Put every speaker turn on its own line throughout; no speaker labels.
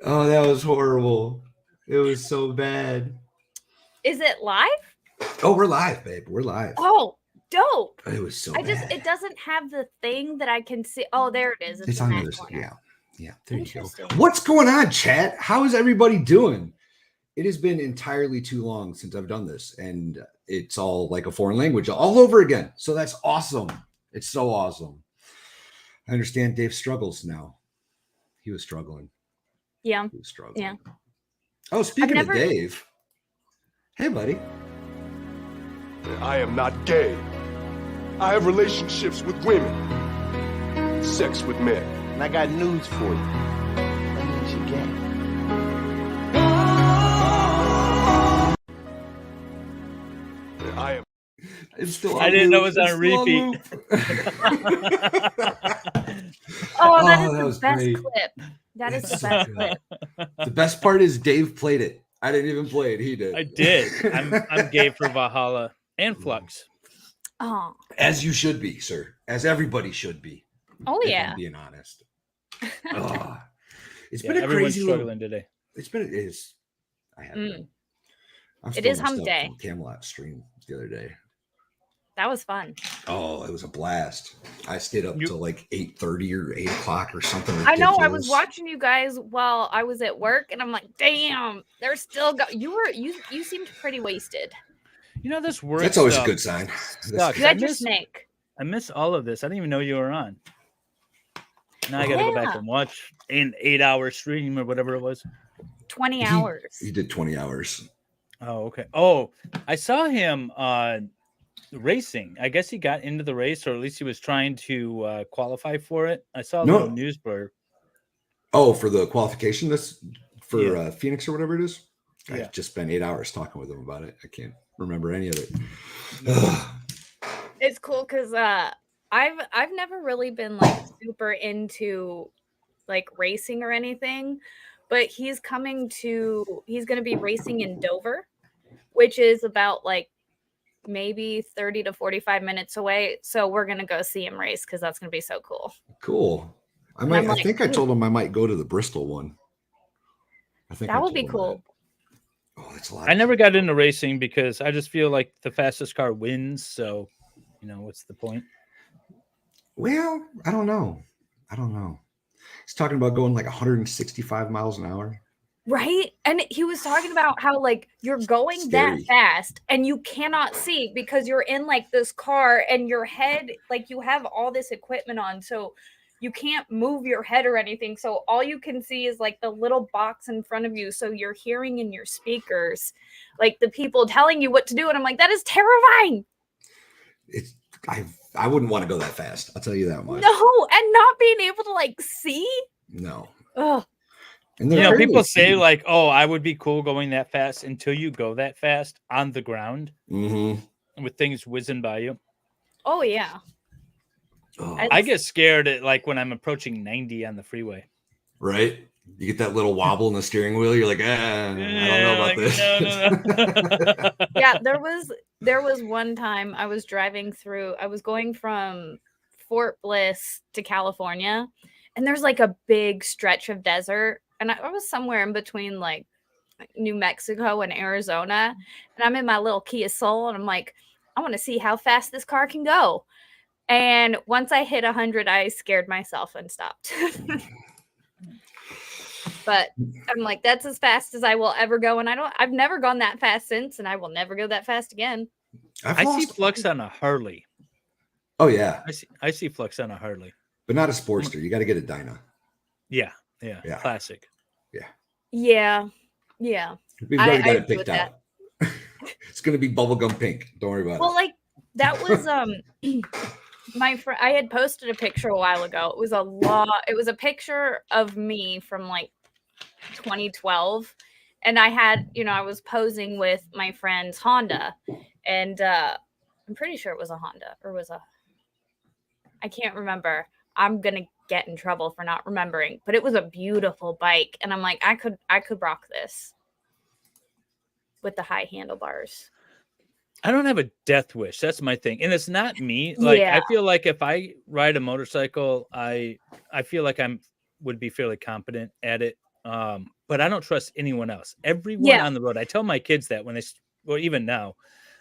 Oh, that was horrible. It was so bad.
Is it live?
Oh, we're live, babe. We're live.
Oh, dope.
It was so bad.
It doesn't have the thing that I can see. Oh, there it is.
It's
in
on the
that
other side.
corner.
Yeah. There you go.
Interesting.
What's going on, chat? How is everybody doing? It has been entirely too long since I've done this, and it's all like a foreign language all over again. So that's awesome. It's so awesome. I understand Dave struggles now. He was struggling.
Yeah.
He was struggling.
Yeah.
Oh, speaking of Dave. Hey, buddy.
I am not gay. I have relationships with women, sex with men.
And I got news for you. That means you're gay.
I am.
It's still
I didn't know it was on repeat.
Oh, that is the best
great.
clip. That is the best clip.
The best part is Dave played it. I didn't even play it. He did.
I did. I'm gay for Valhalla and Fluxx.
Oh.
As you should be, sir. As everybody should be.
Oh,
if
yeah.
I'm being honest. Oh, it's
Yeah,
been a
everyone's
crazy
struggling today.
It is. I have been. I'm
It is
still
hump
messed up
day.
from Camelot stream the other day.
That was fun.
Oh, it was a blast. I stayed up till like 8:30 or 8 o'clock or something.
I know. I was
ridiculous.
watching you guys while I was at work, and I'm like, "Damn, they're still You seemed pretty wasted."
You know, this work.
That's always a good sign.
Sucks.
You had your snake.
I miss all of this. I didn't even know you were on. Now I got to go back and watch an 8-hour stream or whatever it was.
20 hours.
He did 20 hours.
Oh, okay. Oh, I saw him racing. I guess he got into the race, or at least he was trying to qualify for it. I saw a little news blurb.
Oh, for the qualification, this for Phoenix or whatever it is. I've just spent 8 hours talking with him about it. I can't remember any of it.
It's cool because I've never really been like super into like racing or anything, but he's going to be racing in Dover, which is about like maybe 30 to 45 minutes away. So we're going to go see him race because that's going to be so cool.
Cool. I think I told him I might go to the Bristol one. I think
that would be cool.
Oh, that's a lot.
I never got into racing because I just feel like the fastest car wins. So, you know, what's the point?
Well, I don't know. He's talking about going like 165 miles an hour.
Right. And he was talking about how like you're going that fast and you cannot see because you're in like this car and your head, like you have all this equipment on. So you can't move your head or anything. So all you can see is like the little box in front of you. So you're hearing in your speakers, like the people telling you what to do. And I'm like, that is terrifying.
I wouldn't want to go that fast. I'll tell you that much.
No. And not being able to like see.
No.
Ugh.
And
you know, people say like, "Oh, I would be cool going that fast," until you go that fast on the ground with things whizzing by you.
Oh yeah.
Oh.
I get scared at like when I'm approaching 90 on the freeway.
Right? You get that little wobble in the steering wheel. You're like, I don't know about this.
No.
Yeah, there was one time I was going from Fort Bliss to California, and there's like a big stretch of desert. And I was somewhere in between like New Mexico and Arizona. And I'm in my little Kia Soul. And I'm like, I want to see how fast this car can go. And once I hit 100, I scared myself and stopped. But I'm like, that's as fast as I will ever go. And I've never gone that fast since. And I will never go that fast again.
I see Fluxx on a Harley.
Oh, yeah.
I see Fluxx on a Harley.
But not a Sportster. You got to get a Dyna.
Yeah. Classic.
Yeah.
We've already got it picked out. It's going to be bubblegum pink. Don't worry about it.
Well, like that was my friend. I had posted a picture a while ago. It was a picture of me from like 2012, and I was posing with my friend's Honda, and I'm pretty sure it was a Honda I can't remember. I'm gonna get in trouble for not remembering, but it was a beautiful bike, and I'm like, I could rock this with the high handlebars.
I don't have a death wish. That's my thing, and it's not me. Like I feel like if I ride a motorcycle, I feel like would be fairly competent at it. but I don't trust anyone else. Everyone on the road. I tell my kids that when or even now,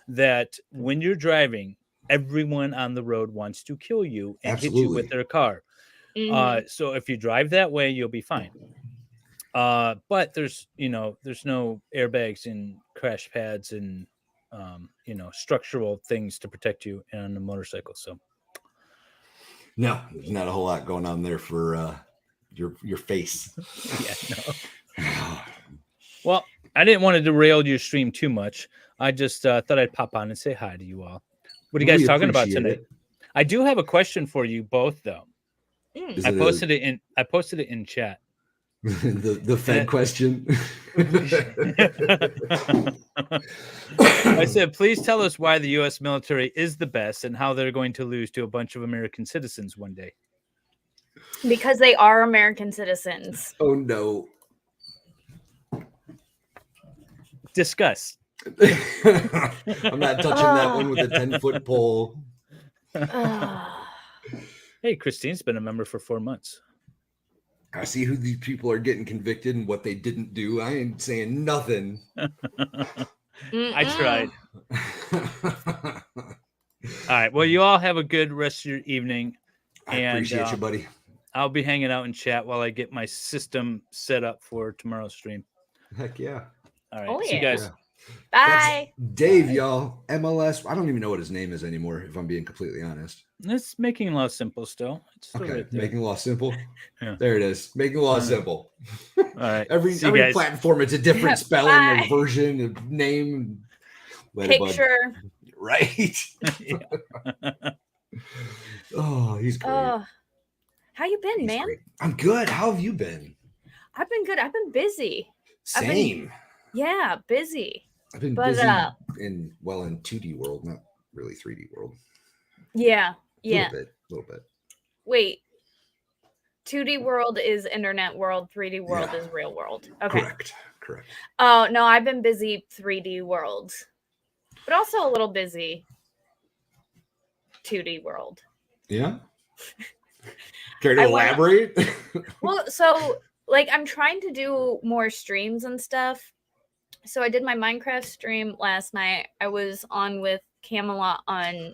that when you're driving, everyone on the road wants to kill you and hit you with their car. So if you drive that way, you'll be fine. But there's no airbags and crash pads and structural things to protect you on a motorcycle. So
no, there's not a whole lot going on there for your face.
No. Well, I didn't want to derail your stream too much. I just thought I'd pop on and say hi to you all. What are you guys talking about tonight? I do have a question for you both, though. I posted it in chat.
the Fed question.
I said, please tell us why the U.S. military is the best and how they're going to lose to a bunch of American citizens one day.
Because they are American citizens.
Oh, no.
Discuss.
I'm not touching that one with a 10-foot pole.
Hey, Christine's been a member for 4 months.
I see who these people are getting convicted and what they didn't do. I ain't saying nothing.
I tried. All right. Well, you all have a good rest of your evening.
I appreciate you, buddy.
I'll be hanging out in chat while I get my system set up for tomorrow's stream.
Heck yeah.
All right. See you guys.
Yeah.
Bye.
That's Dave, y'all. MLS. I don't even know what his name is anymore, if I'm being completely honest.
It's Making Law Simple still. It's still
okay.
Right there.
Making Law Simple.
Yeah.
There it is. Making Law Simple.
All right.
Every platform, it's a different spelling or version of name.
Picture.
Right. Oh, he's great.
How you been, man?
Great. I'm good. How have you been?
I've been good. I've been busy.
Same.
Busy.
I've been busy in 2D world, not really 3D world.
Yeah.
A little bit.
Wait. 2D world is internet world. 3D world is real world. Okay.
Correct.
Oh, no, I've been busy 3D world. But also a little busy 2D world.
Yeah. Care to elaborate?
Well, so I'm trying to do more streams and stuff. So I did my Minecraft stream last night. I was on with Camelot on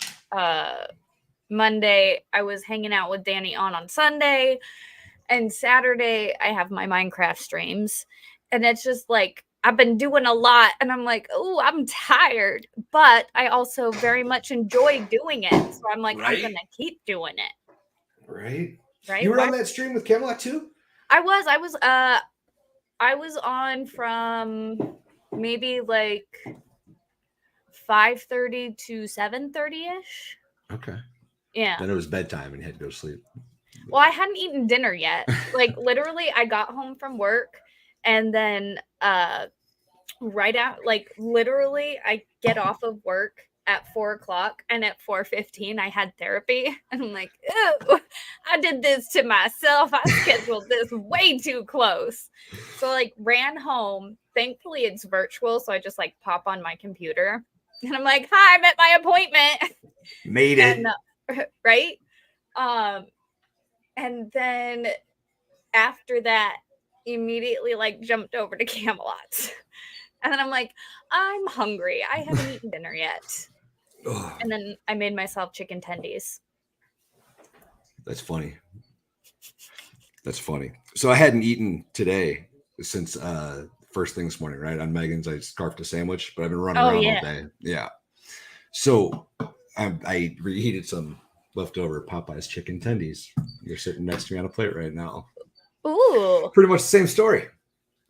Monday. I was hanging out with Danny on Sunday. And Saturday, I have my Minecraft streams. And it's just I've been doing a lot. And I'm like, oh, I'm tired. But I also very much enjoy doing it. So I'm like, I'm going to keep doing it.
Right.
Right.
You were on that stream with Camelot too?
I was on from maybe 5:30 to 7:30-ish.
Okay.
Yeah.
Then it was bedtime and you had to go to sleep.
Well, I hadn't eaten dinner yet. Literally, I got home from work and then right out, literally, I get off of work at 4:00 and at 4:15 I had therapy. And I'm like, oh, I did this to myself. I scheduled this way too close. So ran home. Thankfully it's virtual. So I just pop on my computer and I'm like, hi, I'm at my appointment.
Made it.
And, right. And then after that, immediately jumped over to Camelot's. And then I'm like, I'm hungry. I haven't eaten dinner yet. And then I made myself chicken tendies.
That's funny. So I hadn't eaten today since first thing this morning, right? On Megan's, I scarfed a sandwich, but I've been running around all day. Yeah. So I reheated some leftover Popeye's chicken tendies. They're sitting next to me on a plate right now.
Ooh.
Pretty much the same story.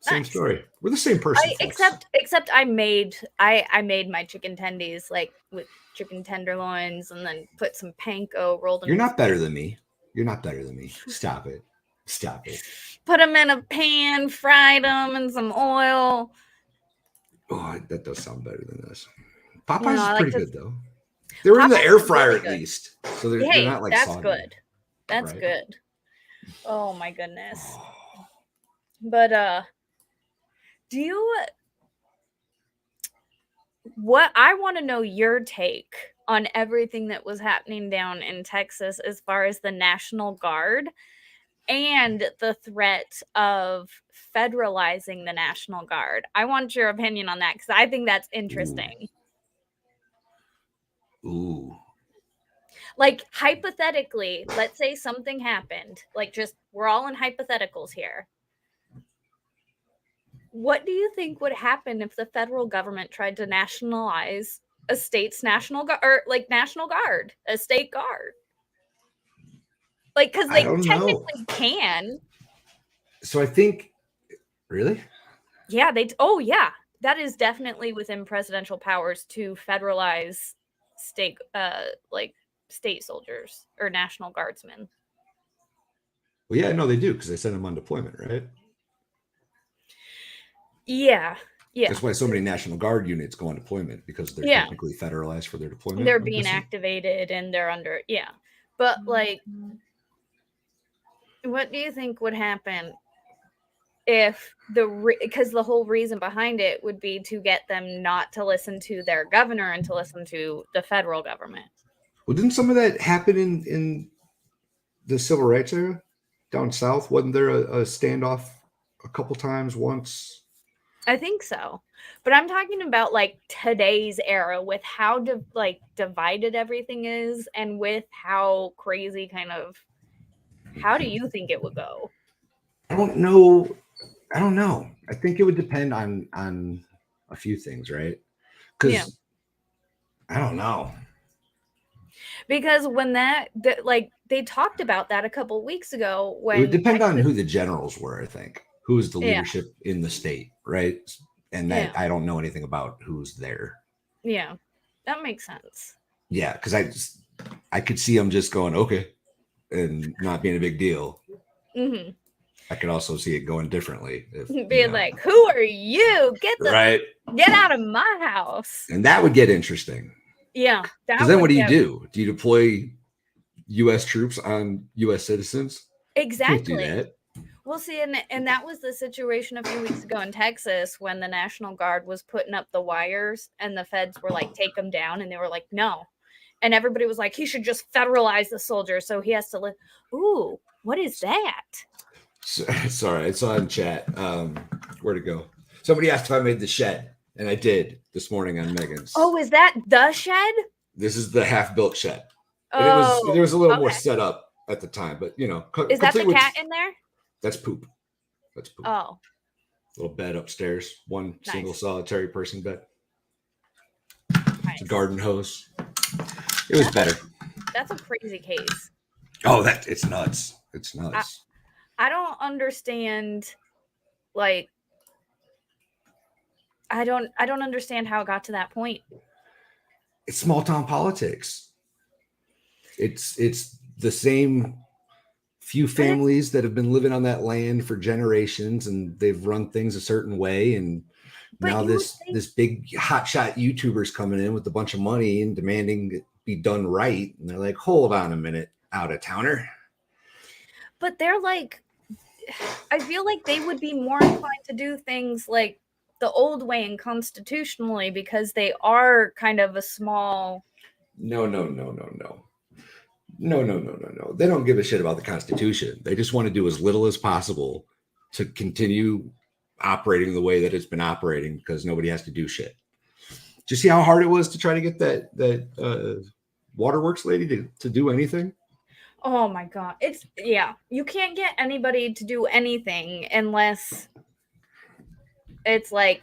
Same
Nice.
Story. We're the same person.
Except I made my chicken tendies with chicken tenderloins and then put some panko rolled in.
You're not better than me. Stop it.
Put them in a pan, fried them in some oil.
Oh, that does sound better than this. Popeye's is pretty good though. They were in the
Popeyes
air
is
fryer
really
at
good.
least, so they're not
that's
soggy.
good. That's
Right.
good. Oh my goodness. But what I want to know your take on everything that was happening down in Texas as far as the National Guard. and the threat of federalizing the National Guard. I want your opinion on that because I think that's interesting.
Ooh.
Like, hypothetically, let's say something happened. Like, just we're all in hypotheticals here. What do you think would happen if the federal government tried to nationalize a state's national guard, or like National Guard, a state guard? Like, because
I
they
don't know.
technically can.
So I think, really?
Yeah, oh yeah, that is definitely within presidential powers to federalize state, like state soldiers or National Guardsmen.
Well, yeah, no, they do because they send them on deployment, right?
Yeah.
That's why so many National Guard units go on deployment, because they're technically federalized for their deployment.
They're being activated and they're under, But like, what do you think would happen if because the whole reason behind it would be to get them not to listen to their governor and to listen to the federal government?
Well, didn't some of that happen in the civil rights era down south? Wasn't there a standoff a couple times once?
I think so. But I'm talking about like today's era with how divided everything is, and with how crazy how do you think it would go?
I don't know. I think it would depend on a few things, right? Because I don't know.
Because when they talked about that a couple weeks ago, when
it would depend on who the generals were, I think. Who's the leadership in the state, right? And that I don't know anything about who's there.
Yeah, that makes sense.
Yeah, because I could see them just going, okay, and not being a big deal.
Mm-hmm.
I could also see it going differently.
Being like, who are you? Get out of my house.
And that would get interesting.
Yeah.
Because then what do? Do you deploy U.S. troops on U.S. citizens?
Exactly.
You can't do that.
Well, see, and that was the situation a few weeks ago in Texas when the National Guard was putting up the wires and the feds were like, take them down. And they were like, no. And everybody was like, he should just federalize the soldier. So he has to live. Ooh, what is that?
Sorry, I saw in chat. Where'd it go? Somebody asked if I made the shed, and I did this morning on Megan's.
Oh, is that the shed?
This is the half-built shed. Oh, there was a little more set up at the time, but you know,
is that the cat in there?
That's poop. That's poop.
Oh,
little bed upstairs, one single solitary person bed.
Nice.
It's a garden hose. It was better.
That's a crazy case.
Oh, it's nuts. It's nuts.
I don't understand, like, I don't understand how it got to that point.
It's small town politics. It's the same few families that have been living on that land for generations, and they've run things a certain way, and now this big hotshot YouTuber's coming in with a bunch of money and demanding it be done right, and they're like, hold on a minute, out of towner.
But they're like, I feel like they would be more inclined to do things like the old way and constitutionally, because they are kind of a small.
No. They don't give a shit about the Constitution. They just want to do as little as possible to continue operating the way that it's been operating, because nobody has to do shit. Did you see how hard it was to try to get that waterworks lady to do anything?
Oh my God. You can't get anybody to do anything unless it's like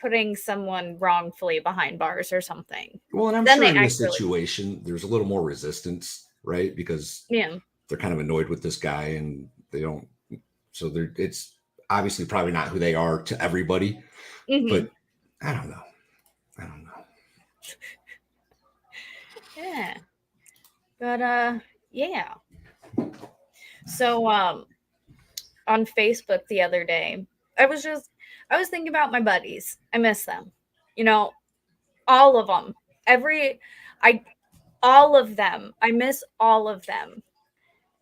putting someone wrongfully behind bars or something.
Well, and I'm sure in this situation, there's a little more resistance, right? Because they're kind of annoyed with this guy, and they don't. So it's obviously probably not who they are to everybody. Mm-hmm. But I don't know.
Yeah. But yeah. So on Facebook the other day, I was thinking about my buddies. I miss them. You know, all of them. All of them. I miss all of them.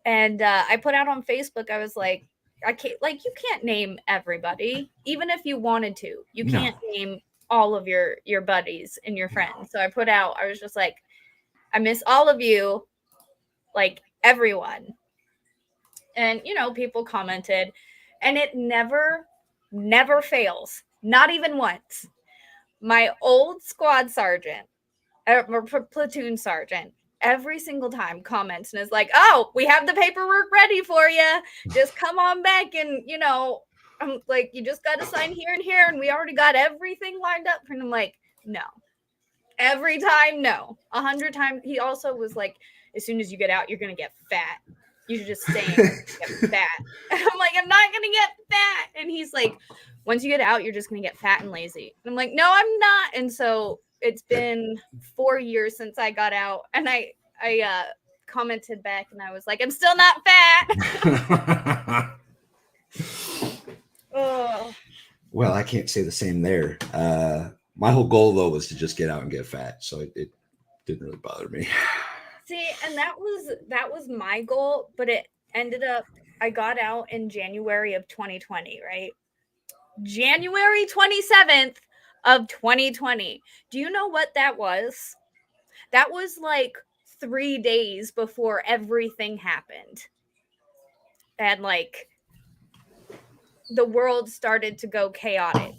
And I put out on Facebook, I was like, you can't name everybody, even if you wanted to. You can't name all of your buddies and your friends. So I put out, I was just like, I miss all of you, like everyone. And, people commented, and it never fails. Not even once. My old squad sergeant, or platoon sergeant, every single time comments and is like, "Oh, we have the paperwork ready for you. Just come on back and, I'm like, you just got to sign here and here, and we already got everything lined up." And I'm like, no. Every time, no. 100 times. He also was like, as soon as you get out, you're going to get fat. You should just stay and get fat. And I'm like, I'm not going to get fat. And he's like, once you get out, you're just going to get fat and lazy. And I'm like, no, I'm not. And so it's been 4 years since I got out. And I commented back and I was like, I'm still not fat. Oh.
Well, I can't say the same there. My whole goal, though, was to just get out and get fat. So it didn't really bother me.
See, and that was my goal, but it ended up, I got out in January of 2020, right? January 27th of 2020. Do you know what that was? That was like 3 days before everything happened. And like the world started to go chaotic.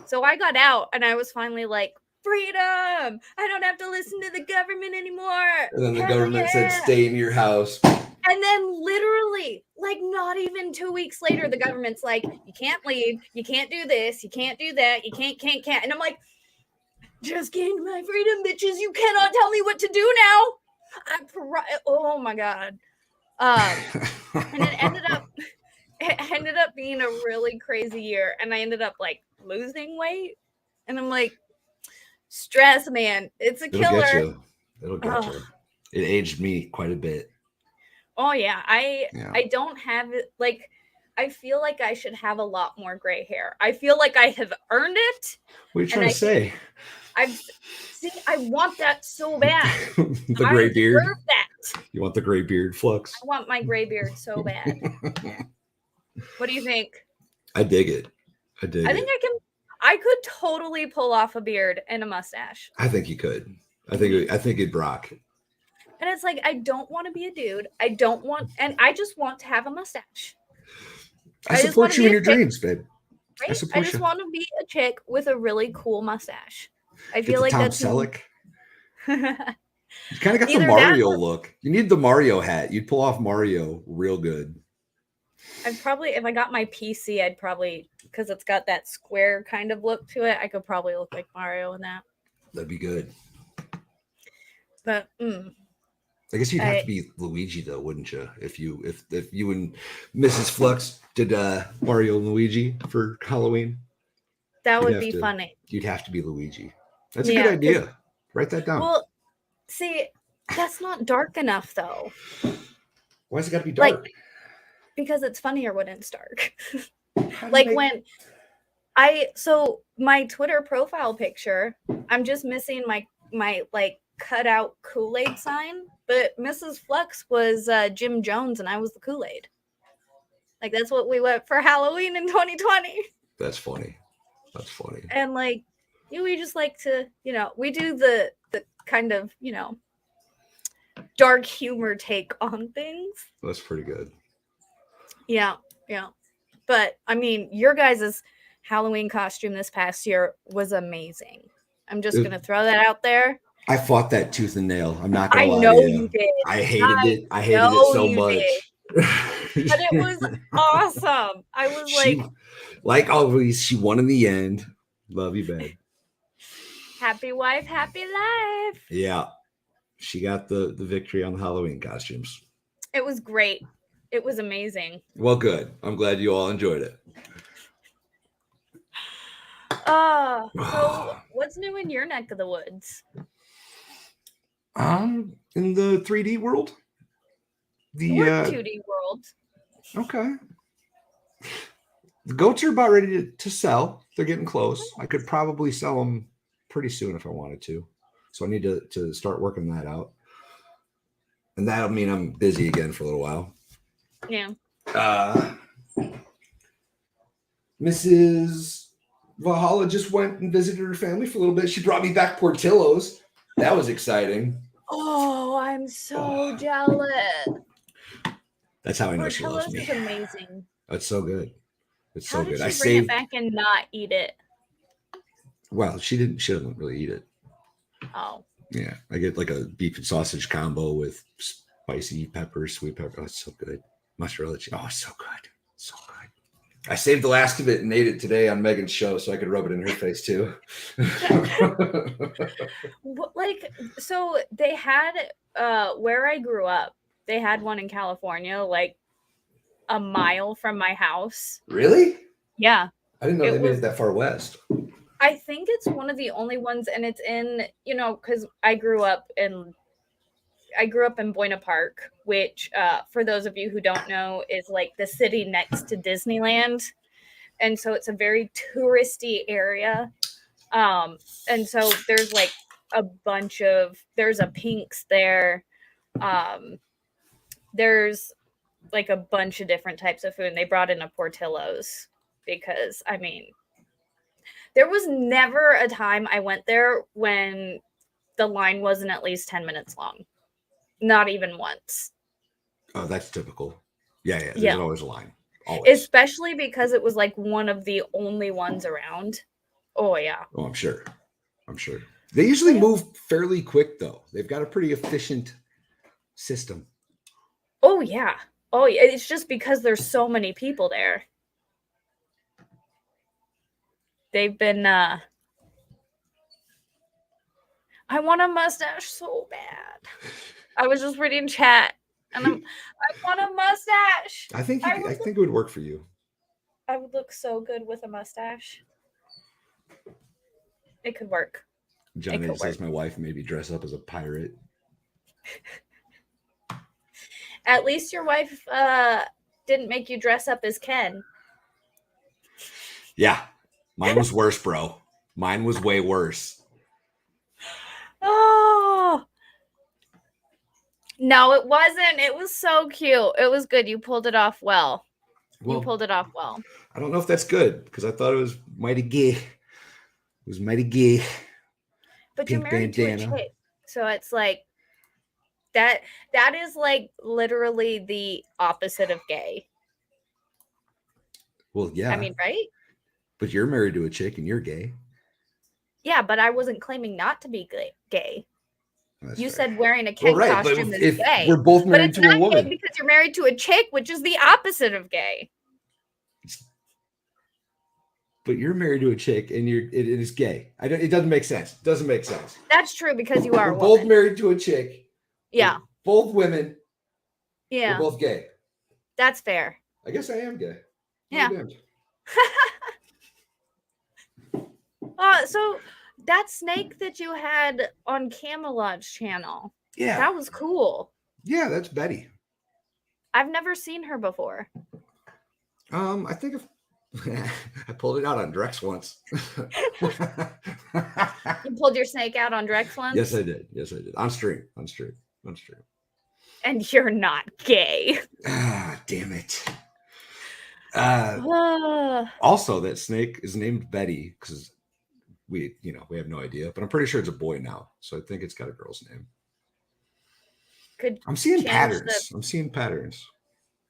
So I got out and I was finally like, freedom! I don't have to listen to the government anymore.
And then the government said, stay in your house.
And then literally, like not even 2 weeks later, the government's like, you can't leave. You can't do this. You can't do that. You can't. And I'm like, just gained my freedom, bitches. You cannot tell me what to do now. Oh my God. And it ended up being a really crazy year. And I ended up like losing weight. And I'm like, stress, man. It's a killer.
It'll get you. It aged me quite a bit.
Oh yeah. I don't have it. Like, I feel like I should have a lot more gray hair. I feel like I have earned it.
What are you trying to say?
I want that so bad.
The gray beard.
I deserve that.
You want the gray beard, Fluxx?
I want my gray beard so bad. What do you think?
I dig it. I think
I could totally pull off a beard and a mustache.
I think you could. I think it'd rock.
And it's like, I don't want to be a dude. I just want to have a mustache.
I support you in your dreams, babe.
Right? I just want to be a chick with a really cool mustache. I feel like
Tom
that's
Selleck. You kind of got the Mario look. You need the Mario hat. You'd pull off Mario real good.
If I got my PC, I'd probably, because it's got that square kind of look to it, I could probably look like Mario in that.
That'd be good.
But
I guess you'd have to be Luigi though, wouldn't you? If you and Mrs. Fluxx did Mario and Luigi for Halloween,
that would be funny.
You'd have to be Luigi. That's a good idea. Write that down.
Well, see, that's not dark enough though.
Why's it got to be dark?
Like, because it's funnier when it's dark. Like so my Twitter profile picture, I'm just missing my like cut out Kool-Aid sign, but Mrs. Fluxx was Jim Jones and I was the Kool-Aid. Like that's what we went for Halloween in 2020.
That's funny.
And like we just like to, we do the kind of, dark humor take on things.
That's pretty good.
Yeah. But I mean, your guys' Halloween costume this past year was amazing. I'm just gonna throw that out there.
I fought that tooth and nail. I'm not gonna lie.
I know you did.
I hated it. I hated it so much.
But it was awesome. I was
like always, she won in the end. Love you, babe.
Happy wife, happy life.
Yeah. She got the victory on the Halloween costumes.
It was great. It was amazing.
Well, good. I'm glad you all enjoyed it.
So what's new in your neck of the woods?
In the 3D world? The
2D world.
Okay. The goats are about ready to sell. They're getting close. I could probably sell them pretty soon if I wanted to. So I need to start working that out. And that'll mean I'm busy again for a little while.
Yeah.
Mrs. Valhalla just went and visited her family for a little bit. She brought me back Portillo's. That was exciting.
Oh, I'm so jealous.
That's how I know she loves
Portillo's
me.
is amazing.
It's so good. It's
How
so
did
good.
she bring it back and not eat it?
Well, she doesn't really eat it.
Oh.
Yeah. I get like a beef and sausage combo with spicy pepper, sweet pepper. Oh, it's so good. Mozzarella cheese. Oh, it's so good. So good. I saved the last of it and ate it today on Megan's show so I could rub it in her face too.
Like, so they had where I grew up, they had one in California, like a mile from my house.
Really?
Yeah.
I didn't know they made it that far west.
I think it's one of the only ones, and it's in, you know, because I grew up in Buena Park, which for those of you who don't know is like the city next to Disneyland. And so it's a very touristy area. And so there's like there's a Pink's there. There's like a bunch of different types of food. And they brought in a Portillo's because, I mean, there was never a time I went there when the line wasn't at least 10 minutes long. Not even once.
Oh, that's typical. Yeah. There's
Yeah.
always a line. Always.
Especially because it was like one of the only ones around. Oh, yeah.
Oh, I'm sure. They usually move fairly quick, though. They've got a pretty efficient system.
Oh, yeah. Oh, yeah. It's just because there's so many people there. They've been, I want a mustache so bad. I was just reading chat, and I want a mustache.
I think it would work for you.
I would look so good with a mustache. It could work.
Johnny says my wife made me dress up as a pirate.
At least your wife didn't make you dress up as Ken.
Yeah. Mine was worse, bro. Mine was way worse.
Oh. No, it wasn't. It was so cute. It was good. You pulled it off well. You pulled it off well.
I don't know if that's good because I thought it was mighty gay. It was mighty gay.
But you're married to a chick. So it's like that is like literally the opposite of gay.
Well, yeah.
I mean, right?
But you're married to a chick and you're gay.
Yeah, but I wasn't claiming not to be gay.
That's
you
fair.
said wearing a Ken costume is gay.
We're both married
but it's
to a
not
woman.
gay because you're married to a chick, which is the opposite of gay.
But you're married to a chick and it is gay. It doesn't make sense. It doesn't make sense.
That's true because you are
We're
a woman.
both married to a chick.
Yeah.
We're both women.
Yeah.
We're both gay.
That's fair.
I guess I am gay.
Yeah. So that snake that you had on Camelot's channel.
Yeah.
That was cool.
Yeah, that's Betty.
I've never seen her before.
I think I pulled it out on Drex once.
You pulled your snake out on Drex once?
Yes, I did. On stream.
And you're not gay.
Ah, damn it. Also, that snake is named Betty because we have no idea, but I'm pretty sure it's a boy now. So I think it's got a girl's name. I'm seeing patterns.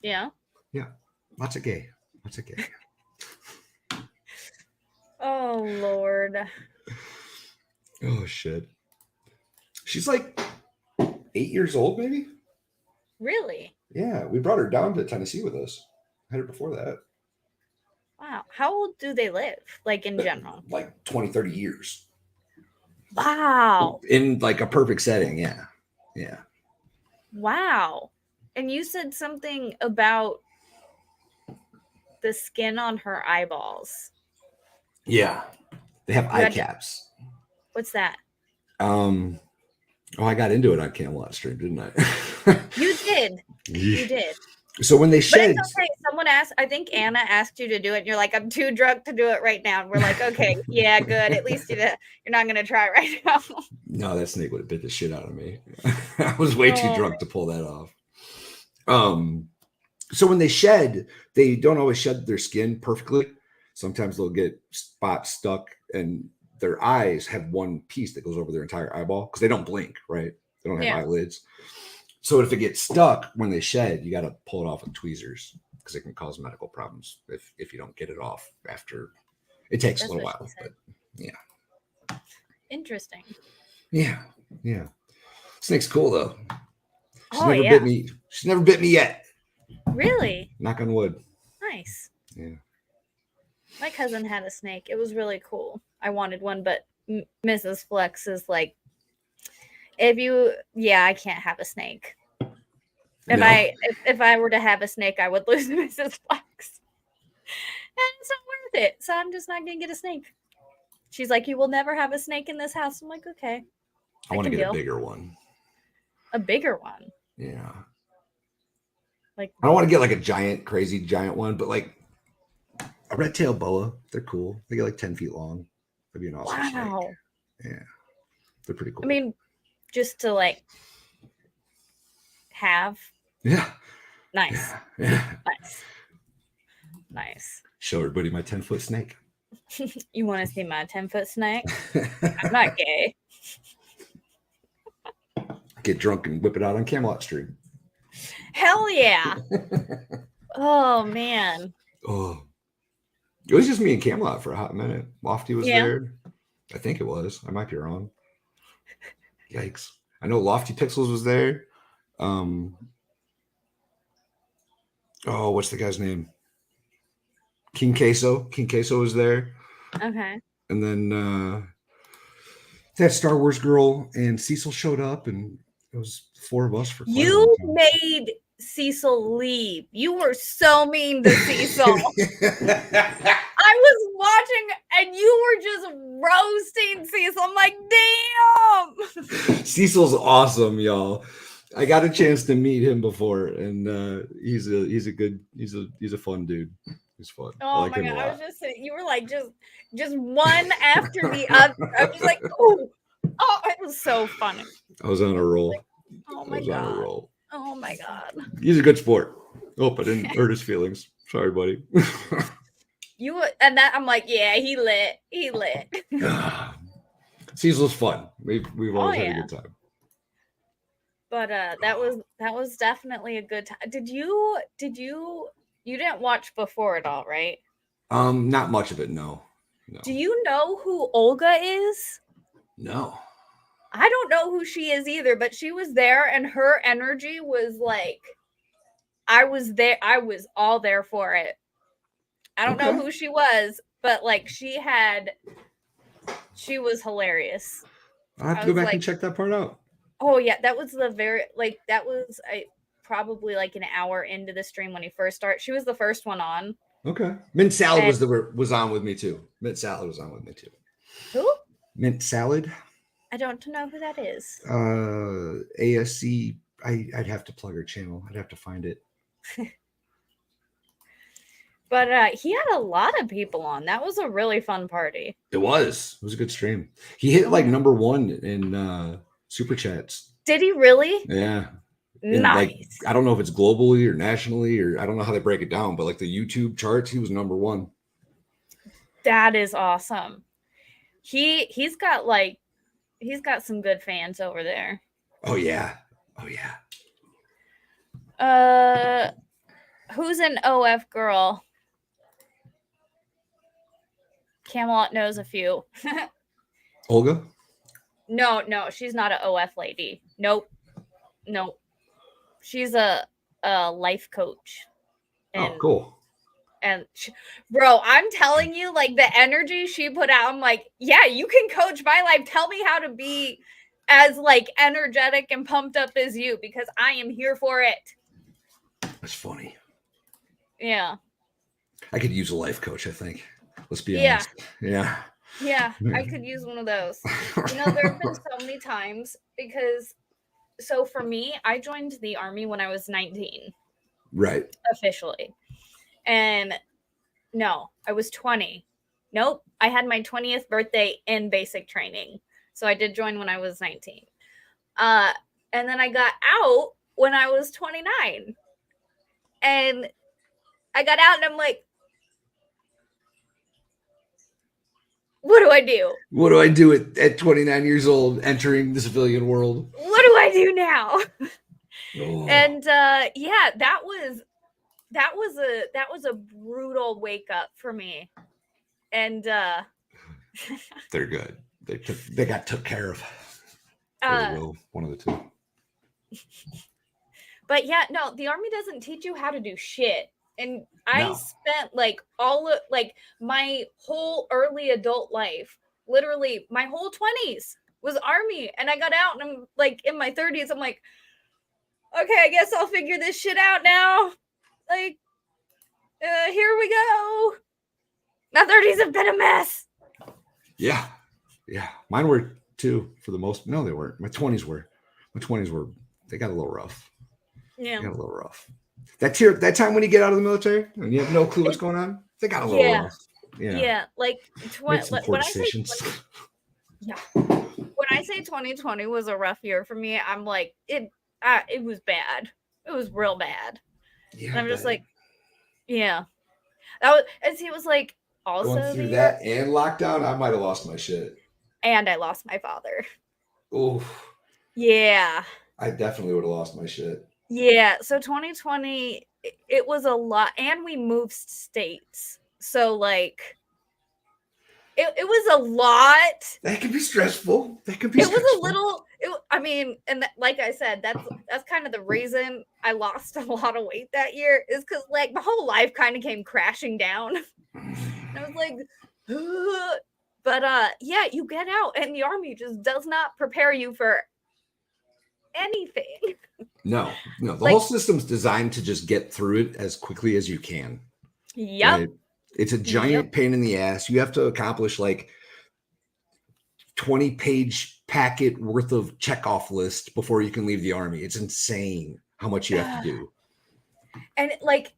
Yeah.
Yeah. Lots of gay.
Oh, Lord.
Oh, shit. She's like 8 years old, maybe?
Really?
Yeah. We brought her down to Tennessee with us. I had her before that.
Wow. How old do they live, like in general?
Like 20, 30 years.
Wow.
In like a perfect setting. Yeah. Yeah.
Wow. And you said something about the skin on her eyeballs.
Yeah. They have eye caps.
What's that?
Oh, I got into it on Camelot stream, didn't I?
You did. You did.
So when they shed,
it's okay. Someone asked, I think Anna asked you to do it. And you're like, I'm too drunk to do it right now. And we're like, okay, yeah, good. At least you're not going to try it right now.
No, that snake would have bit the shit out of me. I was way too drunk to pull that off. So when they shed, they don't always shed their skin perfectly. Sometimes they'll get spots stuck and their eyes have one piece that goes over their entire eyeball because they don't blink, right? They don't have eyelids. So if it gets stuck when they shed, you got to pull it off with tweezers because it can cause medical problems if you don't get it off after. It takes
That's
a little
what
while,
she said.
but yeah.
Interesting.
Yeah. Yeah. Snake's cool though. She's
Oh,
never
yeah.
bit me. She's never bit me yet.
Really?
Knock on wood.
Nice.
Yeah.
My cousin had a snake. It was really cool. I wanted one, but Mrs. Fluxx is like, I can't have a snake.
No.
If I were to have a snake, I would lose Mrs. Fluxx. And it's not worth it. So I'm just not gonna get a snake. She's like, you will never have a snake in this house. I'm like, okay.
I want to
can
get
deal.
a bigger one.
A bigger one.
Yeah.
Like,
I don't want to get like a giant, crazy giant one, but like a red-tailed boa. They're cool. They get like 10 feet long. That'd be an awesome
wow.
snake. Yeah. They're pretty cool.
I mean, just to like have.
Yeah.
Nice.
Yeah.
Nice. Nice.
Show everybody my 10-foot snake.
You want to see my 10-foot snake? I'm not gay.
Get drunk and whip it out on Camelot Street.
Hell yeah. Oh, man.
Oh. It was just me and Camelot for a hot minute. Lofty was there. I think it was. I might be wrong. Yikes. I know Lofty Pixels was there. What's the guy's name? King Queso. King Queso was there.
Okay.
And then that Star Wars girl and Cecil showed up, and it was 4 of us for quite a
You
long time.
made Cecil leave. You were so mean to Cecil. I was watching and you were just roasting Cecil. I'm like, damn.
Cecil's awesome, y'all. I got a chance to meet him before, and he's a fun dude. He's fun.
Oh
I like
my
him a
god! I
lot.
was just saying, you were like just one after the other. I was like, oh, it was so funny.
I was on a roll.
Oh
I
my
was on a
god!
roll.
Oh my god!
He's a good sport. Oh, I didn't hurt his feelings. Sorry, buddy.
And that I'm like, yeah, he lit.
Cecil's fun. We've always had a good time.
But that was definitely a good time. Did you didn't watch before at all, right?
Not much of it, no.
Do you know who Olga is?
No.
I don't know who she is either, but she was there and her energy was like, I was there. I was all there for it. I don't know who she was, but like she was hilarious.
I'll have to go back and check that part out.
Oh yeah, that was probably like an hour into the stream when he first started. She was the first one on.
Okay. Mint salad was on with me too. Mint salad was on with me too.
Who?
Mint salad.
I don't know who that is.
ASC. I'd have to plug her channel. I'd have to find it.
But he had a lot of people on. That was a really fun party.
It was a good stream. He hit like #1 in super chats.
Did he really?
Yeah.
Nice.
Like, I don't know if it's globally or nationally, or I don't know how they break it down, but like the YouTube charts, he was #1.
That is awesome. He's got some good fans over there.
Oh yeah.
Who's an OF girl? Camelot knows a few.
Olga?
No, she's not an OF lady. Nope. She's a life coach.
Oh, cool.
And bro, I'm telling you, like the energy she put out, I'm like, yeah, you can coach my life. Tell me how to be as like energetic and pumped up as you, because I am here for it.
That's funny.
Yeah.
I could use a life coach, I think. Let's be honest. Yeah.
Yeah, I could use one of those. You know, there have been so many times because, so for me, I joined the Army when I was 19.
Right.
Officially. And no, I was 20. Nope. I had my 20th birthday in basic training. So I did join when I was 19. And then I got out when I was 29. And I got out and I'm like, what do I do?
What do I do at 29 years old entering the civilian world?
What do I do now?
Oh.
And yeah, that was a brutal wake up for me. And
They're good. They got took care of. Or they will, one of the two.
But yeah, no, the Army doesn't teach you how to do shit. And I
No.
spent like my whole early adult life, literally my whole 20s was Army. And I got out and I'm like in my 30s, I'm like, okay, I guess I'll figure this shit out now. Like, here we go. My 30s have been a mess.
Yeah. Yeah. Mine were too, for the most. No, they weren't. My 20s were. They got a little rough.
Yeah.
They got a little rough. That time when you get out of the military and you have no clue what's going on, they got a little rough.
Yeah. Like,
Make some poor
when
decisions.
when I say 2020 was a rough year for me, I'm like, it was bad. It was real bad.
Yeah,
and I'm just like, yeah. That was, and see, it was like also
going through that and lockdown, I might have lost my shit.
And I lost my father.
Oh.
Yeah.
I definitely would have lost my shit.
Yeah. So 2020, it was a lot, and we moved states. So like, it was a lot.
That can be stressful.
It was a little. I mean, and like I said, that's kind of the reason I lost a lot of weight that year, is because like my whole life kind of came crashing down. And I was like, ugh. But yeah, you get out, and the Army just does not prepare you for anything.
No. The whole system's designed to just get through it as quickly as you can.
Yep.
Right? It's a giant pain in the ass. You have to accomplish like 20-page packet worth of checkoff list before you can leave the Army. It's insane how much you have to do.
And like,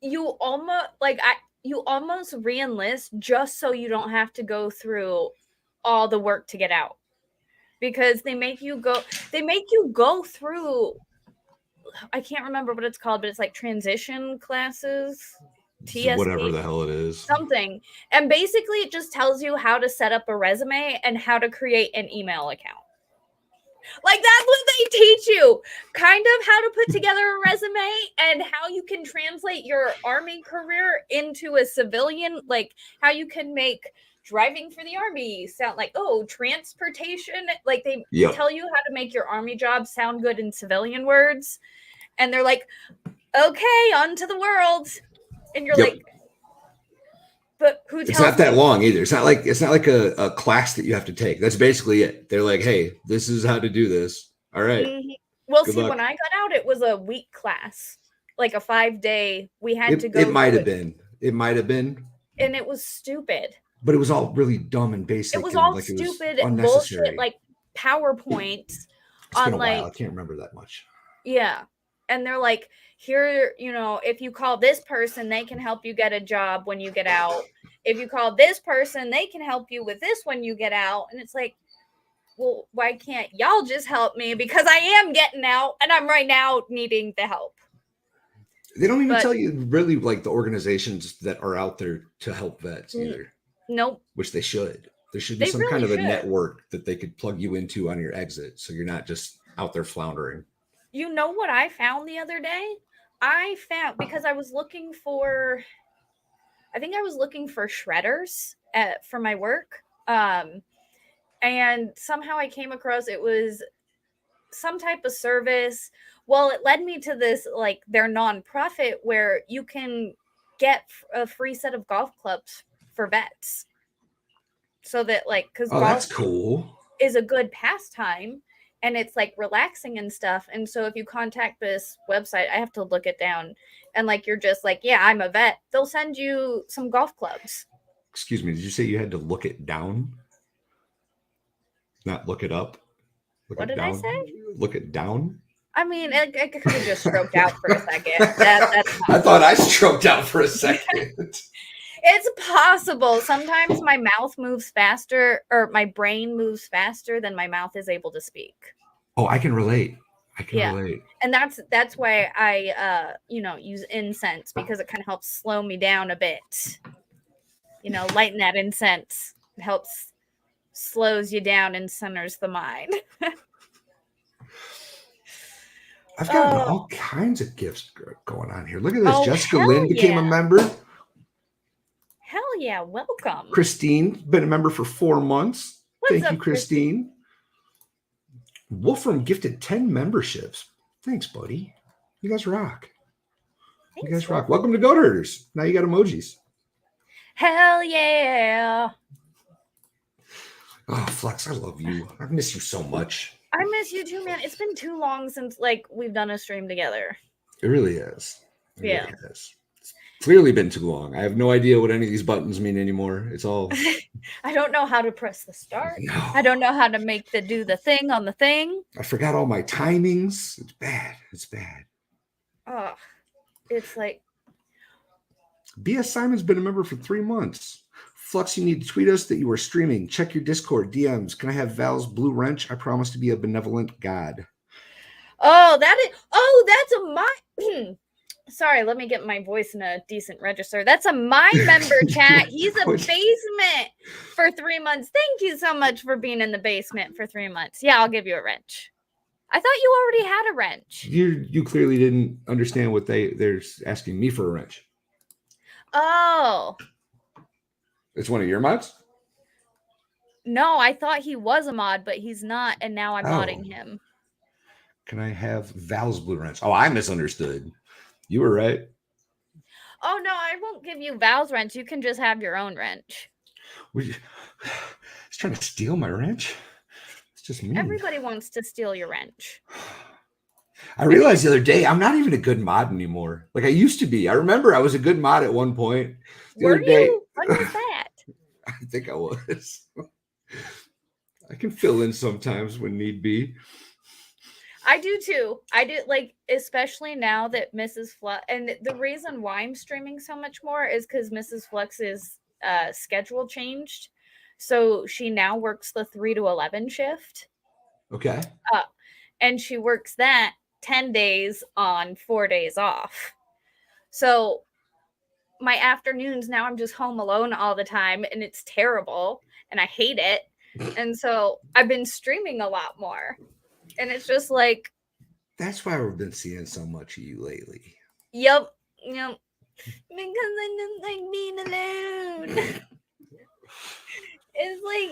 you almost re-enlist just so you don't have to go through all the work to get out, because they make you go through, I can't remember what it's called, but it's like transition classes, TSP,
whatever the hell it is,
something. And basically it just tells you how to set up a resume and how to create an email account. Like, that's what they teach you, kind of how to put together a resume and how you can translate your Army career into a civilian, like how you can make driving for the Army sound like, oh, transportation. Like, they tell you how to make your Army job sound good in civilian words. And they're like, okay, on to the world. And you're like, but who tells
It's not that long either. It's not like a class that you have to take. That's basically it. They're like, hey, this is how to do this. All right.
Mm-hmm. Well,
Good
see,
luck.
when I got out, it was a week class, like a 5-day. We had to go.
It might have been. It might have been.
And it was stupid.
But it was all really dumb and basic.
It was all
like
stupid
bullshit,
like PowerPoints.
It's been a while. I can't remember that much.
Yeah. And they're like, here, if you call this person, they can help you get a job when you get out. If you call this person, they can help you with this when you get out. And it's like, well, why can't y'all just help me? Because I am getting out and I'm right now needing the help.
They don't even tell you really like the organizations that are out there to help vets either.
Nope.
Which they should. There should be some kind of a network that they could plug you into on your exit, so you're not just out there floundering.
You know what I found the other day? Because I was looking for, I think I was looking for shredders for my work. And somehow I came across, it was some type of service. Well, it led me to this, like, their nonprofit where you can get a free set of golf clubs for vets. So that, like, because golf
that's cool.
Is a good pastime. And it's like relaxing and stuff. And so if you contact this website, I have to look it down. And like, you're just like, yeah, I'm a vet. They'll send you some golf clubs.
Excuse me. Did you say you had to look it down? Not look it up?
What did I say?
Look it down?
I mean, I could have just stroked out for a second. That's
I thought I stroked out for a second.
It's possible. Sometimes my mouth moves faster, or my brain moves faster than my mouth is able to speak.
Oh, I can relate. I can relate.
And that's why I use incense, because it kind of helps slow me down a bit. Lighten that incense. It helps slows you down and centers the mind.
I've got all kinds of gifts going on here. Look at this.
Oh,
Jessica
hell
Lynn became a
yeah.
member.
Hell yeah, welcome.
Christine, been a member for 4 months.
What's
Thank
up,
you, Christine. Wolfram gifted 10 memberships. Thanks, buddy. You guys rock.
Thanks,
You guys rock.
Wolfram.
Welcome to Goat Herders. Now you got emojis.
Hell yeah.
Oh, Fluxx, I love you. I miss you so much.
I miss you too, man. It's been too long since like we've done a stream together.
It really is. It
Yeah.
really is. It's clearly been too long. I have no idea what any of these buttons mean anymore. It's all.
I don't know how to press the start.
No.
I don't know how to make do the thing on the thing.
I forgot all my timings. It's bad. It's bad.
Oh, it's like
B.S. Simon's been a member for 3 months. Fluxx, you need to tweet us that you are streaming. Check your Discord DMs. Can I have Val's blue wrench? I promise to be a benevolent god.
oh, that's a my sorry, let me get my voice in a decent register. That's a my member chat. He's a basement for 3 months. Thank you so much for being in the basement for 3 months. Yeah, I'll give you a wrench. I thought you already had a wrench.
You clearly didn't understand what they're asking me for a wrench.
Oh.
It's one of your mods?
No, I thought he was a mod, but he's not, and now I'm modding him.
Can I have Val's blue wrench? Oh, I misunderstood. You were right.
Oh no, I won't give you Val's wrench. You can just have your own wrench.
He's trying to steal my wrench. It's just mean.
Everybody wants to steal your wrench.
I realized the other day I'm not even a good mod anymore. Like I used to be. I remember I was a good mod at one point.
Were you? When was that?
I think I was. I can fill in sometimes when need be.
I do too. I do, like, especially now that Mrs. Fluxx, and the reason why I'm streaming so much more is because Mrs. Fluxx's schedule changed. So she now works the 3 to 11 shift.
Okay.
And she works that 10 days on, 4 days off. So my afternoons now, I'm just home alone all the time, and it's terrible, and I hate it. And so I've been streaming a lot more. And it's just like,
that's why we've been seeing so much of you lately.
Yep. Because I don't like being alone. It's like,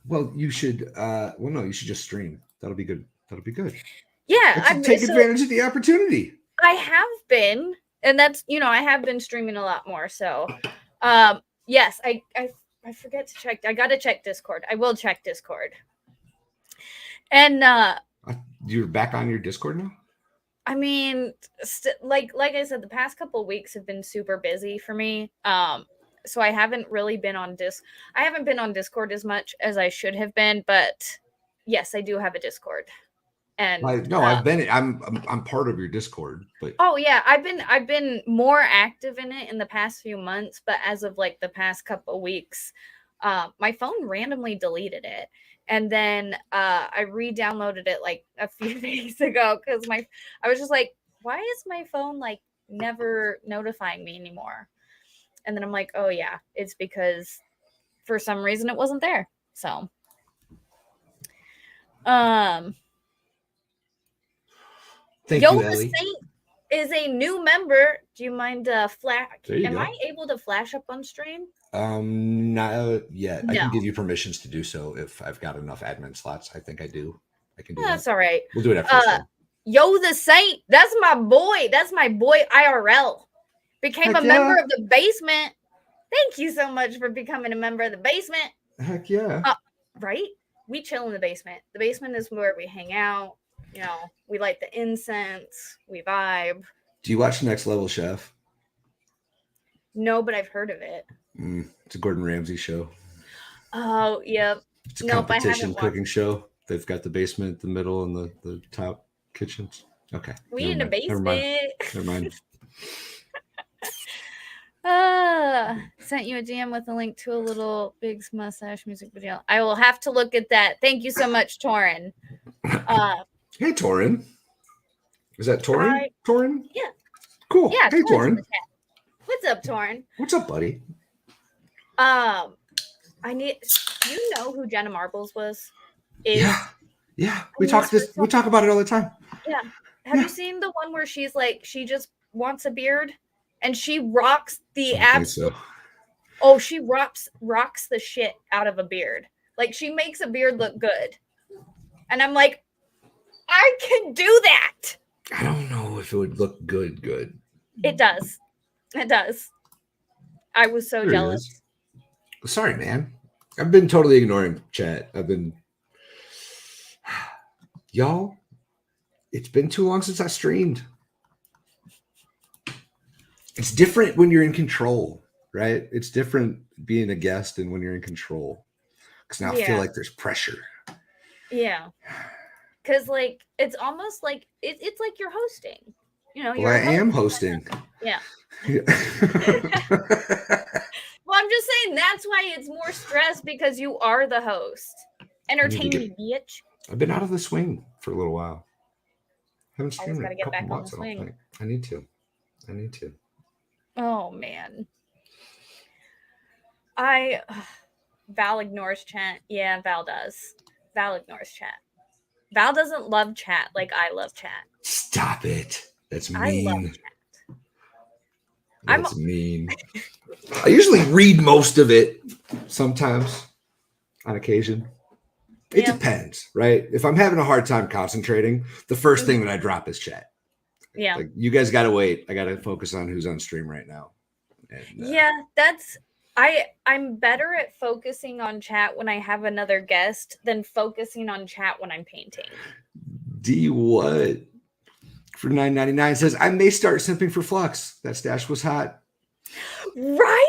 well, you should. No, you should just stream. That'll be good. That'll be good.
Yeah,
take advantage of the opportunity.
I have been, and that's I have been streaming a lot more. So, yes, I forget to check. I gotta check Discord. I will check Discord. And
you're back on your Discord now?
I mean, like I said, the past couple of weeks have been super busy for me. So I haven't really been on I haven't been on Discord as much as I should have been, but yes, I do have a Discord. And I'm part of your Discord, but oh yeah, I've been more active in it in the past few months, but as of like the past couple of weeks, my phone randomly deleted it. And then I re-downloaded it like a few days ago because I was just like, why is my phone like never notifying me anymore? And then I'm like, oh yeah, it's because for some reason it wasn't there. So,
thank
you,
Ellie.
The Saint is a new member. Do you mind flash? Am I able to flash up on stream?
Not yet.
No.
I can give you permissions to do so if I've got enough admin slots. I think I do. I can do that.
That's all right.
We'll do it after this.
Yo, the Saint. That's my boy. That's my boy IRL. Became a member of the basement. Thank you so much for becoming a member of the basement.
Heck yeah.
Right? We chill in the basement. The basement is where we hang out. We light the incense. We vibe.
Do you watch Next Level Chef?
No, but I've heard of it.
It's a Gordon Ramsay show.
Oh, yep.
It's a competition cooking show. They've got the basement, the middle, and the top kitchens. Okay.
We in the basement.
Never mind.
Sent you a DM with a link to a little Big's mustache music video. I will have to look at that. Thank you so much, Torin.
Hey, Torin. Is that Torin? Torin?
Yeah.
Cool.
Yeah.
Hey, Torin.
What's up, Torin?
What's up, buddy?
I need. You know who Jenna Marbles was?
Yeah. Yeah,
I miss her so
we talk about it all the time.
Yeah. Have
Yeah.
you seen the one where she's like, she just wants a beard and she rocks the
I don't think
absolute,
so.
oh, she rocks the shit out of a beard. Like she makes a beard look good. And I'm like, I can do that.
I don't know if it would look good.
It does. It does. I was so
There he
jealous.
is. Sorry, man. I've been totally ignoring chat. Y'all, it's been too long since I streamed. It's different when you're in control, right? It's different being a guest and when you're in control. Because now I feel like there's pressure.
Yeah. Because like it's almost like it's like you're hosting. You know,
Well, I am hosting.
Yeah. Well, I'm just saying that's why it's more stress because you are the host. Entertain me, bitch.
I've been out of the swing for a little while. Haven't streamed
gotta
in a
get
couple
back on the
months, I don't
swing.
think. I need to.
Oh man. Val ignores chat. Yeah, Val does. Val ignores chat. Val doesn't love chat like I love chat.
Stop it. That's mean.
I love chat.
That's mean. I usually read most of it sometimes on occasion. It depends, right? If I'm having a hard time concentrating, the first thing that I drop is chat.
Yeah.
Like, you guys got to wait. I got to focus on who's on stream right now. And,
yeah, I'm better at focusing on chat when I have another guest than focusing on chat when I'm painting.
D what? For $9.99 says, I may start simping for Fluxx. That stash was hot.
Right?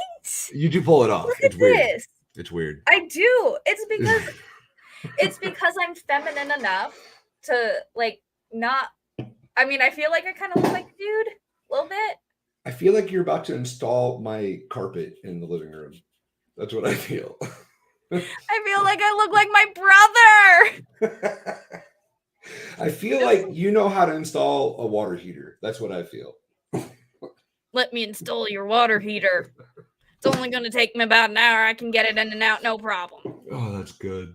You do pull it off.
Look
It's
at
weird.
this.
It's weird.
I do. It's because I'm feminine enough to like not. I mean, I feel like I kind of look like a dude a little bit.
I feel like you're about to install my carpet in the living room. That's what I feel.
I feel like I look like my brother.
I feel like you know how to install a water heater. That's what I feel.
Let me install your water heater. It's only going to take me about an hour. I can get it in and out, no problem.
Oh, that's good.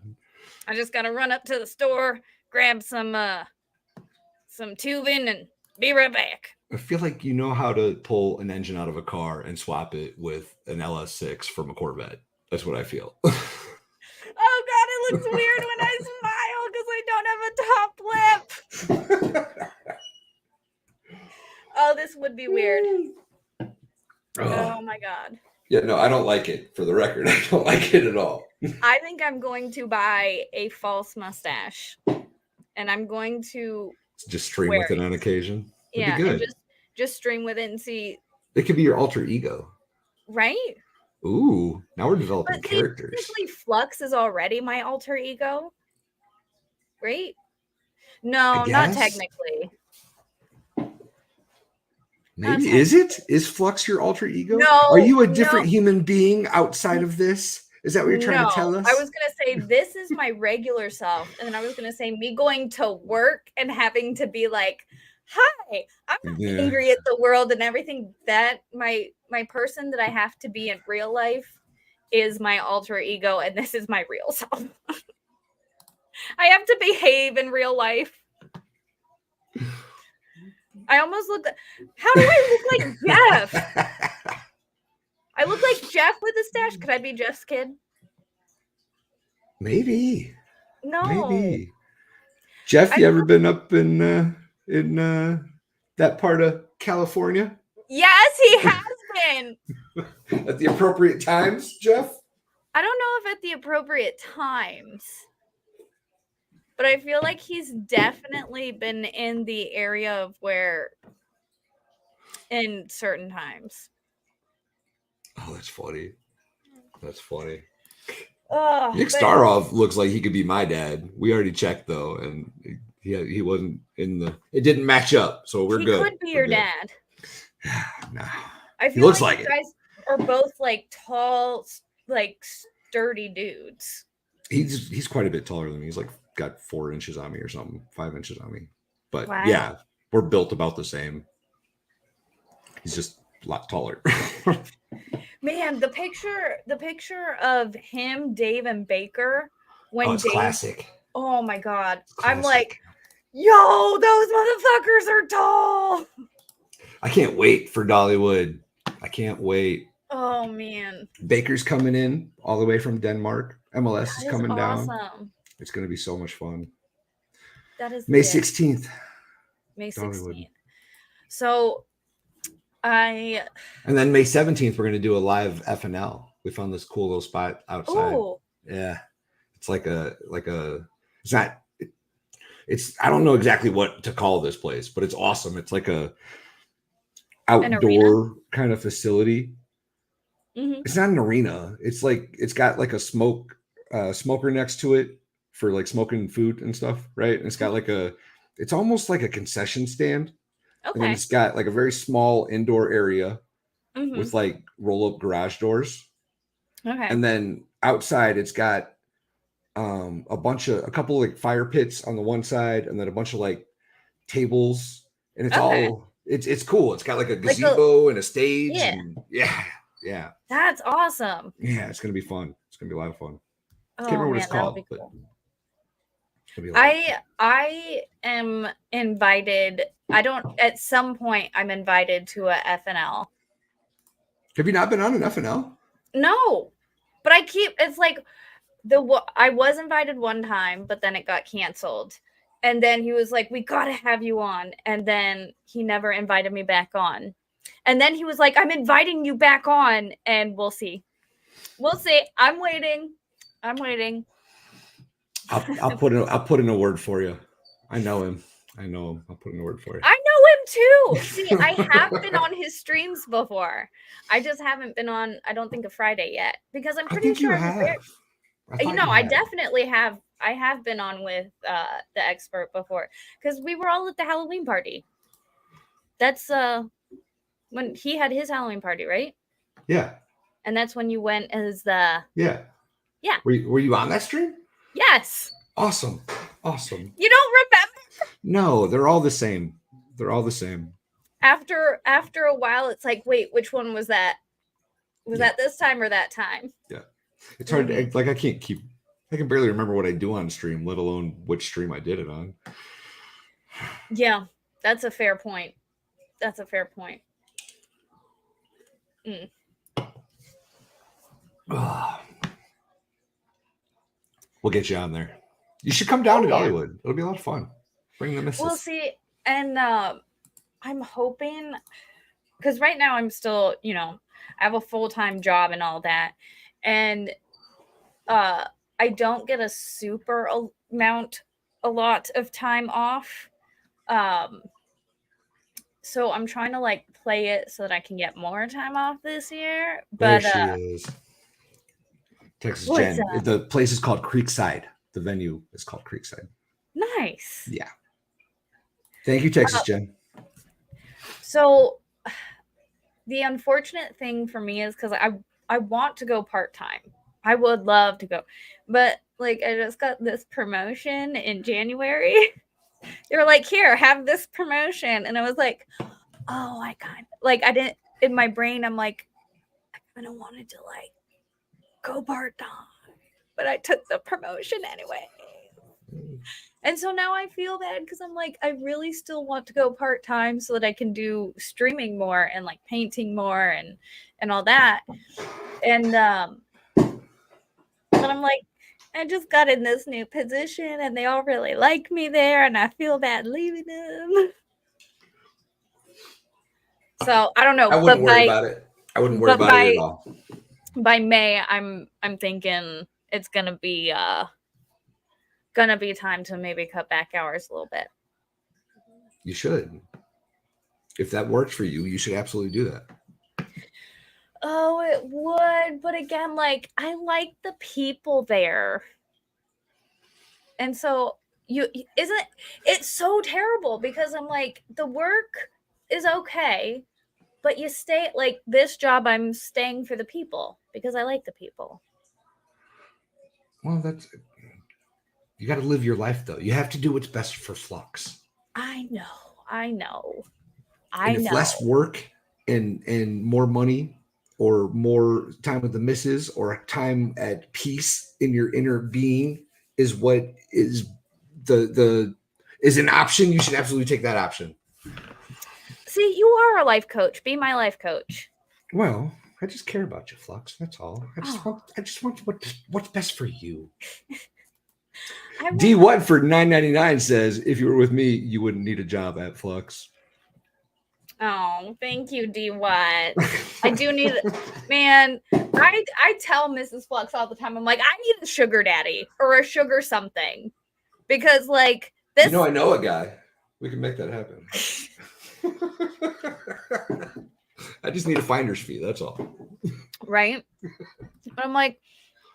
I just got to run up to the store, grab some tubing, and be right back.
I feel like you know how to pull an engine out of a car and swap it with an LS6 from a Corvette. That's what I feel.
Oh, God, it looks weird when I smile because I don't have a top lip. Oh, this would be weird. Oh, my God.
Yeah, no, I don't like it. For the record, I don't like it at all.
I think I'm going to buy a false mustache, and I'm going to
just stream with it on occasion.
That'd be good. And just stream with it and see.
It could be your alter ego,
right?
Ooh, now we're developing characters.
Technically, Fluxx is already my alter ego, right? No, not technically.
Maybe is it? Is Fluxx your alter ego?
No.
Are you a different human being outside of this? Is that what you're trying to tell us?
I was gonna say this is my regular self, and then I was gonna say me going to work and having to be like, "Hi, I'm not angry at the world and everything." That my person that I have to be in real life is my alter ego, and this is my real self. I have to behave in real life. I almost look. How do I look like Jeff? I look like Jeff with a stash. Could I be Jeff's kid?
Maybe.
No.
Maybe. Jeff, you ever been up in that part of California?
Yes, he has been.
At the appropriate times, Jeff?
I don't know if at the appropriate times. But I feel like he's definitely been in the area of where in certain times.
Oh, that's funny. That's funny.
Oh,
Nick Starov looks like he could be my dad. We already checked though, and he wasn't in the. It didn't match up, so we're good.
He could be your dad.
No,
I feel
he looks like
you
it.
guys are both like tall, like sturdy dudes.
He's quite a bit taller than me. He's like got 4 inches on me or something, 5 inches on me. But
wow.
Yeah, we're built about the same. He's just a lot taller.
Man, the picture of him, Dave, and Baker when
it's classic.
Oh my God. I'm
Classic.
like, yo, those motherfuckers are tall.
I can't wait for Dollywood. I can't wait.
Oh man.
Baker's coming in all the way from Denmark. MLS is
That is
coming down.
awesome.
It's going to be so much fun.
That is
May
lit.
16th.
May
Dollywood.
16th. So
And then May 17th, we're going to do a live FNL. We found this cool little spot outside.
oh,
Yeah. It's it's not, I don't know exactly what to call this place, but it's awesome. It's like a outdoor kind of facility.
mm-hmm.
It's not an arena. It's like, it's got like a smoker next to it for like smoking food and stuff. Right. And it's got like it's almost like a concession stand. And then
Okay.
it's got like a very small indoor area
Mm-hmm.
with like roll up garage doors.
Okay.
And then outside it's got a couple like fire pits on the one side, and then a bunch of like tables, and it's
Okay.
all it's cool. It's got like a gazebo and a stage.
Yeah.
And yeah.
That's awesome.
Yeah, it's gonna be fun. It's gonna be a lot of fun.
Oh,
Can't remember what it's
that'll
called,
be
but
cool.
it's gonna be a lot of fun.
I am invited. At some point I'm invited to a FNL.
Have you not been on an FNL?
No. But it's like I was invited one time, but then it got canceled. And then he was like, we got to have you on. And then he never invited me back on. And then he was like, I'm inviting you back on, and we'll see. We'll see. I'm waiting.
I'll put in a word for you. I know him. I'll put in a word for you.
I know him too. See, I have been on his streams before. I just haven't been on, I don't think, a Friday yet, because I'm pretty sure
you have.
I definitely have. I have been on with the expert before, because we were all at the Halloween party. That's when he had his Halloween party, right?
Yeah.
And that's when you went as the
Yeah.
Yeah.
Were you on that stream?
Yes.
Awesome.
You don't remember?
No, they're all the same.
After a while, it's like, wait, which one was that? Was that this time or that time?
Yeah. It's hard to like. I can barely remember what I do on stream, let alone which stream I did it on.
Yeah, that's a fair point. Mm.
We'll get you on there. You should come down to
yeah.
Dollywood. It'll be a lot of fun. Bring the missus.
We'll see. And I'm hoping, because right now I'm still, I have a full-time job and all that. And I don't get a lot of time off. So I'm trying to like play it so that I can get more time off this year. But
there she is. Texas Jen. The place is called Creekside. The venue is called Creekside.
Nice.
Yeah. Thank you, Texas Jen.
So the unfortunate thing for me is because I want to go part-time. I would love to go. But like I just got this promotion in January. They were like, here, have this promotion. And I was like, oh, I didn't, in my brain, I'm like, I kind of wanted to like go part-time, but I took the promotion anyway. And so now I feel bad because I'm like, I really still want to go part-time so that I can do streaming more and like painting more and all that. And but I'm like, I just got in this new position and they all really like me there, and I feel bad leaving them. So I don't know.
I wouldn't worry about it. I wouldn't worry about it at all.
By May, I'm thinking it's gonna be time to maybe cut back hours a little bit.
You should. If that works for you, you should absolutely do that.
Oh, it would. But again, like, I like the people there. And so it's so terrible because I'm like, the work is okay, but you stay, like, this job, I'm staying for the people because I like the people.
Well, you got to live your life, though. You have to do what's best for Fluxx.
I know.
And if less work and more money or more time with the missus or time at peace in your inner being is what is the is an option, you should absolutely take that option.
See, you are a life coach. Be my life coach.
Well, I just care about you, Fluxx. That's all. I
Oh.
just want what's best for you.
I
D
want-
What for $9.99 says, if you were with me, you wouldn't need a job at Fluxx.
Oh, thank you, D. What? I do need, man. I tell Mrs. Fluxx all the time. I'm like, I need a sugar daddy or a sugar something, because like this.
You know, I know a guy. We can make that happen. I just need a finder's fee. That's all.
Right. But I'm like,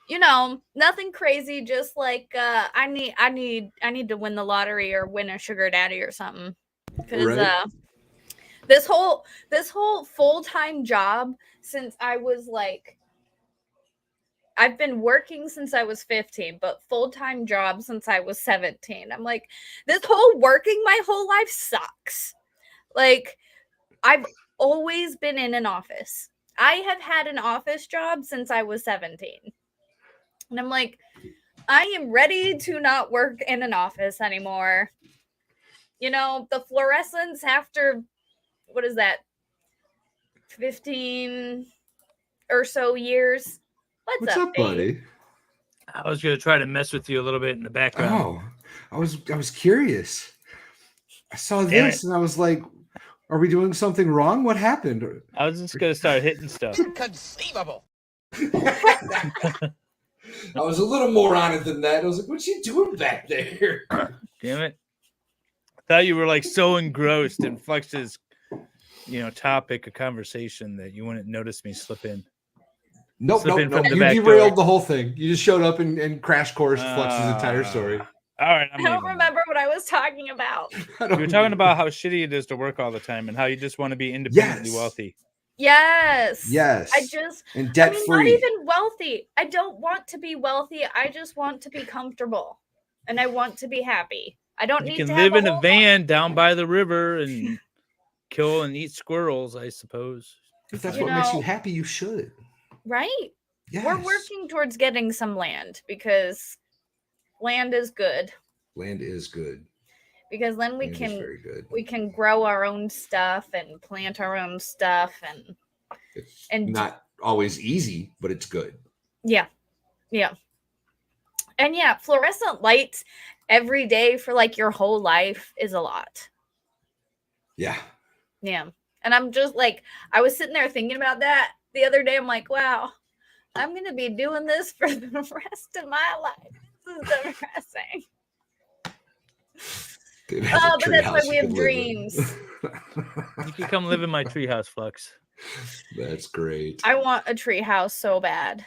you know, nothing crazy. Just like I need to win the lottery or win a sugar daddy or something. Because
Right.
this whole full-time job since I was like, I've been working since I was 15, but full-time job since I was 17. I'm like, this whole working my whole life sucks. Like, I've always been in an office. I have had an office job since I was 17. And I'm like, I am ready to not work in an office anymore. You know, the fluorescence after, what is that, 15 or so years?
What's up,
Dave?
buddy?
I was going to try to mess with you a little bit in the background.
Oh, I was curious. I saw
Damn
this and I was like, are we doing something wrong? What happened?
I was just going to start hitting stuff.
Inconceivable.
I was a little more on it than that. I was like, what's she doing back there?
Damn it. I thought you were like so engrossed in Fluxx's, topic of conversation that you wouldn't notice me slip in.
Nope.
Slip in from the
You
back
derailed
door.
the whole thing. You just showed up and crash coursed Fluxx's entire story.
All right.
I don't remember what I was talking about.
You were talking about how shitty it is to work all the time and how you just want to be independently wealthy.
Yes.
Yes. And debt free.
Not even wealthy. I don't want to be wealthy. I just want to be comfortable. And I want to be happy. I don't need
You
to
can
have
live in a
whole
van down by the river and kill and eat squirrels, I suppose.
If that's
You
what makes
know-
you happy, you should.
right?
Yes.
We're working towards getting some land because land is good.
Land is good.
Because then we
Land is
can
very good.
we can grow our own stuff and plant our own stuff and
It's
and-
not always easy, but it's good.
yeah. And yeah, fluorescent lights every day for like your whole life is a lot.
Yeah.
Yeah. And I'm just like, I was sitting there thinking about that the other day. I'm like, wow, I'm going to be doing this for the rest of my life. This is depressing.
Dude, that's a
Oh, but that's why
treehouse
we
you
have
could live in.
dreams.
You can come live in my treehouse, Fluxx.
That's great.
I want a tree house so bad.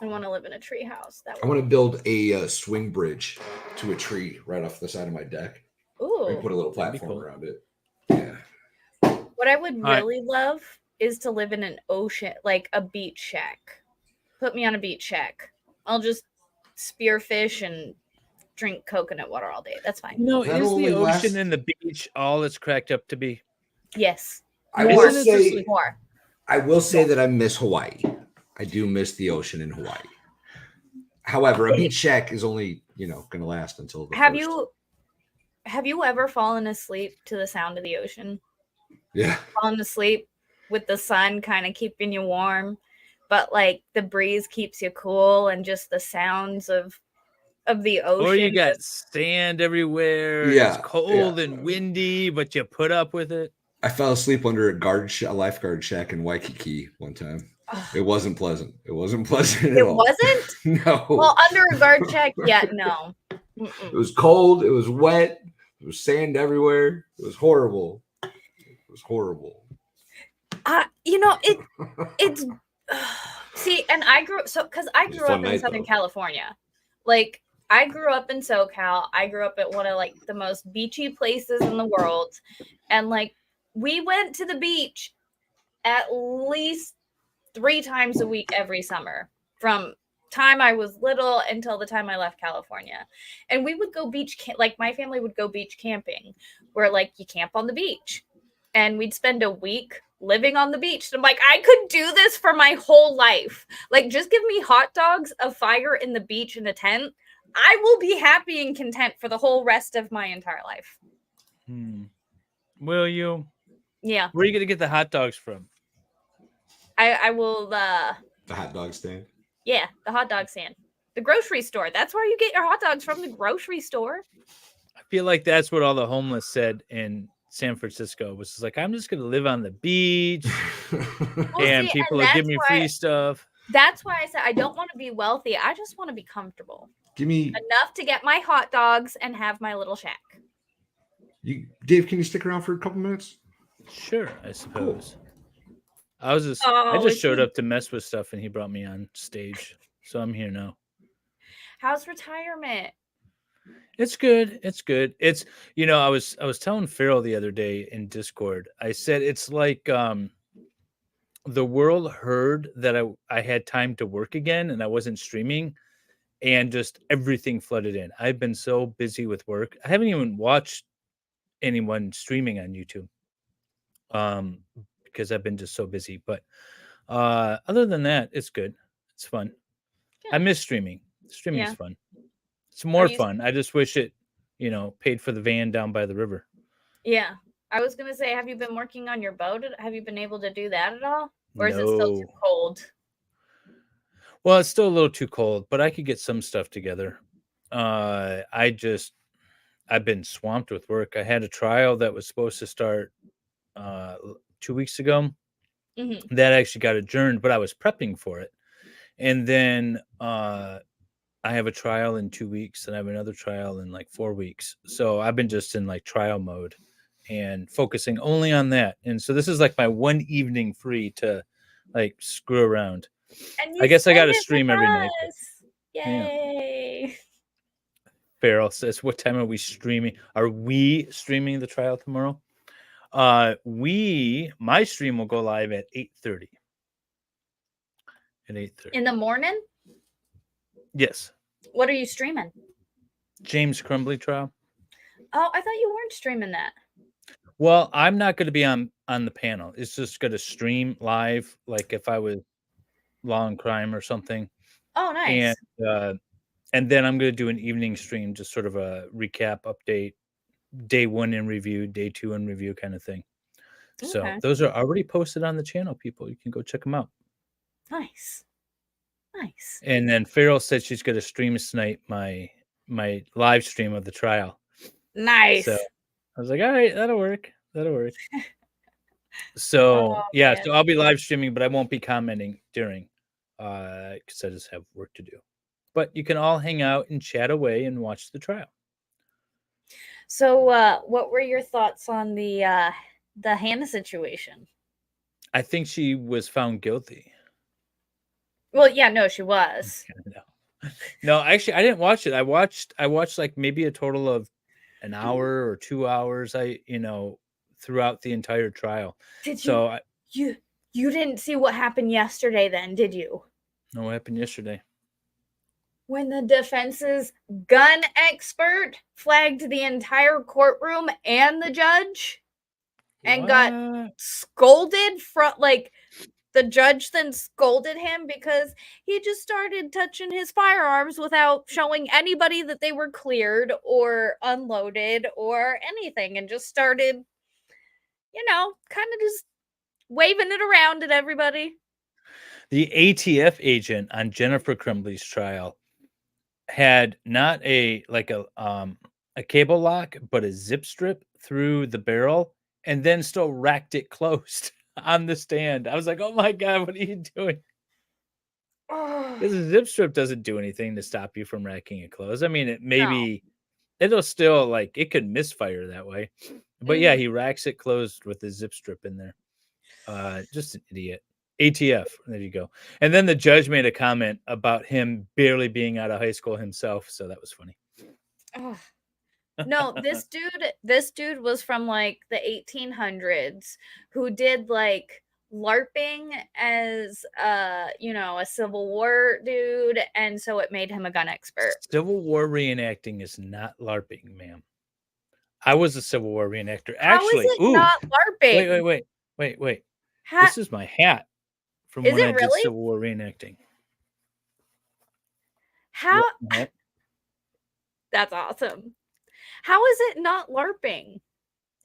I want to live in a tree house. That
I want to build a swing bridge to a tree right off the side of my deck.
Ooh.
And put a little
that'd be
platform
cool.
around it. Yeah.
What I would
right.
really love is to live in an ocean, like a beach shack. Put me on a beach shack. I'll just spearfish and drink coconut water all day. That's fine.
That
Is
only
the ocean
lasts-
and the beach all it's cracked up to be?
Yes.
I
More.
will
Isn't it just
say
like-
More.
I will say that I miss Hawaii. I do miss the ocean in Hawaii. However, a beach shack is only, going to last until the
Have
first.
you ever fallen asleep to the sound of the ocean?
Yeah.
Fallen asleep with the sun kind of keeping you warm, but like the breeze keeps you cool and just the sounds of the ocean.
Or you got
just-
sand everywhere.
Yeah,
It's cold
yeah.
and windy, but you put up with it.
I fell asleep under a lifeguard shack in Waikiki one time. It wasn't pleasant. It wasn't pleasant at
It
all.
wasn't?
No.
Well, under a guard check, yeah, no.
It
Mm-mm.
was cold. It was wet. There was sand everywhere. It was horrible. It was horrible.
It's see, and I grew because I
It was a
grew
fun
up in
night,
Southern
though.
California. Like I grew up in SoCal. I grew up at one of like the most beachy places in the world, and like we went to the beach at least 3 times a week every summer from time I was little until the time I left California. And we would go like my family would go beach camping where like you camp on the beach and we'd spend a week living on the beach. And I'm like, I could do this for my whole life. Like, just give me hot dogs, a fire in the beach, and a tent. I will be happy and content for the whole rest of my entire life.
Will you?
Yeah.
Where are you going to get the hot dogs from?
I will.
The hot dog stand.
Yeah, the hot dog stand. The grocery store. That's where you get your hot dogs from, the grocery store.
I feel like that's what all the homeless said in San Francisco, was just like, I'm just going to live on the beach and people will give me free stuff.
That's why I said I don't want to be wealthy. I just want to be comfortable.
Give me
enough to get my hot dogs and have my little shack.
Dave, can you stick around for a couple minutes?
Sure, I suppose. Cool. I just showed up to mess with stuff and he brought me on stage. So I'm here now.
How's retirement?
It's good. It's good. It's, I was telling Farrell the other day in Discord, I said, it's like, the world heard that I had time to work again and I wasn't streaming, and just everything flooded in. I've been so busy with work. I haven't even watched anyone streaming on YouTube. Because I've been just so busy. But other than that, it's good. It's fun. Yeah. I miss streaming. Streaming is fun. It's more fun. I just wish it, paid for the van down by the river.
Yeah. I was going to say, have you been working on your boat? Have you been able to do that at all? Or is it still too cold?
Well, it's still a little too cold, but I could get some stuff together. I've been swamped with work. I had a trial that was supposed to start 2 weeks ago. Mm-hmm. That actually got adjourned, but I was prepping for it. And then I have a trial in 2 weeks and I have another trial in like 4 weeks. So I've been just in like trial mode and focusing only on that. And so this is like my one evening free to like screw around. I guess I got to stream every night.
Yay.
Yeah. Farrell says, what time are we streaming? Are we streaming the trial tomorrow? My stream will go live at 8:30. At 8:30.
In the morning?
Yes.
What are you streaming?
James Crumbly trial.
Oh, I thought you weren't streaming that.
Well, I'm not going to be on the panel. It's just going to stream live, like if I was Law and Crime or something.
Oh, nice.
And then I'm going to do an evening stream, just sort of a recap, update, day 1 in review, day 2 in review kind of thing. Okay. So those are already posted on the channel, people. You can go check them out.
Nice.
And then Farrell said she's going to stream tonight my live stream of the trial.
Nice.
So I was like, all right, that'll work. So man. So I'll be live streaming, but I won't be commenting during, because I just have work to do. But you can all hang out and chat away and watch the trial.
So what were your thoughts on the Hannah situation?
I think she was found guilty.
Well, yeah, no, she was.
No, actually, I didn't watch it. I watched like maybe a total of an hour or 2 hours. Throughout the entire trial.
Did you? You didn't see what happened yesterday, then, did you?
No, what happened yesterday?
When the defense's gun expert flagged the entire courtroom and the judge, and got scolded from the judge then scolded him because he just started touching his firearms without showing anybody that they were cleared or unloaded or anything, and just started, kind of just waving it around at everybody.
The ATF agent on Jennifer Crumbly's trial had not a cable lock, but a zip strip through the barrel, and then still racked it closed on the stand. I was like, oh my God, what are you doing? Because a zip strip doesn't do anything to stop you from racking it closed. I mean, it'll still, it could misfire that way. But yeah, he racks it closed with the zip strip in there. Just an idiot. ATF. There you go. And then the judge made a comment about him barely being out of high school himself. So that was funny.
Oh. No, this dude was from the 1800s who did LARPing as a Civil War dude, and so it made him a gun expert.
Civil War reenacting is not LARPing, ma'am. I was a Civil War reenactor. Actually,
how is it not LARPing?
Wait. This is my hat from
Is
when
it
I did
really?
Civil War reenacting.
How?
Yep.
That's awesome. How is it not LARPing?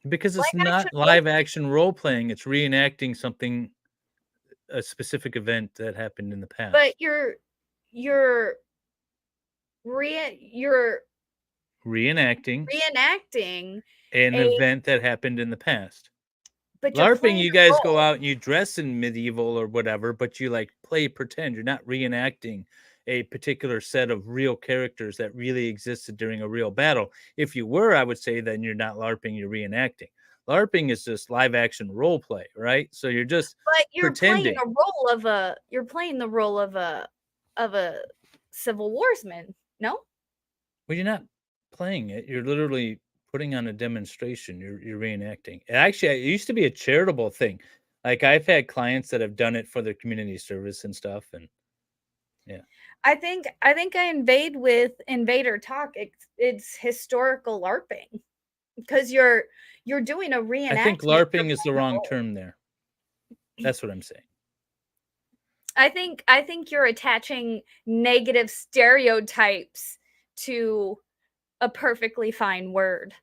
Because it's
Live
not
action
live action role playing. It's reenacting something, a specific event that happened in the past.
But you're
reenacting
reenacting
an
a-
event that happened in the past.
but you're
LARPing,
playing
you
a
guys
role.
go out and you dress in medieval or whatever, but you like play pretend. You're not reenacting a particular set of real characters that really existed during a real battle. If you were, I would say then you're not LARPing, you're reenacting. LARPing is just live action role play, right? So you're just
But you're
pretending.
playing the role of a Civil Warsman, no?
Well, you're not playing it. You're literally putting on a demonstration. You're reenacting. And actually, it used to be a charitable thing. Like I've had clients that have done it for their community service and stuff. And yeah,
I think I invade with Invader Talk. It's historical LARPing because you're doing a reenactment.
I think LARPing is the wrong term there. That's what I'm saying.
I think you're attaching negative stereotypes to a perfectly fine word.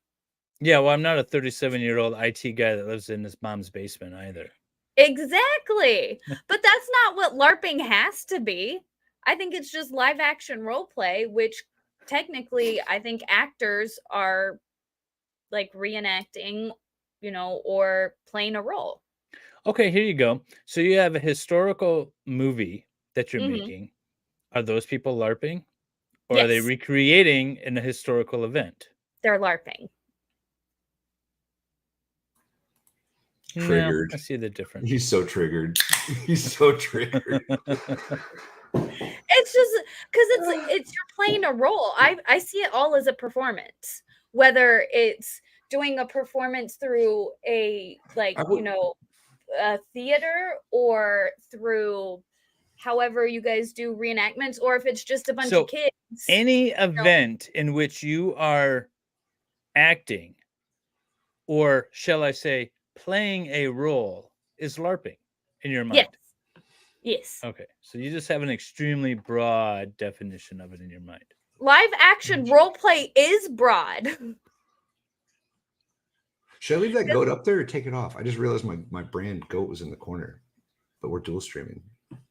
Yeah, well, I'm not a 37-year-old IT guy that lives in his mom's basement either.
Exactly. But that's not what LARPing has to be. I think it's just live action role play, which technically I think actors are like reenacting, or playing a role.
Okay, here you go. So you have a historical movie that you're making. Are those people LARPing? Or are they
Yes.
recreating in a historical event?
They're LARPing.
Triggered.
No, I see the difference.
He's so triggered. He's so triggered.
It's just because it's you're playing a role. I see it all as a performance, whether it's doing a performance through a a theater or through however you guys do reenactments, or if it's just a bunch of kids.
Any event in which you are acting, or shall I say, playing a role, is LARPing in your mind.
Yes.
Okay, so you just have an extremely broad definition of it in your mind.
Live action role play is broad.
Should I leave that goat up there or take it off? I just realized my brand goat was in the corner, but we're dual streaming.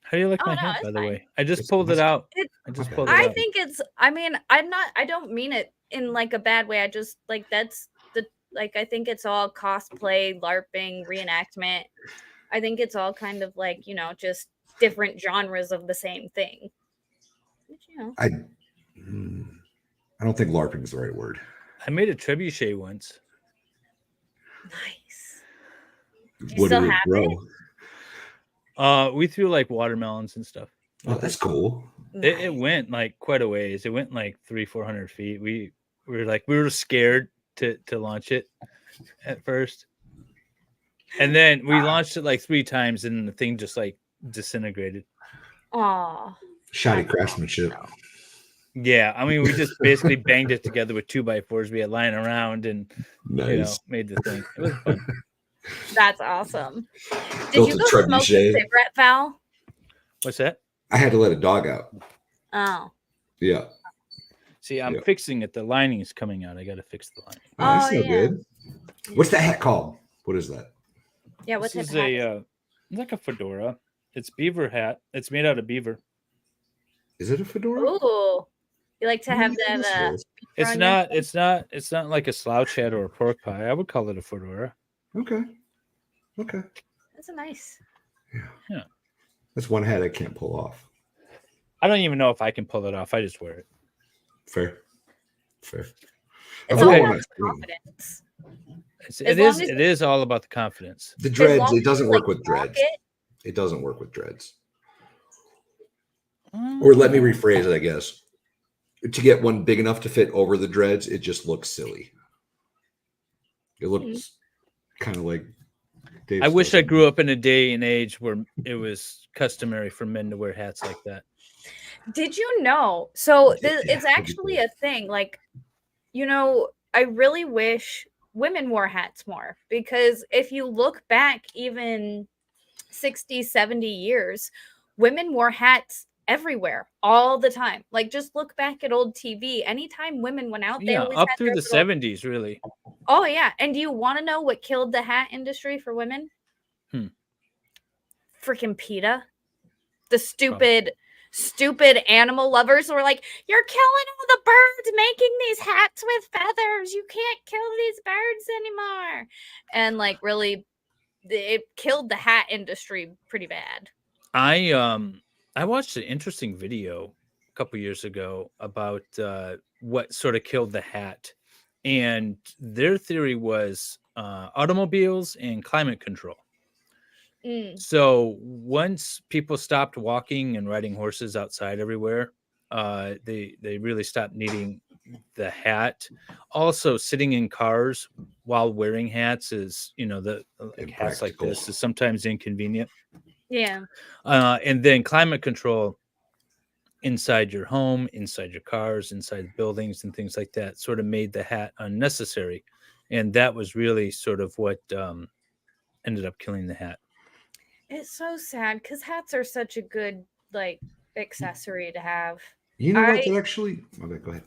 How do you like my hat, by the way? I just pulled it out.
I think it's, I don't mean it in like a bad way. I just that's I think it's all cosplay, LARPing, reenactment. I think it's all kind of like, just different genres of the same thing. But,
I don't think LARPing is the right word.
I made a trebuchet once.
Nice.
What did it grow?
We threw like watermelons and stuff.
Oh, that's cool.
It went like quite a ways. It went like 300-400 feet. We were scared to launch it at first, and then we launched it like 3 times, and the thing just like disintegrated.
Aw.
Shoddy craftsmanship.
Yeah, I mean, we just basically banged it together with 2x4s we had lying around, and made the thing. It was fun.
That's awesome. Did
Built
you
a
go smoke a
trebuchet.
cigarette, Val?
What's that?
I had to let a dog out.
Oh.
Yeah.
See, I'm fixing it. The lining is coming out. I got to fix the lining.
Oh, that's no good. What's that hat called? What is that?
Yeah, what's
this
it?
It's like a fedora. It's beaver hat. It's made out of beaver.
Is it a fedora?
Ooh. You like to have that
It's not like a slouch hat or a pork pie. I would call it a fedora.
Okay.
That's a nice.
Yeah.
That's one hat I can't pull off.
I don't even know if I can pull it off. I just wear it.
Fair.
It's all about confidence.
It is all about the confidence.
The dreads, it doesn't work with dreads. It doesn't work with dreads. Or let me rephrase it, I guess. To get one big enough to fit over the dreads, it just looks silly. It looks kind of like Dave
I wish I grew up in a day and age where it was customary for men to wear hats like that.
Did you know? So it's actually a thing. Like, I really wish women wore hats more, because if you look back even 60, 70 years, women wore hats everywhere all the time. Like, just look back at old TV. Anytime women went out, they
Yeah,
always
up
had
through
their
the
little...
70s, really.
Oh, yeah. And do you want to know what killed the hat industry for women? Freaking PETA. The stupid animal lovers were like, you're killing all the birds making these hats with feathers. You can't kill these birds anymore. And like, really, it killed the hat industry pretty bad.
I watched an interesting video a couple years ago about what sort of killed the hat, and their theory was automobiles and climate control. So once people stopped walking and riding horses outside everywhere, they really stopped needing the hat. Also, sitting in cars while wearing hats is, the hats like this is sometimes inconvenient.
Yeah.
And then climate control inside your home, inside your cars, inside buildings and things like that sort of made the hat unnecessary. And that was really sort of what ended up killing the hat.
It's so sad because hats are such a good like accessory to have.
You know what? That actually. Okay, go ahead.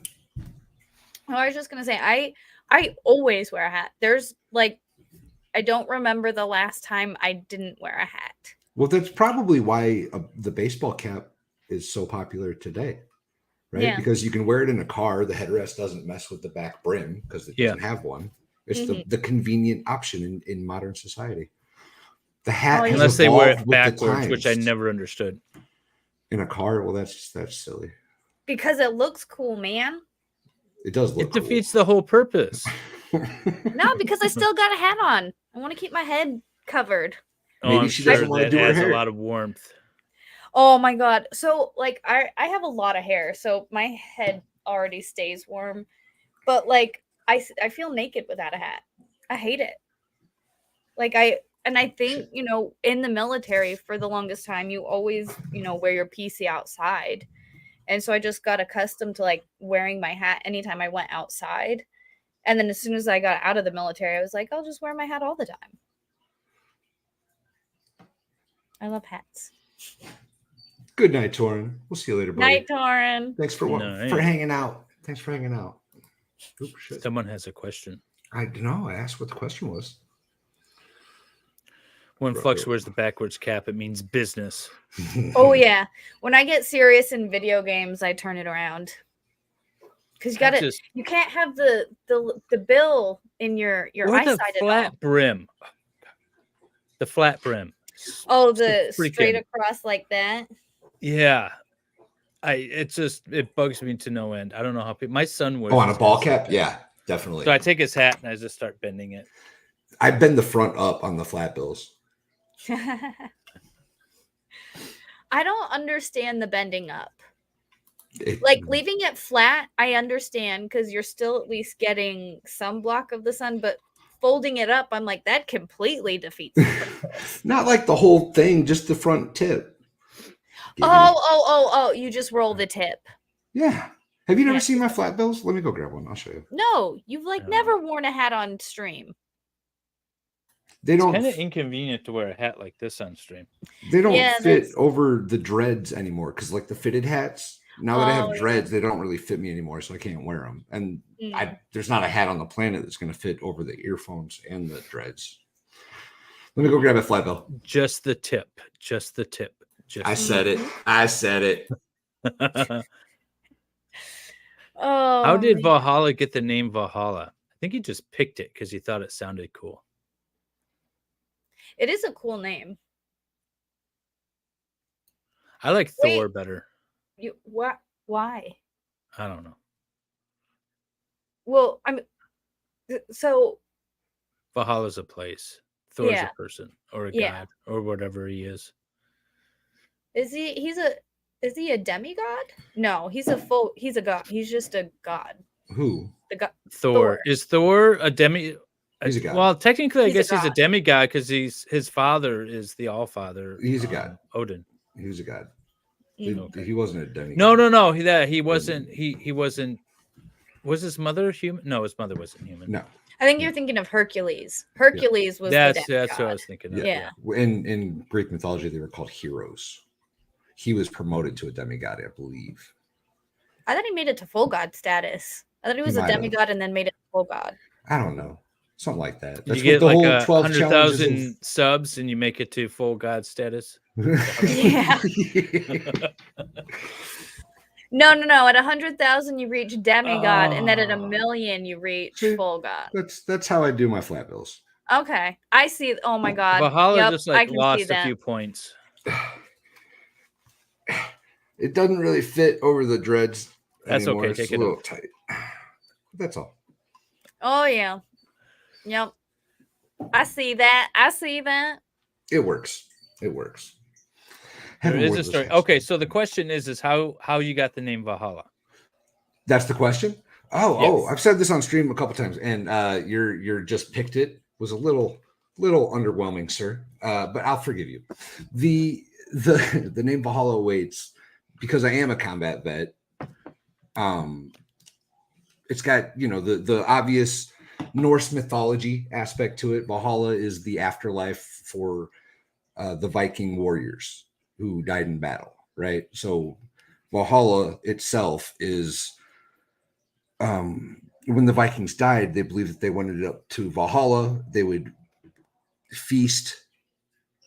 Oh, I was just gonna say I always wear a hat. There's like I don't remember the last time I didn't wear a hat.
Well, that's probably why the baseball cap is so popular today, right?
Yeah.
Because you can wear it in a car. The headrest doesn't mess with the back brim because it doesn't have one. It's the convenient option in modern society. The hat,
unless they wear it backwards, which I never understood.
In a car, well, that's silly.
Because it looks cool, man.
It does look.
It defeats the whole purpose.
No, because I still got a hat on. I want to keep my head covered.
Maybe she doesn't want to do her hair.
A lot of warmth.
Oh my god! So like I have a lot of hair, so my head already stays warm. But like I feel naked without a hat. I hate it. Like I think, in the military for the longest time, you always, wear your PC outside. And so I just got accustomed to like wearing my hat anytime I went outside. And then as soon as I got out of the military, I was like, I'll just wear my hat all the time. I love hats.
Good night, Torin. We'll see you later, buddy.
Night, Torin.
Thanks for hanging out. Thanks for hanging out. Oops, shit.
Someone has a question.
I don't know. I asked what the question was.
When Fluxx wears the backwards cap, it means business.
Oh yeah. When I get serious in video games, I turn it around. Because you can't have the bill in your eyesight
the flat brim. The flat brim.
Oh, the straight across like that.
Yeah. It bugs me to no end. I don't know how people. My son wears.
Oh, on a ball cap? Yeah, definitely.
So I take his hat and I just start bending it.
I bend the front up on the flat bills.
I don't understand the bending up. Like leaving it flat, I understand because you're still at least getting some block of the sun, but folding it up, I'm like, that completely defeats the purpose.
Not like the whole thing, just the front tip.
Oh, you just roll the tip.
Yeah. Have you never seen my flat bills? Let me go grab one. I'll show you.
No, you've never worn a hat on stream.
It's
kind of inconvenient to wear a hat like this on stream.
They don't fit over the dreads anymore because like the fitted hats, now that I have dreads, they don't really fit me anymore, so I can't wear them. And there's not a hat on the planet that's going to fit over the earphones and the dreads. Let me go grab a flat bill.
Just the tip.
I said it.
Oh,
how did Valhalla get the name Valhalla? I think he just picked it because he thought it sounded cool.
It is a cool name.
I like Thor better.
What? Why?
I don't know.
Well, so
Valhalla's a place. Thor's a person or a god or whatever he is.
Is he a demigod? No, he's a god. He's just a god.
Who?
The god
Thor. Is Thor a demi?
He's a god.
Well, technically, I guess he's a demigod because his father is the All-Father.
He's a god.
Odin.
He was a god. He wasn't a demigod.
No. He wasn't. He wasn't. Was his mother human? No, his mother wasn't human.
No.
I think you're thinking of Hercules. Hercules was
That's
the
what I was thinking of.
Yeah.
In Greek mythology, they were called heroes. He was promoted to a demigod, I believe.
I thought he made it to full god status. I thought he was a
might have.
demigod and then made it full god.
I don't know. Something like that.
You
That's
get
what the
like
whole 12
100,000 subs and you make it to full god status.
Yeah. No. At 100,000 you reach demigod, and then at 1,000,000 you reach
See,
full god.
That's how I do my flat bills.
Okay, I see. Oh my god,
Valhalla
yep,
just
I
like
can see
lost a
that.
few points.
It doesn't really fit over the dreads.
That's
anymore.
okay.
It's
Take
a
it
little
off.
tight. That's all.
Oh yeah, yep. I see that.
It works. It works.
There
Heaven
is a
worthless
story.
heads.
Okay, so the question is how you got the name Valhalla?
That's the question. Oh,
Yes.
I've said this on stream a couple times, and your just picked it was a little underwhelming, sir. But I'll forgive you. The name Valhalla awaits because I am a combat vet. It's got the obvious Norse mythology aspect to it. Valhalla is the afterlife for the Viking warriors who died in battle, right? So Valhalla itself is when the Vikings died, they believed that they went up to Valhalla, they would feast,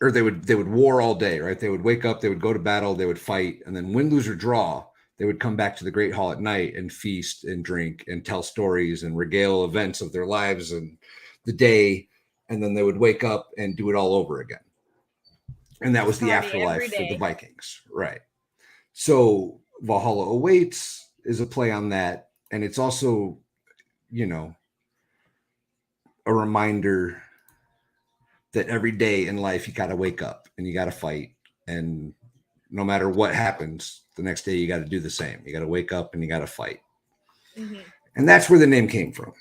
or they would war all day, right? They would wake up, they would go to battle, they would fight, and then win, lose, or draw, they would come back to the Great Hall at night and feast and drink and tell stories and regale events of their lives and the day, and then they would wake up and do it all over again. And that was the
Party
afterlife
every
for the
day.
Vikings, right? So Valhalla awaits is a play on that, and it's also, a reminder that every day in life you got to wake up and you got to fight, and no matter what happens, the next day you got to do the same. You got to wake up and you got to fight, and that's where the name came from.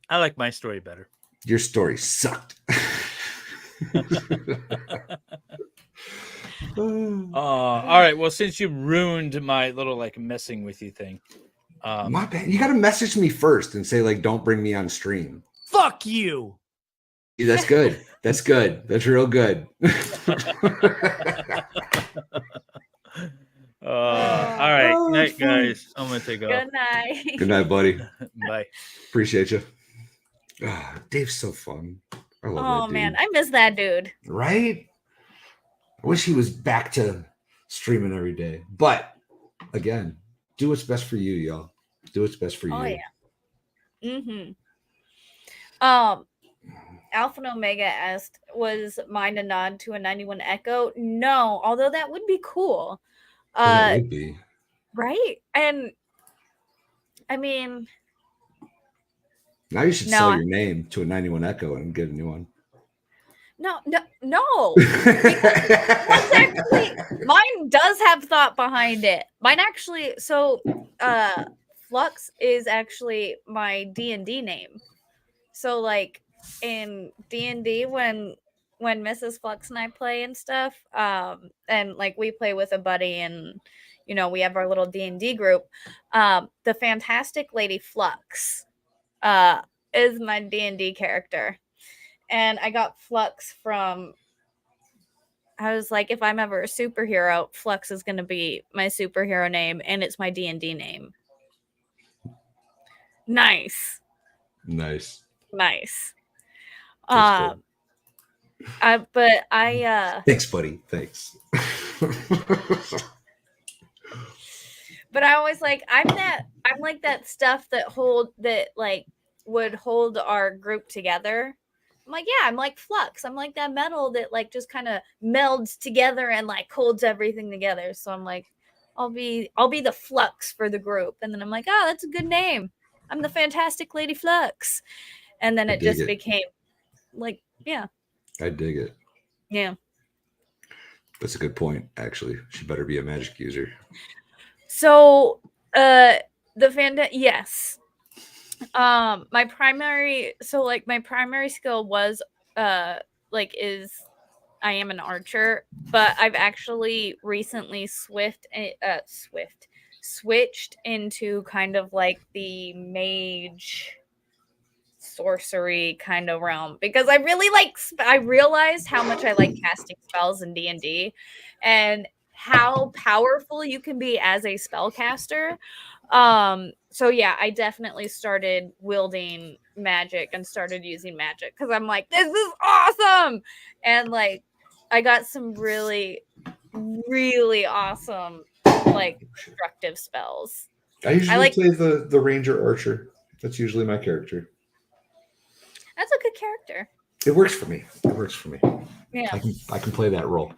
I like my story better.
Your story sucked.
All right. Well, since you ruined my little like messing with you thing,
My bad. You got to message me first and say don't bring me on stream.
fuck you.
Yeah, that's good. That's good. That's real good.
All right.
Oh,
Night,
that's funny.
guys. I'm gonna take off.
Good night.
Good night, buddy.
Bye.
Appreciate you. Oh, Dave's so fun. I love
Oh
that
man,
dude.
I miss that dude.
Right? I wish he was back to streaming every day. But again, do what's best for you, y'all. Do what's best for
Oh
you.
yeah. Alpha and Omega asked, was mine a nod to a 91 Echo? No, although that would be cool.
That would be.
Right? And I mean,
Now you should
No,
sell
I-
your name to a 91 Echo and get a new one.
no. That's actually, mine does have thought behind it. Mine actually, so Fluxx is actually my D&D name. So like in D&D when Mrs. Fluxx and I play and stuff, and like we play with a buddy and we have our little D&D group, the fantastic lady Fluxx is my D&D character. And I got Fluxx from, I was like, if I'm ever a superhero, Fluxx is going to be my superhero name, and it's my D&D name. Nice.
Nice.
That's
That's
good.
good. Thanks, buddy. Thanks.
But I always like, I'm like that stuff that would hold our group together. I'm like, yeah, I'm like Fluxx. I'm like that metal that like just kind of melds together and like holds everything together. So I'm like, I'll be the Fluxx for the group. And then I'm like, oh, that's a good name. I'm the fantastic lady Fluxx. And then
I
it
dig
just
it.
became like, yeah.
I dig it.
Yeah.
That's a good point, actually. She better be a magic user.
So yes. My primary skill was I am an archer, but I've actually recently switched into kind of like the mage sorcery kind of realm because I really I realized how much I like casting spells in D&D and how powerful you can be as a spellcaster. So yeah, I definitely started wielding magic and started using magic because I'm like, this is awesome. And like I got some really, really awesome like destructive spells.
I usually
like
play the ranger archer. That's usually my character.
That's a good character.
It works for me. It works for me.
Yeah.
I can play that role.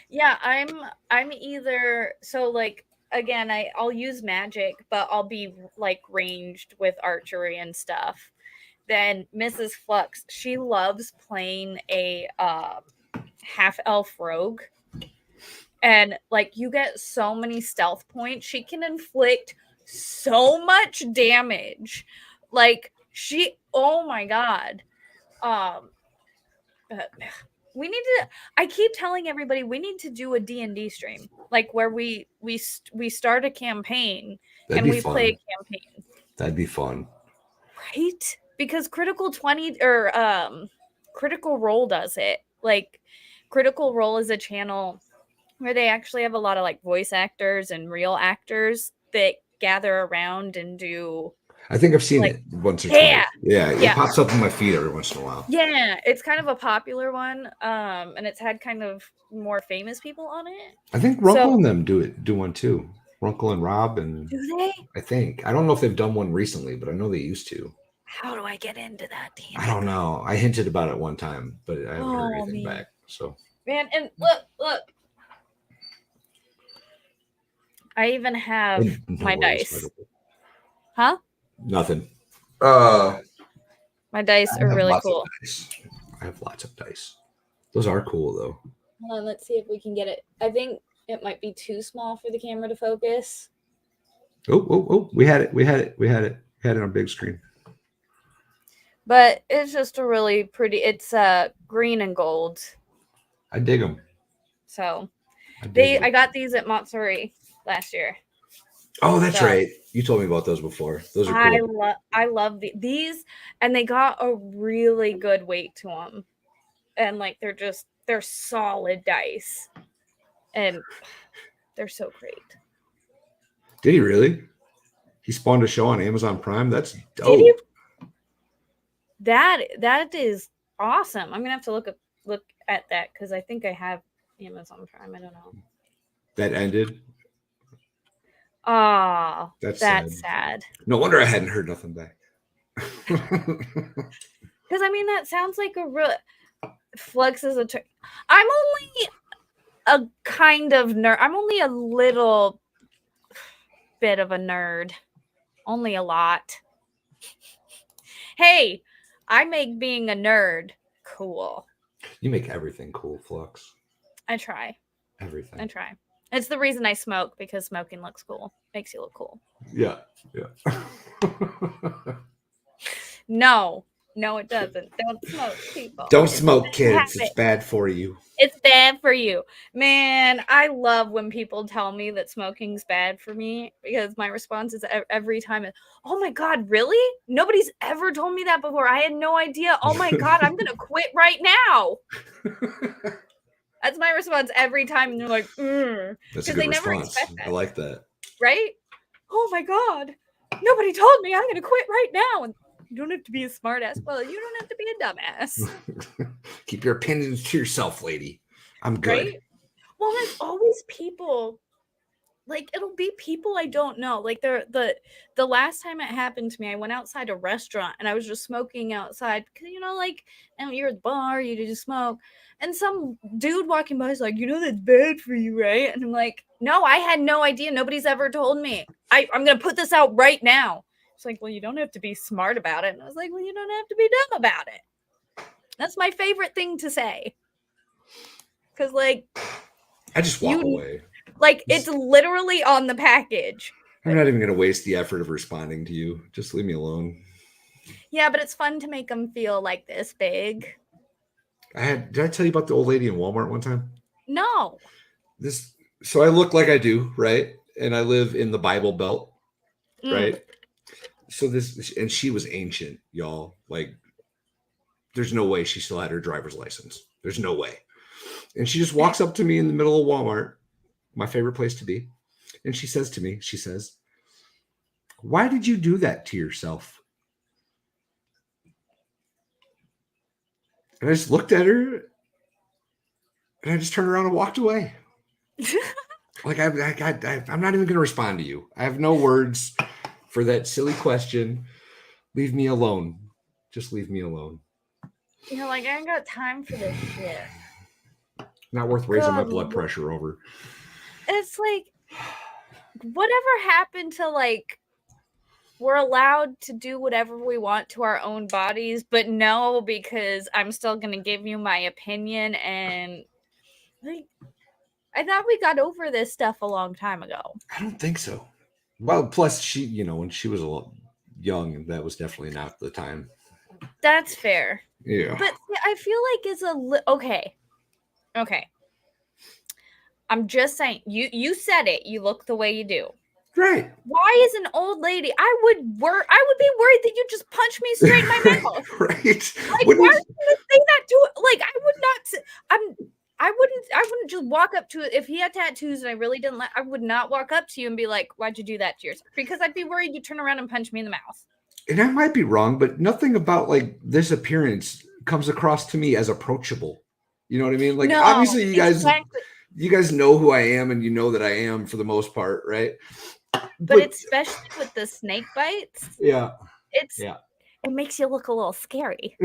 Yeah, I'm either so like again, I'll use magic, but I'll be like ranged with archery and stuff. Then Mrs. Fluxx, she loves playing a half elf rogue. And like you get so many stealth points, she can inflict so much damage. Like oh my god. We need to I keep telling everybody we need to do a D&D stream like where we start a campaign
That'd
and
be
we
fun.
play a campaign.
That'd be fun.
Right? Because Critical 20 or Critical Role does it. Like Critical Role is a channel where they actually have a lot of like voice actors and real actors that gather around and do.
I think I've seen
Like,
it once or
yeah.
twice. Yeah,
Yeah.
it pops up in my feed every once in a while.
Yeah, it's kind of a popular one, and it's had kind of more famous people on it.
I think Runkle and them do one too. Runkle and Rob and
Do they?
I think. I don't know if they've done one recently, but I know they used to.
How do I get into that team?
I don't know. I hinted about it one time, but I haven't heard anything
man.
back. So
Man, and look. I even have
No
my
worries,
dice. Huh?
Nothing.
My dice
I
are
have
really
lots of
cool.
dice. I have lots of dice. Those are cool though.
Hold on, let's see if we can get it. I think it might be too small for the camera to focus.
Oh, we had it on big screen.
But it's just a really pretty, it's green and gold.
I dig them.
So I got these at Montsuri last year.
Oh, that's
So,
right. You told me about those before. Those are cool.
I love these, and they got a really good weight to them, and like they're solid dice, and they're so great.
Did he really? He spawned a show on Amazon Prime. That's dope.
Did you? That is awesome. I'm gonna have to look at that because I think I have Amazon Prime. I don't know.
That ended.
Oh,
That's
sad.
No wonder I hadn't heard nothing back.
Because I mean, that sounds like a real Fluxx is I'm only a kind of nerd. I'm only a little bit of a nerd. Only a lot. Hey, I make being a nerd cool.
You make everything cool, Fluxx.
I try.
Everything.
I try. It's the reason I smoke because smoking looks cool. Makes you look cool.
Yeah.
No, it doesn't. Don't smoke, people.
Don't smoke, kids. It's bad for you.
It's bad for you. Man, I love when people tell me that smoking's bad for me because my response is every time, oh my God, really? Nobody's ever told me that before. I had no idea. Oh my God, I'm going to quit right now. That's my response every time. And they're like,
That's a
because
good
they never
response.
expect that.
I like that.
Right? Oh my God. Nobody told me I'm going to quit right now. And you don't have to be a smart ass. Well, you don't have to be a dumbass.
Keep your opinions to yourself, lady. I'm good.
Right? Well, there's always people. Like it'll be people I don't know. Like the last time it happened to me, I went outside a restaurant and I was just smoking outside because like and you're at the bar, you just smoke. And some dude walking by is like, that's bad for you, right? And I'm like, no, I had no idea. Nobody's ever told me. I'm gonna put this out right now. It's like, well, you don't have to be smart about it. And I was like, well, you don't have to be dumb about it. That's my favorite thing to say. Because like
I just walk away.
Like it's literally on the package.
I'm not even going to waste the effort of responding to you. Just leave me alone.
Yeah, but it's fun to make them feel like this big.
Did I tell you about the old lady in Walmart one time?
No.
So I look like I do, right? And I live in the Bible Belt, right? So this, and she was ancient, y'all. Like, there's no way she still had her driver's license. There's no way. And she just walks up to me in the middle of Walmart, my favorite place to be. And she says to me, she says, "Why did you do that to yourself?" And I just looked at her and I just turned around and walked away. Like, I'm not even going to respond to you. I have no words for that silly question. Leave me alone. Just leave me alone.
You're like, I ain't got time for this shit.
Not worth raising my
God,
blood pressure over.
It's like, whatever happened to like, we're allowed to do whatever we want to our own bodies, but no, because I'm still going to give you my opinion. And like, I thought we got over this stuff a long time ago.
I don't think so. Well, plus she, you know, when she was a little young, that was definitely not the time.
That's fair.
Yeah.
But I feel like it's okay. I'm just saying, you said it. You look the way you do.
Right.
Why is an old lady? I would be worried that you just punch me straight in my mouth.
Right.
Like, why are you gonna say that to? Like, I would not. I wouldn't just walk up to it if he had tattoos and I really didn't I would not walk up to you and be like, "Why'd you do that to yourself?" Because I'd be worried you turn around and punch me in the mouth.
And I might be wrong, but nothing about like this appearance comes across to me as approachable. You know what I mean? Like,
No,
obviously you
exactly.
guys know who I am and you know that I am for the most part, right?
But especially with the snake bites,
yeah.
it makes you look a little scary.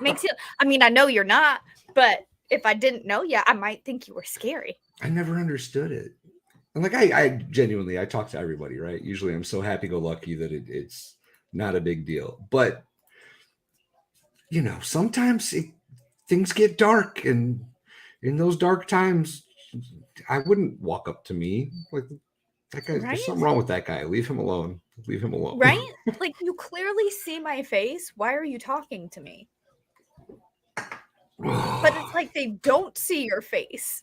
Makes you, I mean, I know you're not, but if I didn't know you, I might think you were scary.
I never understood it. And like, I genuinely, I talk to everybody, right? Usually I'm so happy-go-lucky that it's not a big deal. But, you know, sometimes things get dark. And in those dark times, I wouldn't walk up to me. Like, that guy, there's something wrong with that guy. Leave him alone. Leave him alone.
Right? Like, you clearly see my face. Why are you talking to me? But it's like they don't see your face.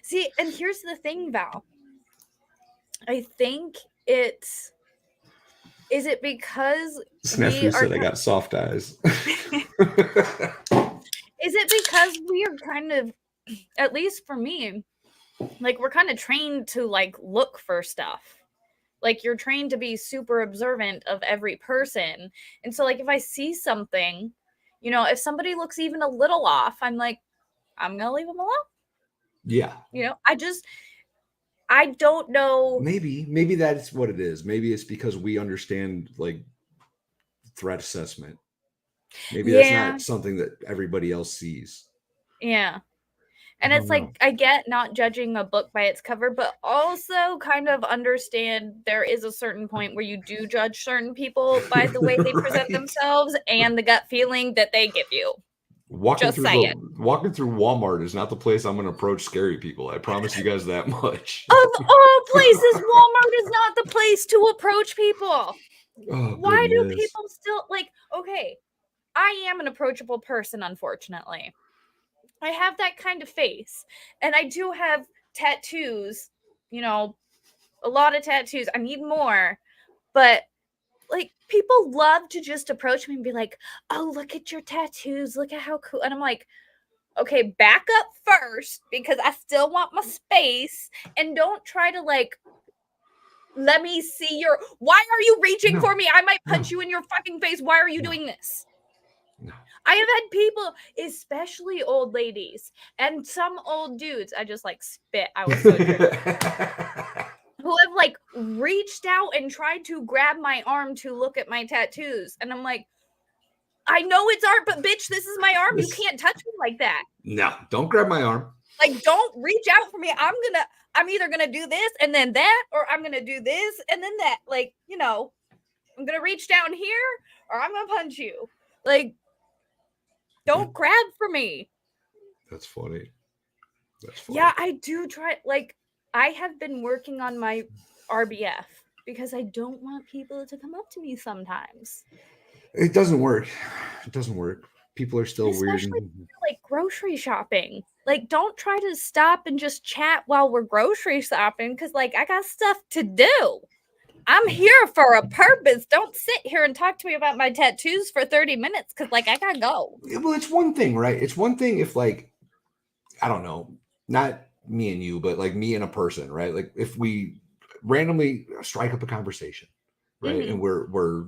See, and here's the thing, Val. I think is it because
Snafu said I got soft eyes.
Is it because we are kind of, at least for me, like we're kind of trained to like look for stuff. Like you're trained to be super observant of every person. And so like if I see something, you know, if somebody looks even a little off, I'm like, I'm going to leave them alone.
Yeah.
You know, I don't know.
Maybe that's what it is. Maybe it's because we understand like threat assessment. Maybe that's not something that everybody else sees.
Yeah. And it's like, I get not judging a book by its cover, but also kind of understand there is a certain point where you do judge certain people by the way they present themselves and the gut feeling that they give you.
Walking through Walmart is not the place I'm going to approach scary people. I promise you guys that much.
Of all places, Walmart is not the place to approach people.
Oh,
why do people still like, okay, I am an approachable person, unfortunately. I have that kind of face. And I do have tattoos, you know, a lot of tattoos. I need more. But like people love to just approach me and be like, "Oh, look at your tattoos. Look at how cool." And I'm like, "Okay, back up first because I still want my space and don't try to like let me see your why are you reaching for me? I might punch you in your fucking face. Why are you doing this?"
No.
I have had people, especially old ladies and some old dudes. I just like spit. I was so triggered. Who have like reached out and tried to grab my arm to look at my tattoos. And I'm like, I know it's art, but bitch, this is my arm. You can't touch me like that.
No, don't grab my arm.
Like, don't reach out for me. I'm either going to do this and then that, or I'm going to do this and then that. Like, you know, I'm going to reach down here or I'm going to punch you. Like, don't grab for me.
That's funny.
Yeah, I do try. Like, I have been working on my RBF because I don't want people to come up to me sometimes.
It doesn't work. People are still
Especially
weird.
Like grocery shopping. Like, don't try to stop and just chat while we're grocery shopping because, like, I got stuff to do. I'm here for a purpose. Don't sit here and talk to me about my tattoos for 30 minutes because, like, I gotta go.
Well, it's one thing, right? It's one thing if, like, I don't know, not me and you, but like me and a person, right? Like if we randomly strike up a conversation, right? And we're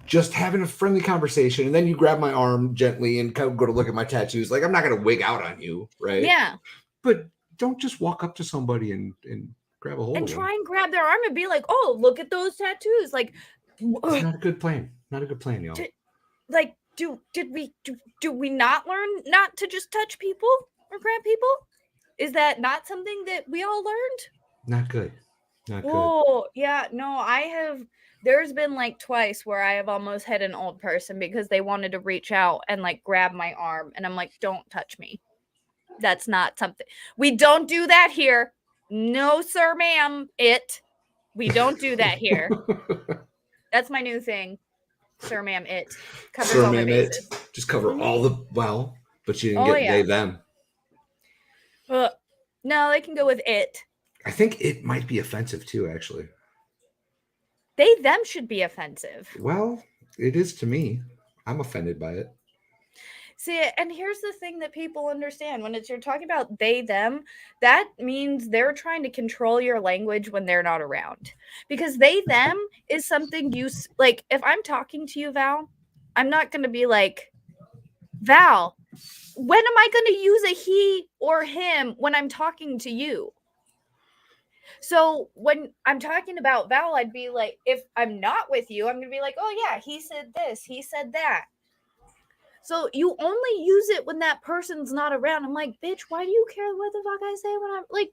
just having a friendly conversation, and then you grab my arm gently and kind of go to look at my tattoos. Like I'm not gonna wig out on you, right?
Yeah.
But don't just walk up to somebody and grab a hold
And
of them.
try and grab their arm and be like, oh, look at those tattoos. Like,
It's not a good plan. Not a good plan, y'all.
Like, do we not learn not to just touch people or grab people? Is that not something that we all learned?
Not good. Not good.
Oh, yeah. No, I have. There's been like twice where I have almost hit an old person because they wanted to reach out and like grab my arm. And I'm like, don't touch me. That's not something. We don't do that here. No, sir, ma'am. We don't do that here. That's my new thing. Sir, ma'am, it. Covers
Sir,
all my
ma'am, it.
bases.
Just cover all the, well, but you didn't
Oh,
get
yeah.
they, them.
No, they can go with it.
I think it might be offensive too, actually.
They, them should be offensive.
Well, it is to me. I'm offended by it.
See, and here's the thing that people understand. When you're talking about they, them, that means they're trying to control your language when they're not around. Because they, them is something you, like, if I'm talking to you, Val, I'm not going to be like, Val, when am I going to use a he or him when I'm talking to you? So when I'm talking about Val, I'd be like, if I'm not with you, I'm going to be like, oh yeah, he said this, he said that. So you only use it when that person's not around. I'm like, bitch, why do you care what the fuck I say when I'm like,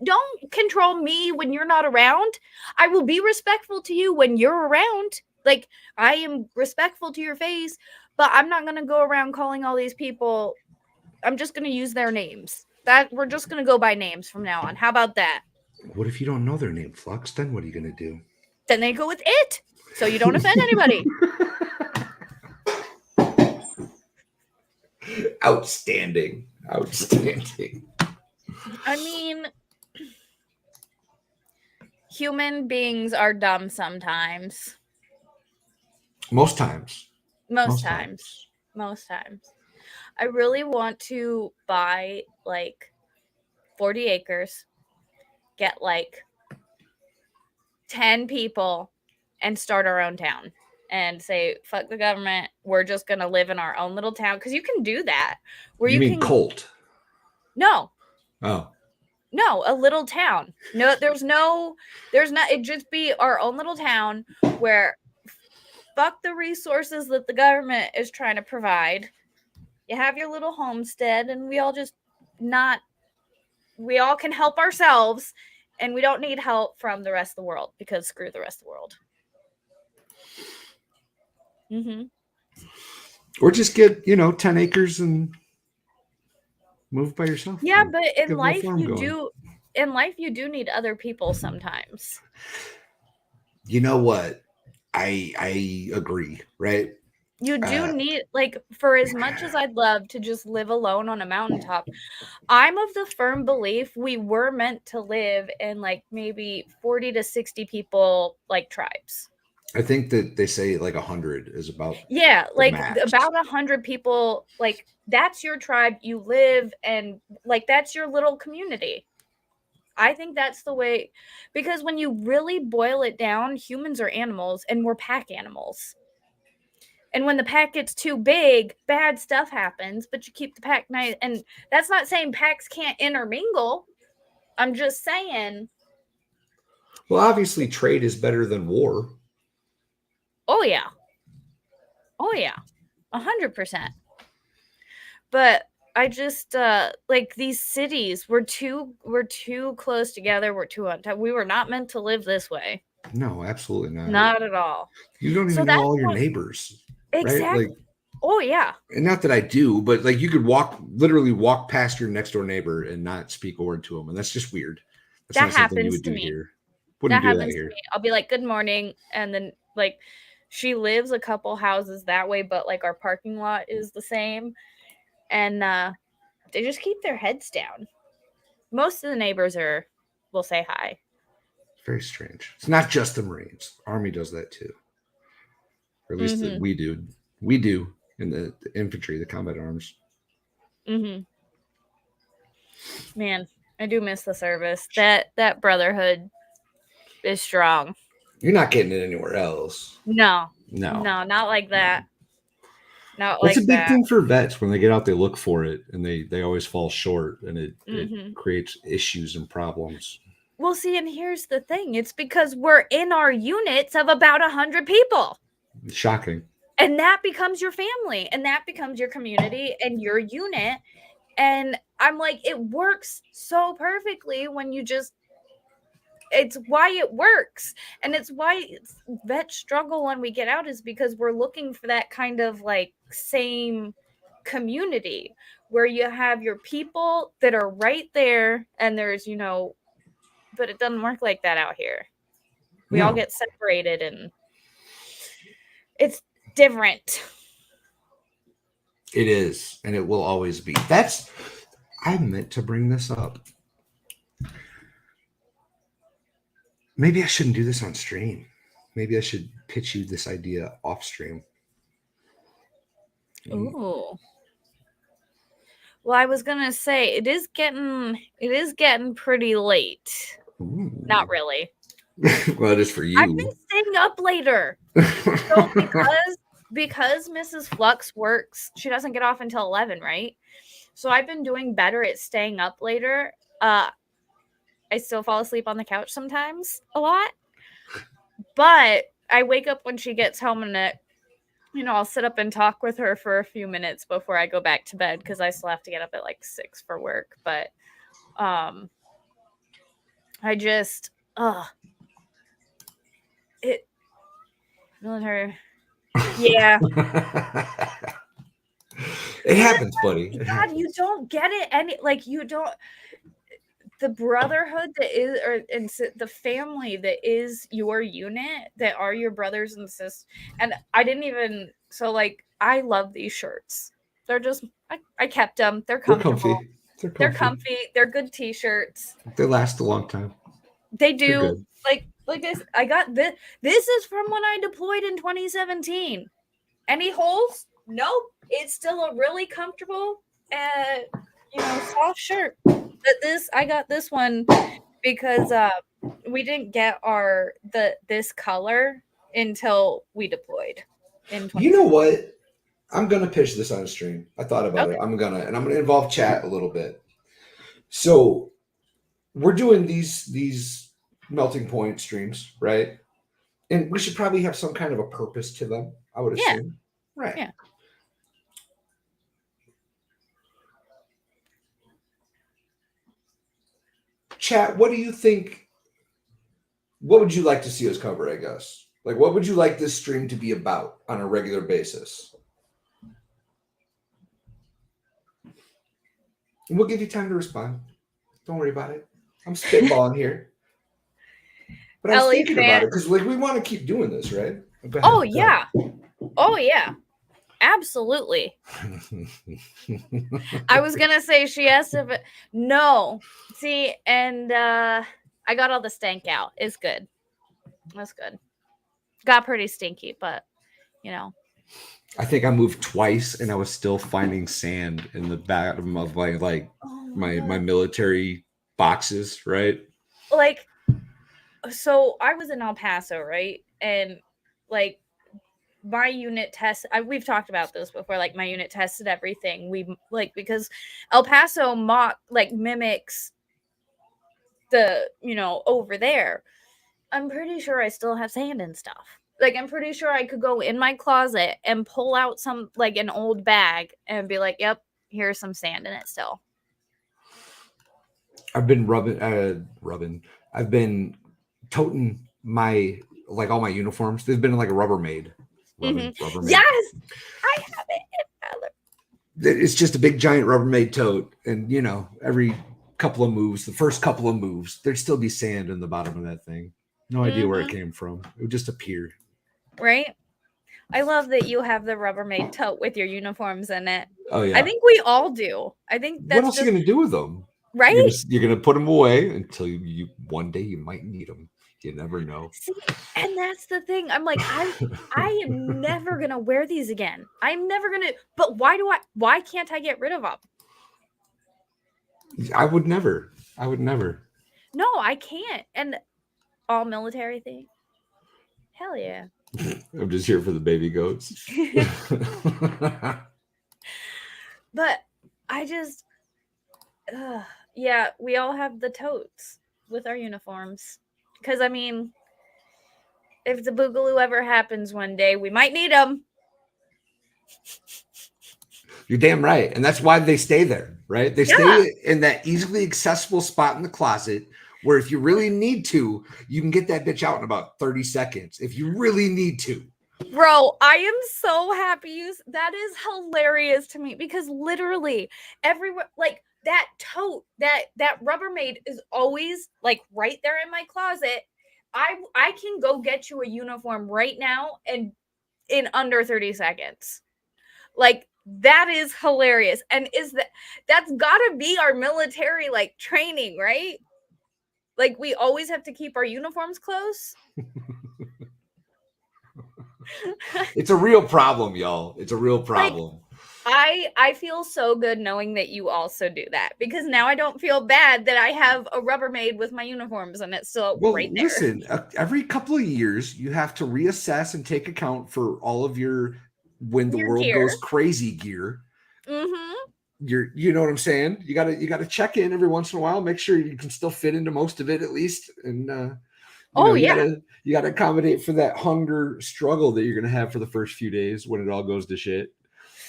don't control me when you're not around. I will be respectful to you when you're around. Like, I am respectful to your face, but I'm not going to go around calling all these people. I'm just going to use their names. That we're just going to go by names from now on. How about that?
What if you don't know their name, Fluxx? Then what are you going to do?
Then they go with it. So you don't offend anybody.
Outstanding. Outstanding.
I mean, human beings are dumb sometimes.
Most times.
Most times. I really want to buy like 40 acres, get like 10 people, and start our own town. And say, fuck the government. We're just going to live in our own little town. Because you can do that. Where
you mean
can...
cult?
No.
Oh.
No, a little town. No, there's not. It'd just be our own little town where fuck the resources that the government is trying to provide. You have your little homestead and we all can help ourselves and we don't need help from the rest of the world because screw the rest of the world. Mm-hmm.
Or just get, 10 acres and move by yourself.
Yeah, but in life you do need other people sometimes.
You know what? I agree, right?
You do need, like, for as much as I'd love to just live alone on a mountaintop, I'm of the firm belief we were meant to live in like maybe 40 to 60 people, like tribes.
I think that they say like 100 is about.
Yeah, like
max.
about 100 people, like that's your tribe. You live and like that's your little community. I think that's the way, because when you really boil it down, humans are animals and we're pack animals. And when the pack gets too big, bad stuff happens, but you keep the pack nice. And that's not saying packs can't intermingle. I'm just saying.
Well, obviously trade is better than war.
Oh, yeah. 100%. But I just, like these cities, we're too close together. We're too on top. We were not meant to live this way.
No, absolutely not.
Not at all.
You don't even know all your neighbors.
Exactly.
Right? Like,
oh, yeah.
And not that I do, but like you could literally walk past your next door neighbor and not speak a word to them. And that's just weird. That's
that happens to me.
Here.
That happens to me. I'll be like, good morning. And then like she lives a couple houses that way, but like our parking lot is the same. And they just keep their heads down. Most of the neighbors will say hi.
Very strange. It's not just the Marines. Army does that too. Or at least we do. We do in the infantry, the combat arms.
Man, I do miss the service. That brotherhood is strong.
You're not getting it anywhere else.
No,
No,
not like that. Not
It's
like
a big
that.
thing for vets. When they get out, they look for it, and they always fall short, and it creates issues and problems.
Well, see, and here's the thing. It's because we're in our units of about 100 people.
Shocking.
And that becomes your family, and that becomes your community and your unit. And I'm like, it works so perfectly when you just, it's why it works. And it's why vets struggle when we get out, is because we're looking for that kind of like same community where you have your people that are right there, and there's, you know, but it doesn't work like that out here. We all get separated, and it's different.
It is, and it will always be. I meant to bring this up. Maybe I shouldn't do this on stream. Maybe I should pitch you this idea off stream.
Ooh. Well, I was gonna say it is getting pretty late.
Ooh.
Not really.
Well, it is for you.
I've been staying up later. So because Mrs. Fluxx works, she doesn't get off until 11, right? So I've been doing better at staying up later. I still fall asleep on the couch sometimes a lot, but I wake up when she gets home, and I'll sit up and talk with her for a few minutes before I go back to bed, because I still have to get up at like 6 for work. But I just military. Yeah.
It happens, buddy.
God, you don't get it you don't. The brotherhood that is, and the family that is your unit, that are your brothers and sisters. And I didn't even, so like, I love these shirts. They're just, I kept them. They're comfortable. They're comfy. They're good t-shirts.
They last a long time.
They do. Like this, I got this. This is from when I deployed in 2017. Any holes? Nope. It's still a really comfortable, soft shirt. But I got this one because we didn't get this color until we deployed in 2017.
You know what? I'm gonna pitch this on stream. I thought about it. I'm gonna involve chat a little bit. So we're doing these melting point streams, right? And we should probably have some kind of a purpose to them, I would assume. Right.
Yeah.
Chat, what do you think? What would you like to see us cover, I guess? Like, what would you like this stream to be about on a regular basis? And we'll give you time to respond. Don't worry about it. I'm spitballing here. But I was thinking about it because, like, we want to keep doing this, right?
Oh, yeah. Oh, yeah. Absolutely. I was going to say she asked if it... No. See, and I got all the stank out. It's good. That's good. Got pretty stinky, but,
I think I moved twice, and I was still finding sand in the bottom of my military boxes, right?
Like, so I was in El Paso, right? And like my unit we've talked about this before, like my unit tested everything. Because El Paso mimics the, over there. I'm pretty sure I still have sand and stuff. Like, I'm pretty sure I could go in my closet and pull out some, like, an old bag and be like, yep, here's some sand in it still.
I've been I've been toting all my uniforms. They've been like a Rubbermaid. Rubbermaid.
Yes, I have it.
It's just a big giant Rubbermaid tote. And, every couple of moves, the first couple of moves, there'd still be sand in the bottom of that thing. No idea where it came from. It would just appear.
Right? I love that you have the Rubbermaid tote with your uniforms in it.
Oh, yeah.
I think we all do. I think that's
what else are you going to do with them?
Right?
You're going to put them away until you one day you might need them. You never know.
See, and that's the thing. I'm like, I am never gonna wear these again. I'm never gonna. But why can't I get rid of them?
I would never.
No, I can't. And all military thing. Hell yeah.
I'm just here for the baby goats.
But I just, yeah, we all have the totes with our uniforms. Because, I mean, if the boogaloo ever happens one day, we might need them.
You're damn right. And that's why they stay there, right? They stay in that easily accessible spot in the closet where if you really need to, you can get that bitch out in about 30 seconds. If you really need to.
Bro, I am so happy. That is hilarious to me because literally everywhere, like that tote, that Rubbermaid is always like right there in my closet. I can go get you a uniform right now and in under 30 seconds. Like that is hilarious. And that's gotta be our military like training, right? Like we always have to keep our uniforms close.
It's a real problem, y'all. It's a real problem.
Like, I feel so good knowing that you also do that because now I don't feel bad that I have a Rubbermaid with my uniforms and it's still right there.
Listen, every couple of years you have to reassess and take account for all of your when the world
gear.
goes crazy gear.
Mm-hmm.
You know what I'm saying? You gotta check in every once in a while, make sure you can still fit into most of it at least. And you gotta accommodate for that hunger struggle that you're gonna have for the first few days when it all goes to shit.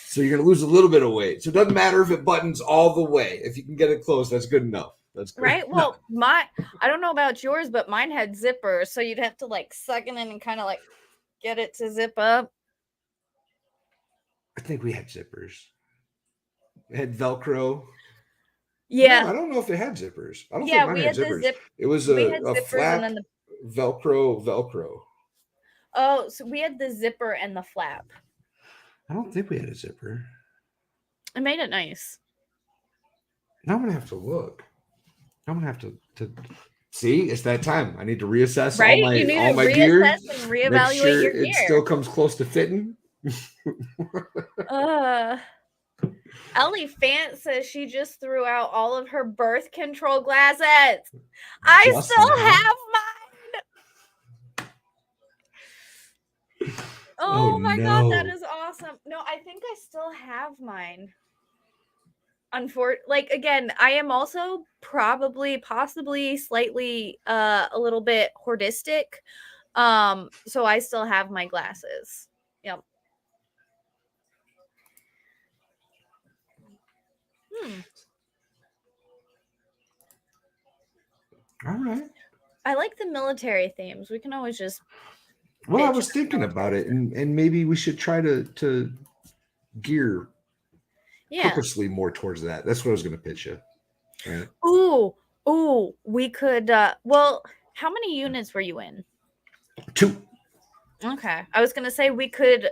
So you're gonna lose a little bit of weight. So it doesn't matter if it buttons all the way. If you can get it close, that's good enough. That's good.
Right. Well, I don't know about yours, but mine had zippers, so you'd have to like suck it in and kind of like get it to zip up.
I think we had zippers. It had Velcro.
Yeah.
No, I don't know if it had zippers. I don't think mine had zippers. It was a flap and then Velcro.
Oh, so we had the zipper and the flap.
I don't think we had a zipper.
It made it nice.
Now I'm gonna have to look. I'm gonna have to see. It's that time. I need to reassess all my gear.
And reevaluate your gear.
It still comes close to fitting.
Ellie Fant says she just threw out all of her birth control glasses. I still have mine. Oh my God, that is awesome. No, I think I still have mine. Like again, I am also possibly slightly a little bit hoardistic. So I still have my glasses. Yep.
All right.
I like the military themes. We can always just.
Well, I was thinking about it, and maybe we should try to gear purposely more towards that. That's what I was going to pitch you. Right?
Ooh, we could. Well, how many units were you in?
2.
Okay, I was going to say we could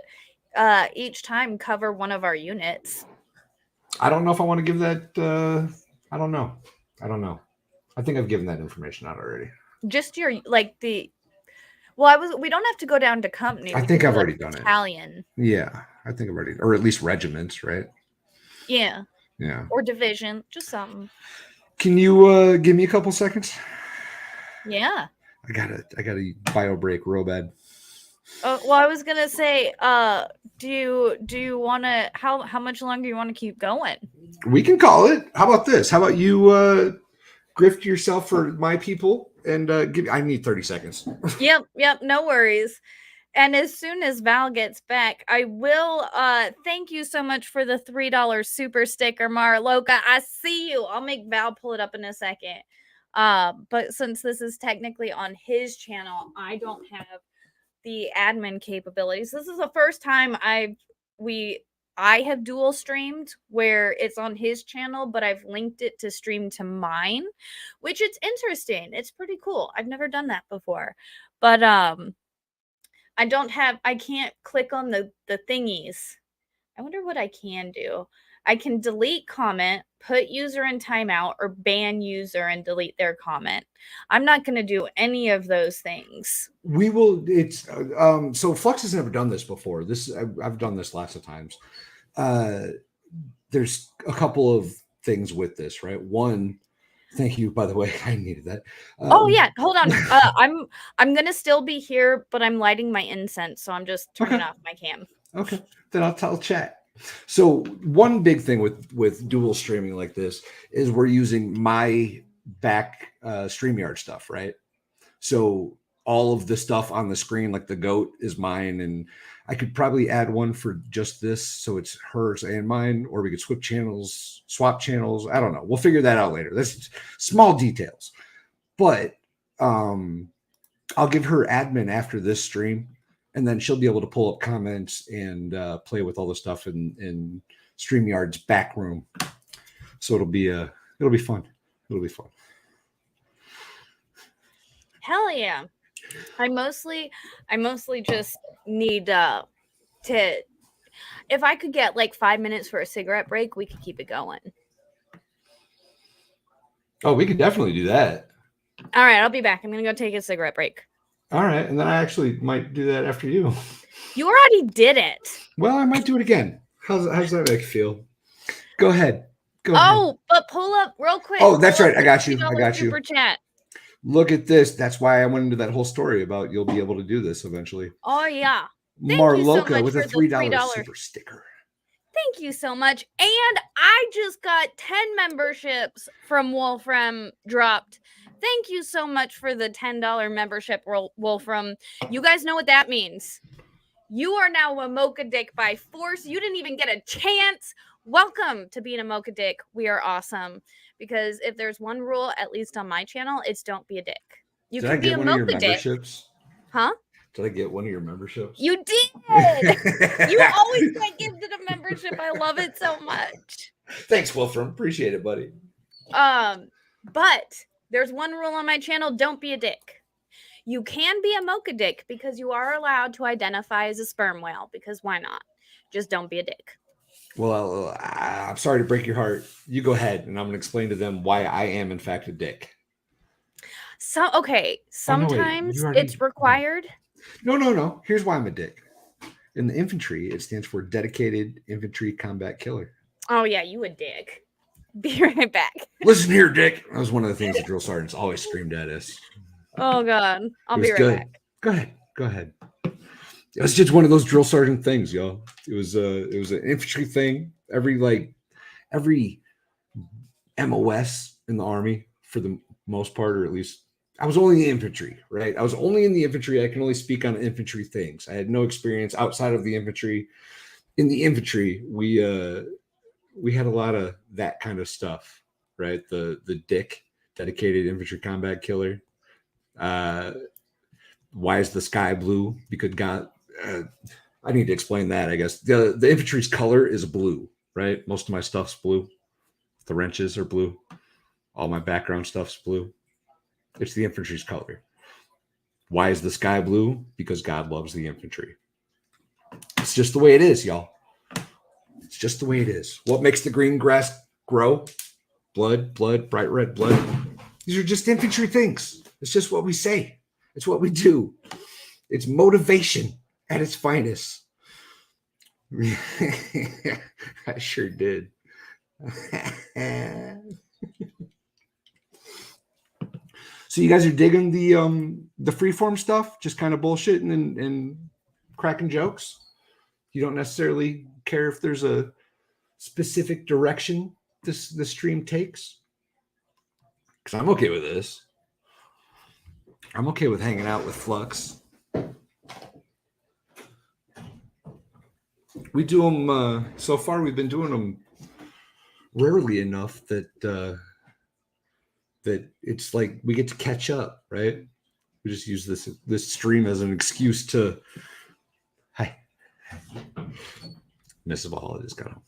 each time cover one of our units.
I don't know if I want to give that. I don't know. I think I've given that information out already.
Just your the. Well, we don't have to go down to company.
I think I've already done it.
Battalion.
Yeah, I think I've already, or at least regiments, right?
Yeah.
Yeah.
Or division, just something.
Can you give me a couple seconds?
Yeah.
I gotta bio break real bad.
Well, I was gonna say, do you want to? How much longer do you want to keep going?
We can call it. How about this? How about you grift yourself for my people and I need 30 seconds.
Yep, no worries. And as soon as Val gets back, I will thank you so much for the $3 super sticker, Marloka. I see you. I'll make Val pull it up in a second. But since this is technically on his channel, I don't have the admin capabilities. This is the first time I have dual streamed where it's on his channel, but I've linked it to stream to mine, which it's interesting. It's pretty cool. I've never done that before, but I can't click on the thingies. I wonder what I can do. I can delete comment, put user in timeout, or ban user and delete their comment. I'm not going to do any of those things.
We will. It's so Fluxx has never done this before. I've done this lots of times. There's a couple of things with this, right? One, thank you, by the way. I needed that.
Oh yeah, hold on. I'm gonna still be here, but I'm lighting my incense, so I'm just turning off my cam.
Okay, then I'll tell chat. So one big thing with dual streaming like this is we're using my back StreamYard stuff, right? So all of the stuff on the screen, like the goat, is mine, and I could probably add one for just this, so it's hers and mine, or we could swap channels. I don't know. We'll figure that out later. That's small details, but I'll give her admin after this stream, and then she'll be able to pull up comments and play with all the stuff in StreamYard's back room. So it'll be fun. It'll be fun.
Hell yeah. I mostly just need to, if I could get like 5 minutes for a cigarette break, we could keep it going.
Oh, we could definitely do that.
All right, I'll be back. I'm gonna go take a cigarette break.
All right, and then I actually might do that after you.
You already did it.
Well, I might do it again. How's that make you feel? Go ahead.
Oh, but pull up real quick.
Oh, that's right. I got you.
Super chat.
Look at this. That's why I went into that whole story about you'll be able to do this eventually.
Oh yeah.
Marloka with a $3 super sticker.
Thank you so much. And I just got 10 memberships from Wolfram dropped. Thank you so much for the $10 membership, Wolfram. You guys know what that means. You are now a Mocha Dick by force. You didn't even get a chance. Welcome to being a Mocha Dick. We are awesome. Because if there's one rule, at least on my channel, it's don't be a dick. You
Did
can
I
be
get
a
one of your
Mocha Dick.
memberships?
Huh?
Did I get one of your memberships?
You did. You always get gifted a membership. I love it so much.
Thanks, Wolfram. Appreciate it, buddy.
But there's one rule on my channel: don't be a dick. You can be a Mocha Dick because you are allowed to identify as a sperm whale. Because why not? Just don't be a dick.
Well, I'm sorry to break your heart. You go ahead, and I'm going to explain to them why I am, in fact, a dick.
So, okay, sometimes it's required.
No. Here's why I'm a dick. In the infantry, it stands for Dedicated Infantry Combat Killer.
Oh, yeah, you a dick. Be right back.
Listen here, Dick. That was one of the things the drill sergeants always screamed at us.
Oh, God. I'll be right back.
Go ahead. It was just one of those drill sergeant things, y'all. It was an infantry thing. Every MOS in the Army, for the most part, or at least I was only in the infantry, right? I was only in the infantry. I can only speak on infantry things. I had no experience outside of the infantry. In the infantry, we had a lot of that kind of stuff, right? The DIC, Dedicated Infantry Combat Killer. Why is the sky blue? Because God. I need to explain that, I guess. The infantry's color is blue, right? Most of my stuff's blue. The wrenches are blue. All my background stuff's blue. It's the infantry's color. Why is the sky blue? Because God loves the infantry. It's just the way it is, y'all. It's just the way it is. What makes the green grass grow? Blood, bright red blood. These are just infantry things. It's just what we say. It's what we do. It's motivation at its finest. I sure did. So you guys are digging the freeform stuff, just kind of bullshitting and cracking jokes. You don't necessarily care if there's a specific direction the stream takes. Because I'm okay with this. I'm okay with hanging out with Fluxx. We do them so far. We've been doing them rarely enough that that it's like we get to catch up, right? We just use this stream as an excuse to. Hi, Miss of all, I just got home.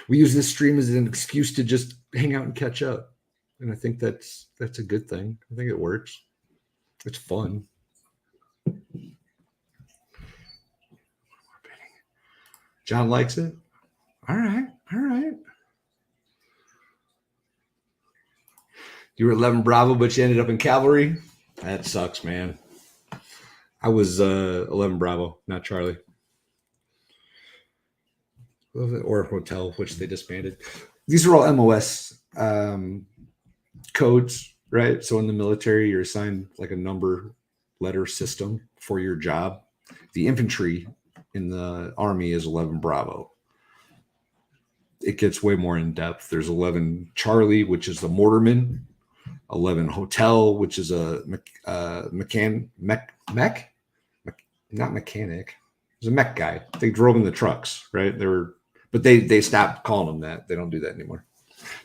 We use this stream as an excuse to just hang out and catch up, and I think that's a good thing. I think it works. It's fun. John likes it. All right. You were 11 Bravo, but you ended up in cavalry. That sucks, man. I was 11 Bravo, not Charlie. Or Hotel, which they disbanded. These are all MOS codes, right? So in the military, you're assigned like a number letter system for your job. The infantry in the Army is 11 Bravo. It gets way more in depth. There's 11 Charlie, which is the mortarman. 11 Hotel, which is a not mechanic. He's a mech guy. They drove in the trucks, right? But they stopped calling them that. They don't do that anymore.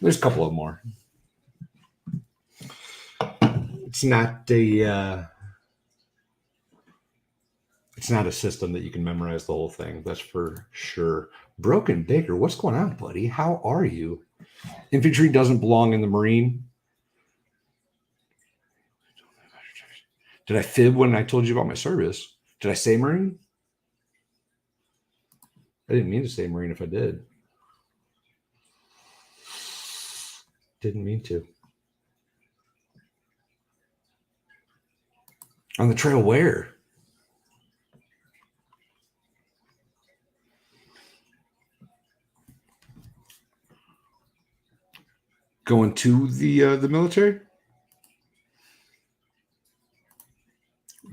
There's a couple of more. It's not a system that you can memorize the whole thing. That's for sure. Broken Baker, what's going on, buddy? How are you? Infantry doesn't belong in the Marine. Did I fib when I told you about my service? Did I say Marine? I didn't mean to say Marine if I did. Didn't mean to. On the trail where? Going to the military?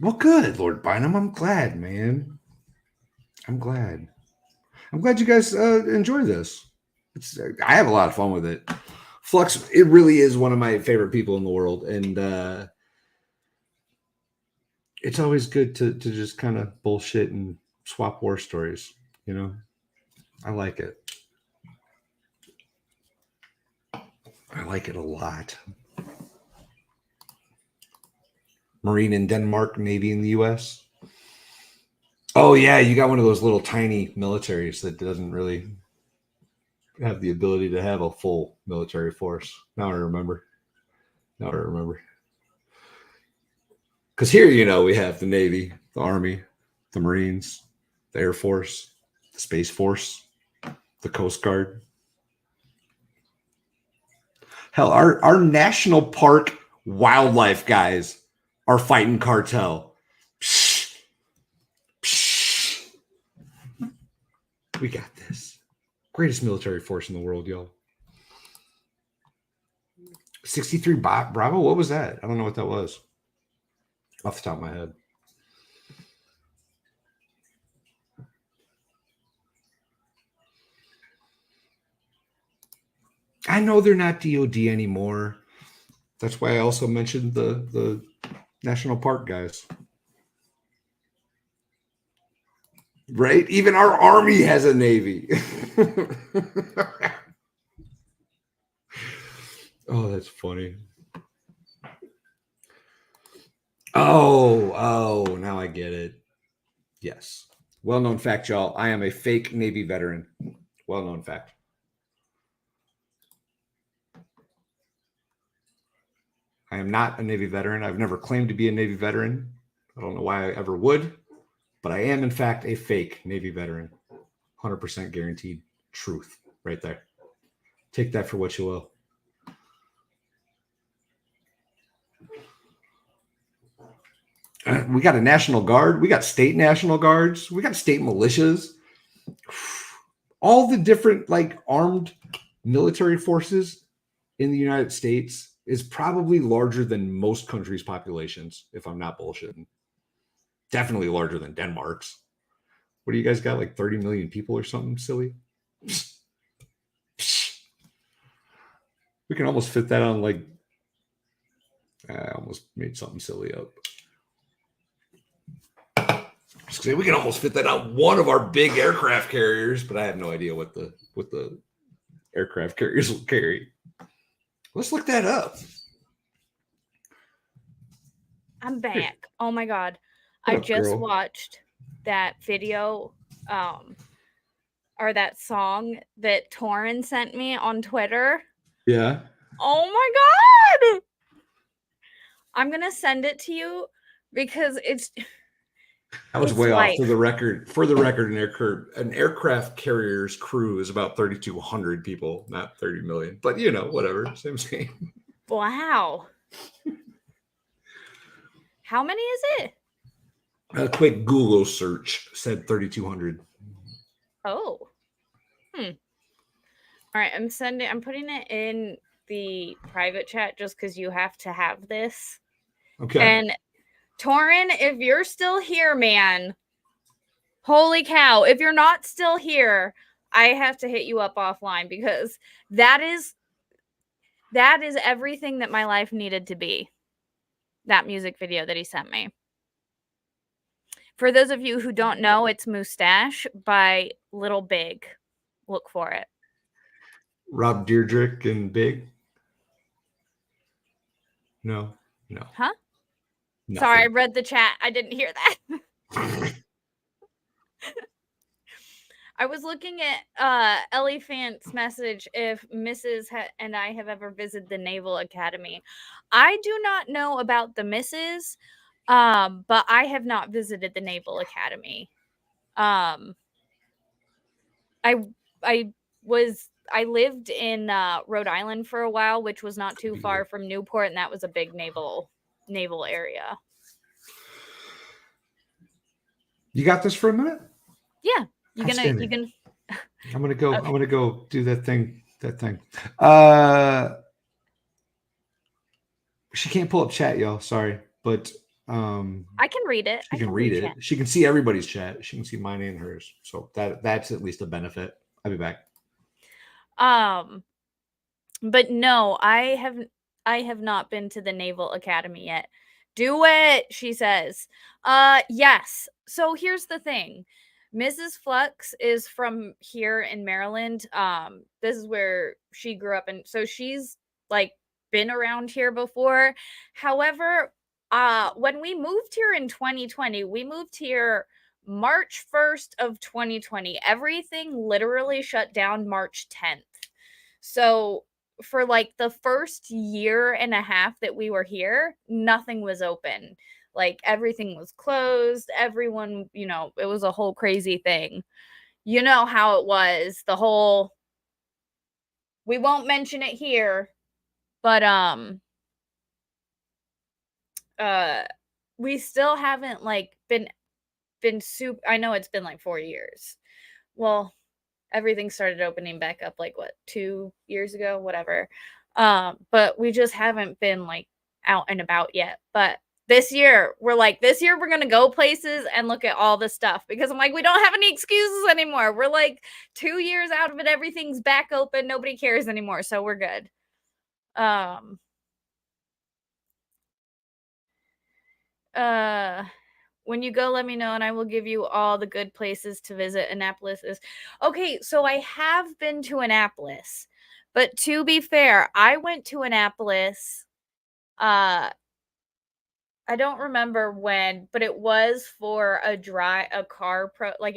Well, good, Lord Bynum. I'm glad, man. I'm glad you guys enjoy this. I have a lot of fun with it. Fluxx, it really is one of my favorite people in the world, and it's always good to just kind of bullshit and swap war stories. You know, I like it. I like it a lot. Marine in Denmark, Navy in the U.S. Oh, yeah, you got one of those little tiny militaries that doesn't really have the ability to have a full military force. Now I remember. Because here, we have the Navy, the Army, the Marines, the Air Force, the Space Force, the Coast Guard. Hell, our national park wildlife guys are fighting cartel. Psh, psh. We got this. Greatest military force in the world, y'all. 63 Bravo? What was that? I don't know what that was. Off the top of my head. I know they're not DOD anymore. That's why I also mentioned the national park guys. Right? Even our Army has a Navy. Oh, that's funny. Oh, now I get it. Yes. Well-known fact, y'all. I am a fake Navy veteran. Well-known fact. I am not a Navy veteran. I've never claimed to be a Navy veteran. I don't know why I ever would, but I am, in fact, a fake Navy veteran. 100% guaranteed truth right there. Take that for what you will. We got a National Guard. We got state National Guards. We got state militias. All the different armed military forces in the United States is probably larger than most countries' populations, if I'm not bullshitting. Definitely larger than Denmark's. What do you guys got, 30 million people or something silly? We can almost fit that on I almost made something silly up. We can almost fit that on one of our big aircraft carriers, but I have no idea what the aircraft carriers will carry. Let's look that up.
I'm back. Oh my God.
What
I
up,
just
girl?
watched that video or that song that Torin sent me on Twitter.
Yeah.
Oh my God. I'm going to send it to you because
I was
it's
way
life.
off. For the record, an aircraft carrier's crew is about 3,200 people, not 30 million. But whatever, same.
Wow. How many is it?
A quick Google search said 3,200.
Oh. All right, I'm putting it in the private chat just because you have to have this.
Okay.
And Torin, if you're still here, man, holy cow. If you're not still here, I have to hit you up offline because that is everything that my life needed to be. That music video that he sent me. For those of you who don't know, it's Moustache by Little Big. Look for it.
Rob Deirdrick and Big? No.
Huh?
Nothing.
Sorry, I read the chat. I didn't hear that. I was looking at Ellie Fant's message if Mrs. and I have ever visited the Naval Academy. I do not know about the Mrs., but I have not visited the Naval Academy. I lived in Rhode Island for a while, which was not too far from Newport, and that was a big naval area.
You got this for a minute?
Yeah. You can
I'm gonna go.
Okay.
I'm gonna go do that thing. She can't pull up chat, y'all. Sorry, but
I can read it.
She can read it. Chat. She can see everybody's chat. She can see mine and hers. So that's at least a benefit. I'll be back.
But no, I have not been to the Naval Academy yet. Do it, she says. Yes. So here's the thing. Mrs. Fluxx is from here in Maryland. This is where she grew up, and so she's like been around here before. However, when we moved here in 2020, we moved here March 1st of 2020. Everything literally shut down March 10th. So for like the first year and a half that we were here, nothing was open. Like everything was closed. Everyone, it was a whole crazy thing. You know how it was, we won't mention it here, but we still haven't like been super. I know it's been like 4 years. Well, everything started opening back up like 2 years ago, whatever. But we just haven't been like out and about yet. But this year we're going to go places and look at all the stuff because I'm like, we don't have any excuses anymore. We're like 2 years out of it. Everything's back open. Nobody cares anymore. So we're good. When you go, let me know and I will give you all the good places to visit. Annapolis is okay. So I have been to Annapolis, but to be fair, I went to Annapolis. I don't remember when, but it was for it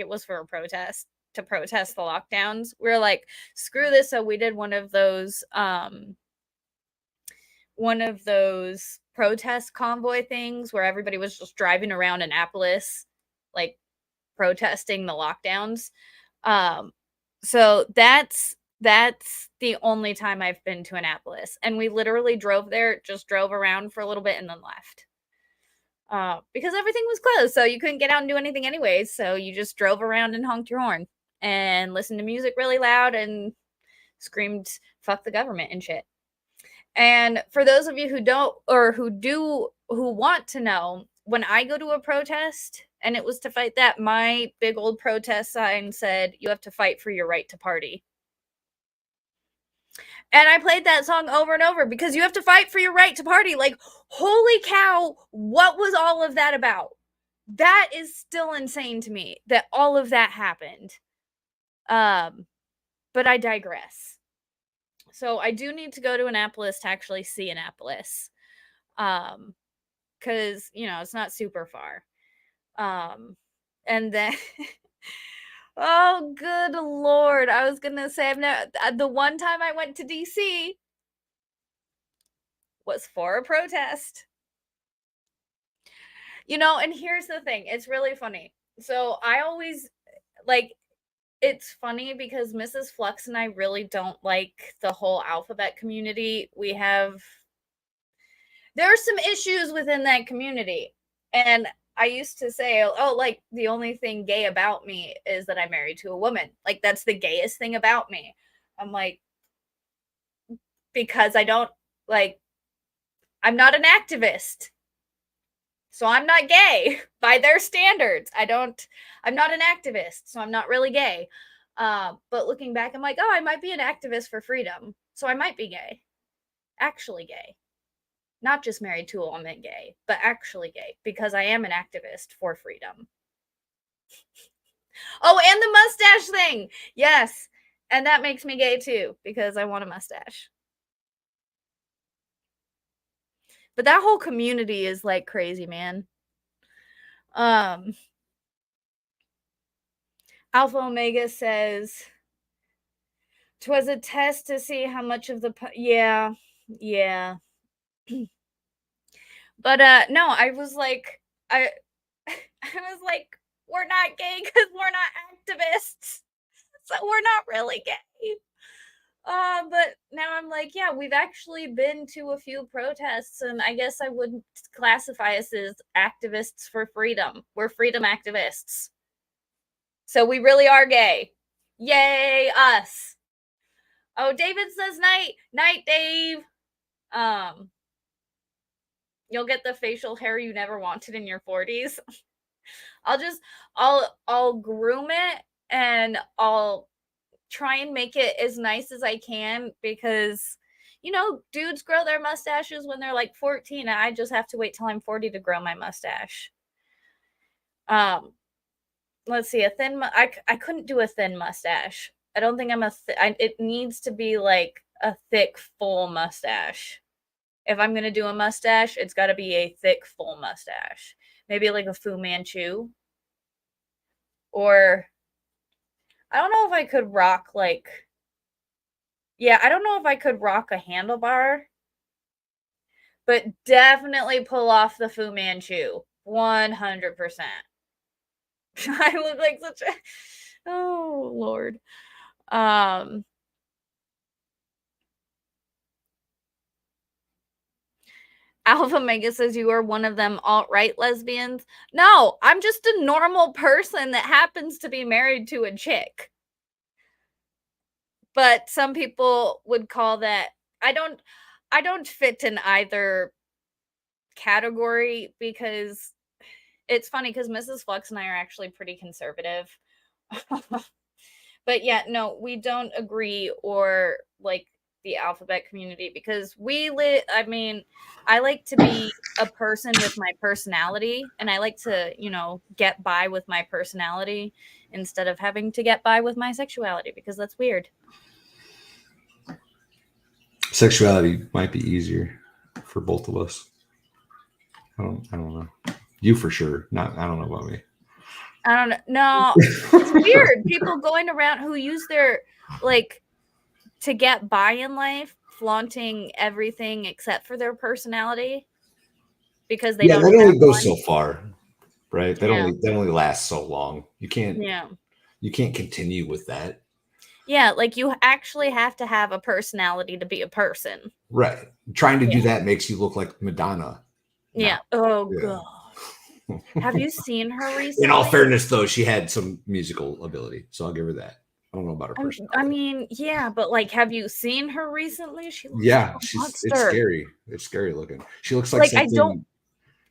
was for a protest to protest the lockdowns. We were like, screw this. So we did one of those protest convoy things where everybody was just driving around Annapolis, like protesting the lockdowns. So that's the only time I've been to Annapolis. And we literally drove around for a little bit and then left. Because everything was closed, so you couldn't get out and do anything anyways. So you just drove around and honked your horn and listened to music really loud and screamed "fuck the government" and shit. And for those of you who don't or who want to know, when I go to a protest and it was to fight that, my big old protest sign said, "You have to fight for your right to party." And I played that song over and over because you have to fight for your right to party. Like, holy cow, what was all of that about? That is still insane to me that all of that happened. But I digress. So I do need to go to Annapolis to actually see Annapolis. Because, it's not super far. And then... Oh, good Lord. I was going to say, the one time I went to DC was for a protest. And here's the thing. It's really funny. So I always, it's funny because Mrs. Fluxx and I really don't like the whole alphabet community. We have there are some issues within that community. And I used to say, oh, like the only thing gay about me is that I'm married to a woman. Like that's the gayest thing about me. I'm like, because I don't like, I'm not an activist. So I'm not gay by their standards. I'm not an activist, so I'm not really gay. But looking back, I'm like, oh, I might be an activist for freedom. So I might be gay. Actually gay. Not just married to a woman gay, but actually gay, because I am an activist for freedom. Oh, and the mustache thing. Yes. And that makes me gay too, because I want a mustache. But that whole community is like crazy, man. Alpha Omega says, "'Twas a test to see how much of the yeah. But no, I was like, I was like, we're not gay because we're not activists, so we're not really gay. But now I'm like, yeah, we've actually been to a few protests, and I guess I wouldn't classify us as activists for freedom. We're freedom activists. So we really are gay. Yay, us. Oh, David says night. Night, Dave. You'll get the facial hair you never wanted in your 40s. I'll groom it, and I'll try and make it as nice as I can, because dudes grow their mustaches when they're like 14, and I just have to wait till I'm 40 to grow my mustache. Let's see, I couldn't do a thin mustache. I don't think I'm it needs to be like a thick, full mustache. If I'm going to do a mustache, it's got to be a thick, full mustache. Maybe like a Fu Manchu. Or I don't know if I could rock I don't know if I could rock a handlebar. But definitely pull off the Fu Manchu. 100%. I look like such a... Oh, Lord. Alpha Mega says you are one of them alt-right lesbians. No, I'm just a normal person that happens to be married to a chick. But some people would call that... I don't fit in either category, because it's funny because Mrs. Fluxx and I are actually pretty conservative. But yeah, no, we don't agree, or like the alphabet community, because I like to be a person with my personality, and I like to, get by with my personality instead of having to get by with my sexuality, because that's weird.
Sexuality might be easier for both of us. I don't know. You for sure. I don't know about me.
I don't know. No, it's weird. People going around who use their, to get by in life, flaunting everything except for their personality, because they don't.
That only goes so far, right? That
Yeah.
only lasts so long. You can't.
Yeah.
You can't continue with that.
Yeah, you actually have to have a personality to be a person.
Right. Trying to do that makes you look like Madonna.
Yeah. Oh, God. Have you seen her recently?
In all fairness, though, she had some musical ability, so I'll give her that. I don't know about her personality.
I mean, yeah, but have you seen her recently? She looks
like a
monster.
It's scary. It's scary looking. She looks like something,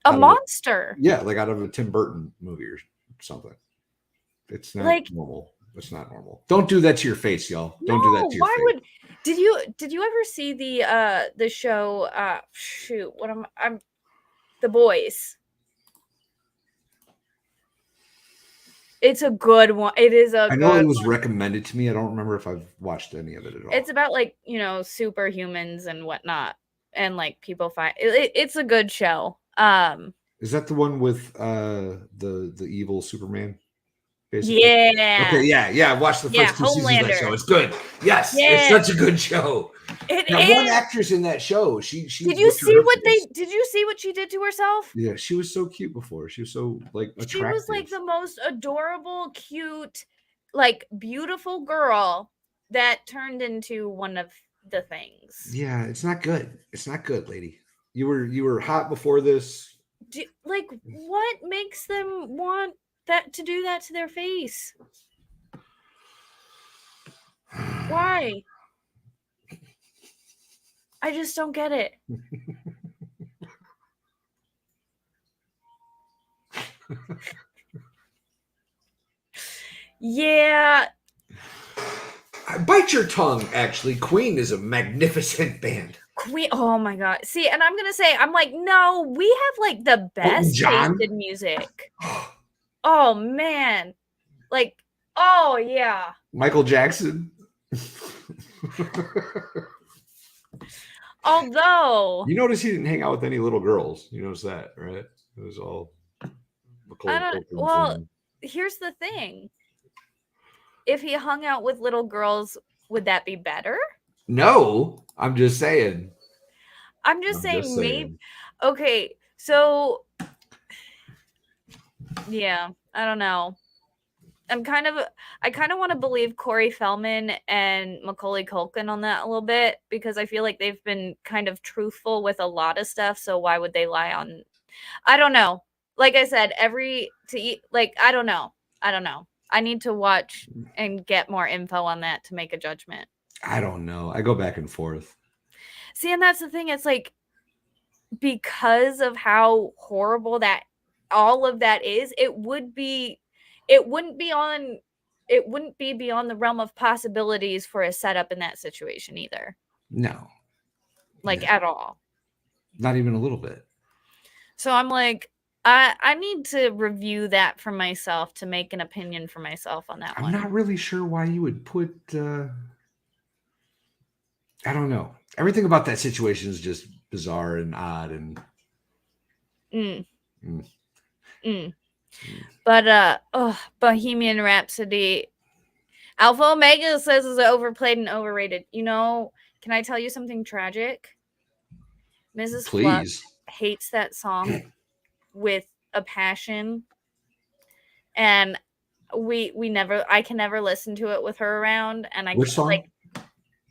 a monster.
Like out of a Tim Burton movie or something. It's not normal. It's not normal. Don't do that to your face, y'all. Don't do that to your face.
Did you ever see the show The Boys? It's a good one. It is a.
I know it was recommended to me. I don't remember if I've watched any of it at all.
It's about superhumans and whatnot, and people fight. It's a good show.
Is that the one with the evil Superman?
Basically? Yeah.
Okay. Yeah. Watch the first 2 seasons of that show. It's good. Yes. Yeah. It's such a good show. One actress in that show. She. Did you see
what she did to herself?
Yeah, she was so cute before. She was so attractive.
She was the most adorable, cute, beautiful girl that turned into one of the things.
Yeah, it's not good. It's not good, lady. You were hot before this.
Like, what makes them want that to do that to their face? Why? I just don't get it. Yeah.
Bite your tongue, actually. Queen is a magnificent band.
Queen. Oh my God. See, and I'm gonna say, I'm like, no, we have like the best
John?
taste in music. Oh man. Like, oh yeah.
Michael Jackson.
Although
You notice he didn't hang out with any little girls. You notice that, right? It was all
I don't, well, here's the thing. If he hung out with little girls, would that be better?
No, I'm just saying.
I'm just saying maybe. Okay, so yeah, I don't know. I kind of want to believe Corey Feldman and Macaulay Culkin on that a little bit, because I feel like they've been kind of truthful with a lot of stuff. So why would they lie on? I don't know. Like I said, I don't know. I need to watch and get more info on that to make a judgment.
I don't know. I go back and forth.
See, and that's the thing. It's like, because of how horrible that all of that is, it wouldn't be beyond the realm of possibilities for a setup in that situation either.
No.
At all.
Not even a little bit.
So I'm like, I need to review that for myself to make an opinion for myself on that one.
I'm not really sure why you would put I don't know. Everything about that situation is just bizarre and odd and
But Bohemian Rhapsody, Alpha Omega says is overplayed and overrated. You know, can I tell you something tragic? Mrs. Fluxx hates that song with a passion, and I can never listen to it with her around. And I
Which song?
Like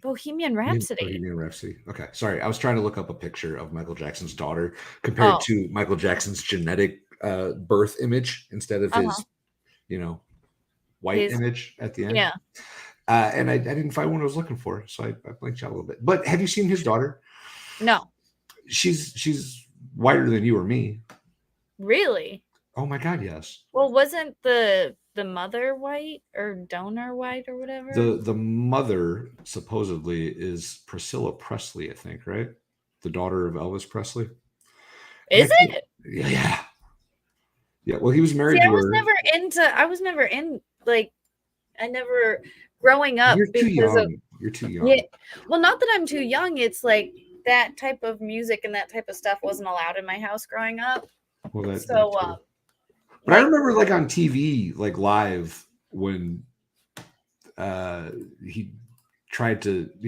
Bohemian Rhapsody.
Bohemian Rhapsody. Okay, sorry, I was trying to look up a picture of Michael Jackson's daughter compared to Michael Jackson's genetic birth image instead of his, white image at the end.
Yeah.
And I didn't find what I was looking for, so I blanked out a little bit. But have you seen his daughter?
No.
She's whiter than you or me.
Really?
Oh my God, yes.
Well, wasn't the mother white or donor white or whatever?
The mother supposedly is Priscilla Presley, I think, right? The daughter of Elvis Presley.
Is it?
Yeah. Yeah. Well, he was married to her.
I was never in, like, I never, growing up.
You're too young. You're too young.
Yeah. Well, not that I'm too young. It's like that type of music and that type of stuff wasn't allowed in my house growing up.
Well,
but
I remember, like, on TV, like live, when he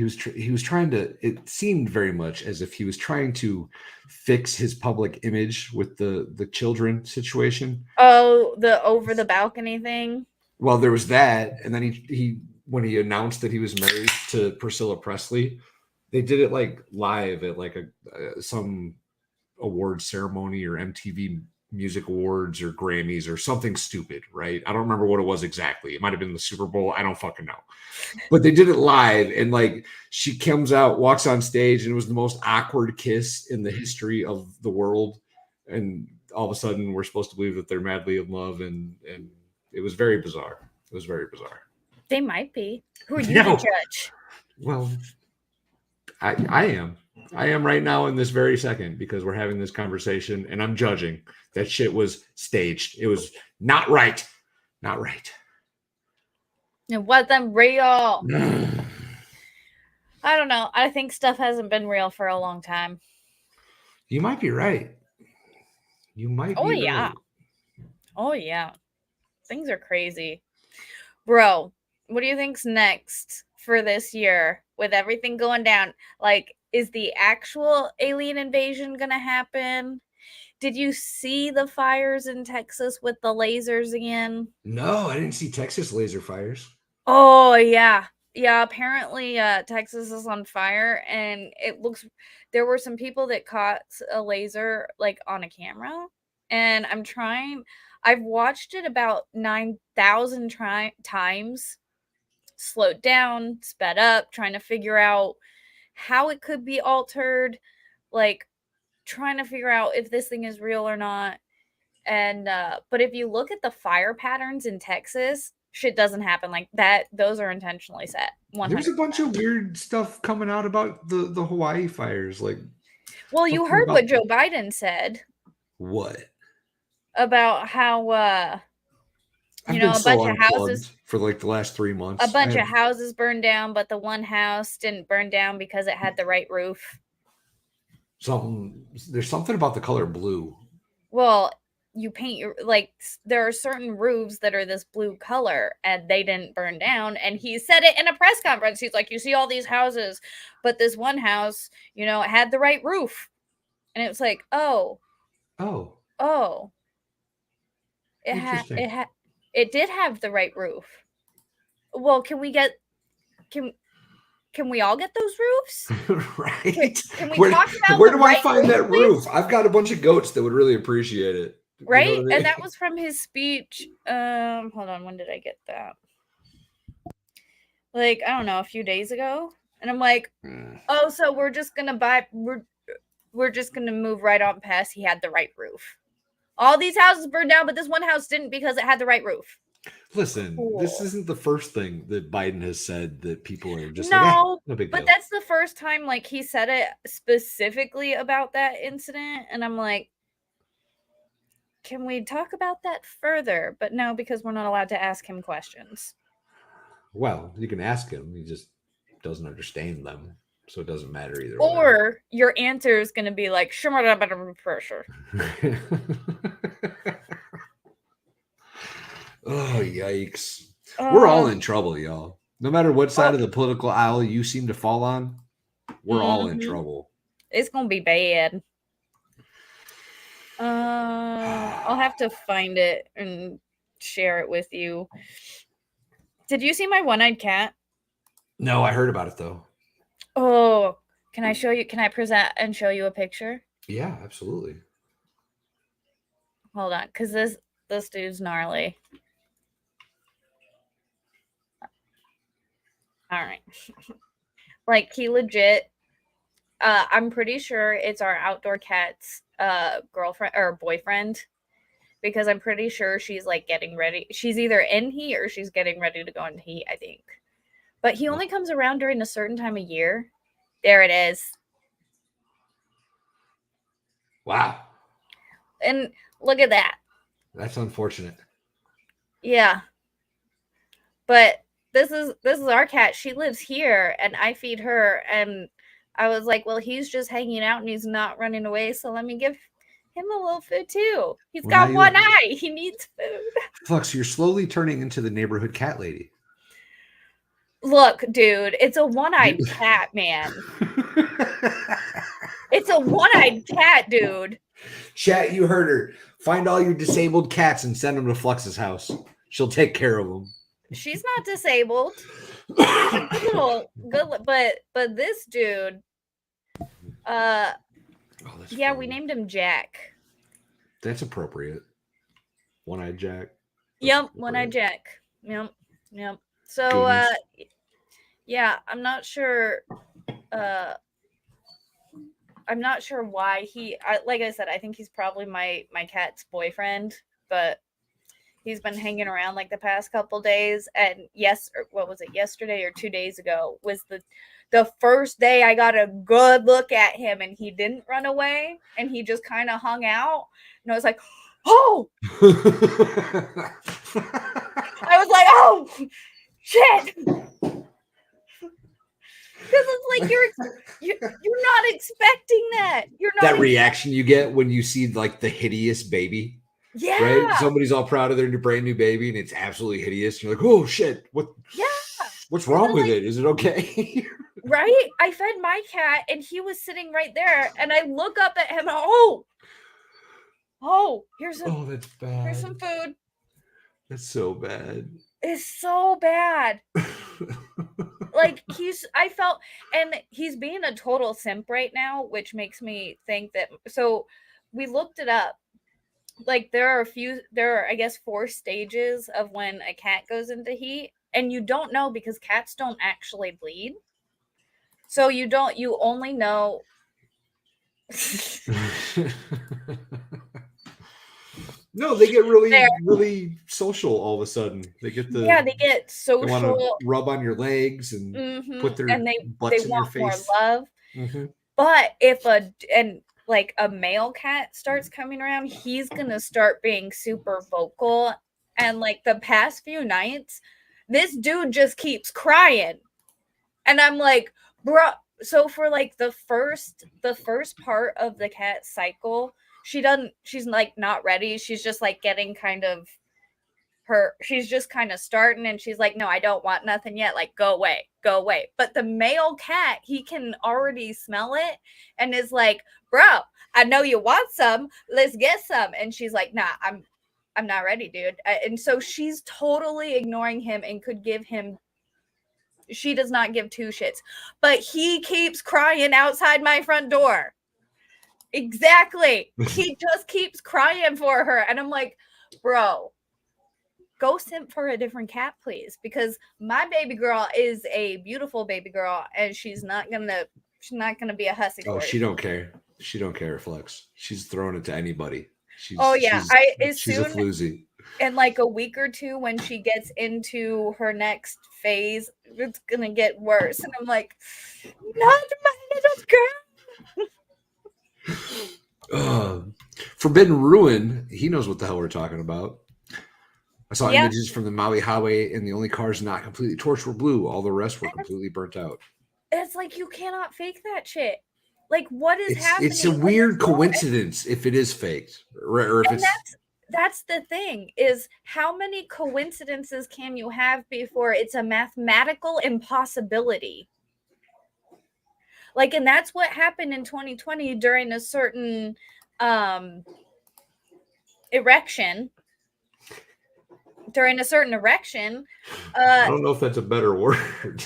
was trying to, it seemed very much as if he was trying to fix his public image with the children situation.
Oh, the over the balcony thing.
Well, there was that, and then he when he announced that he was married to Priscilla Presley, they did it like live at like some award ceremony or MTV Music Awards or Grammys or something stupid, right? I don't remember what it was exactly. It might have been the Super Bowl. I don't fucking know. But they did it live, and like she comes out, walks on stage, and it was the most awkward kiss in the history of the world. And all of a sudden, we're supposed to believe that they're madly in love, and it was very bizarre. It was very bizarre.
They might be. Who are you to judge?
Well, I am. I am right now in this very second, because we're having this conversation and I'm judging. That shit was staged. It was not right. Not right.
It wasn't real. I don't know. I think stuff hasn't been real for a long time.
You might be right. You might be
yeah.
right.
Oh, yeah. Things are crazy. Bro, what do you think's next for this year with everything going down? Like, is the actual alien invasion going to happen? Did you see the fires in Texas with the lasers again?
No, I didn't see Texas laser fires.
Oh, yeah. Yeah, apparently Texas is on fire, and there were some people that caught a laser like on a camera, and I've watched it about 9,000 times, slowed down, sped up, trying to figure out how it could be altered, like trying to figure out if this thing is real or not. And but if you look at the fire patterns in Texas, shit doesn't happen like that. Those are intentionally set.
There's a
100%.
bunch of weird stuff coming out about the Hawaii fires. Like,
Well, you
something
heard
about
what Joe Biden said
what?
about how
I've been
a
so
bunch of houses
unplugged for like the last 3 months.
burned down, but the one house didn't burn down because it had the right roof.
There's something about the color blue.
Well, you paint your there are certain roofs that are this blue color and they didn't burn down, and he said it in a press conference. He's like, you see all these houses, but this one house, it had the right roof. And it was like, oh
Interesting.
it did have the right roof. Well, can we all get those roofs?
Right.
Can we talk about
where
the
do I
right
find
roof,
that
please?
roof? I've got a bunch of goats that would really appreciate it. You know
Right?
what I mean?
And that was from his speech. Hold on, when did I get that? Like, I don't know, a few days ago. And I'm like, oh, so we're just gonna move right on past. He had the right roof. All these houses burned down, but this one house didn't because it had the right roof.
Listen, this
Cool.
isn't the first thing that Biden has said that people are just
No,
no big
but
deal.
that's the first time like he said it specifically about that incident, and I'm like, can we talk about that further? But no, because we're not allowed to ask him questions.
Well, you can ask him. He just doesn't understand them, so it doesn't matter either way.
Or your answer is going to be like, pressure.
Oh, yikes. We're all in trouble, y'all. No matter what side of the political aisle you seem to fall on, we're all in trouble.
It's going to be bad. I'll have to find it and share it with you. Did you see my one-eyed cat?
No, I heard about it though.
Oh, can I show you? Can I present and show you a picture?
Yeah, absolutely.
Hold on, because this dude's gnarly. All right. Like, he legit, I'm pretty sure it's our outdoor cat's girlfriend or boyfriend, because I'm pretty sure she's like getting ready. She's either in heat or she's getting ready to go into heat, I think. But he only comes around during a certain time of year. There it is.
Wow.
And look at that.
That's unfortunate.
Yeah. But this is our cat. She lives here and I feed her, and I was like, well, he's just hanging out and he's not running away, so let me give him a little food too. He's got one eye. He needs food.
Fluxx, you're slowly turning into the neighborhood cat lady.
Look, dude, it's a one-eyed cat, man. It's a one-eyed cat, dude.
Chat, you heard her. Find all your disabled cats and send them to Fluxx's house. She'll take care of them.
She's not disabled. Good, but this dude, yeah, funny. We named him Jack.
That's appropriate. One-eyed Jack.
Yep, one-eyed Jack. Yep. So, yeah, I'm not sure. I'm not sure why like I said, I think he's probably my cat's boyfriend, but he's been hanging around like the past couple days. And what was it? Yesterday or 2 days ago was the first day I got a good look at him, and he didn't run away, and he just kind of hung out. And I was like, oh, I was like, oh, shit. Because it's like you're not expecting that. You're not
that reaction you get when you see like the hideous baby.
Yeah.
Right? Somebody's all proud of their brand new baby and it's absolutely hideous. You're like, oh shit. What's wrong with it? Is it okay?
Right? I fed my cat and he was sitting right there, and I look up at him. Here's
that's bad.
Here's some food.
That's so bad.
It's so bad. like I felt, and he's being a total simp right now, which makes me think that, so we looked it up. Like there are, I guess, 4 stages of when a cat goes into heat, and you don't know because cats don't actually bleed. So you only know.
No, they get really social all of a sudden. They get
they get
They
social.
want to rub on your legs and put their butts in your face.
Want more love. But if like a male cat starts coming around, he's gonna start being super vocal. And like the past few nights, this dude just keeps crying, and I'm like, bro. So for like the first part of the cat cycle, she's like not ready. She's just like getting kind of she's just kind of starting, and she's like, no, I don't want nothing yet. Like, go away. But the male cat, he can already smell it and is like, bro, I know you want some. Let's get some. And she's like, nah, I'm not ready, dude. And so she's totally ignoring him and could give him. She does not give 2 shits, but he keeps crying outside my front door. Exactly. He just keeps crying for her. And I'm like, bro, go simp for a different cat, please. Because my baby girl is a beautiful baby girl, and she's not gonna be a hussy.
Oh, she don't care. She don't care, Fluxx. She's throwing it to anybody. She's
a
floozy.
In like a week or 2, when she gets into her next phase, it's gonna get worse. And I'm like, not my little girl.
Forbidden Ruin, he knows what the hell we're talking about. I saw images from the Maui Highway, and the only cars not completely torched were blue. All the rest were completely burnt out.
It's like, you cannot fake that shit. Like, what is happening?
It's a weird coincidence if it is faked, or if it's.
That's the thing, is how many coincidences can you have before it's a mathematical impossibility? Like, and that's what happened in 2020 during a certain erection. I
don't know if that's a better word.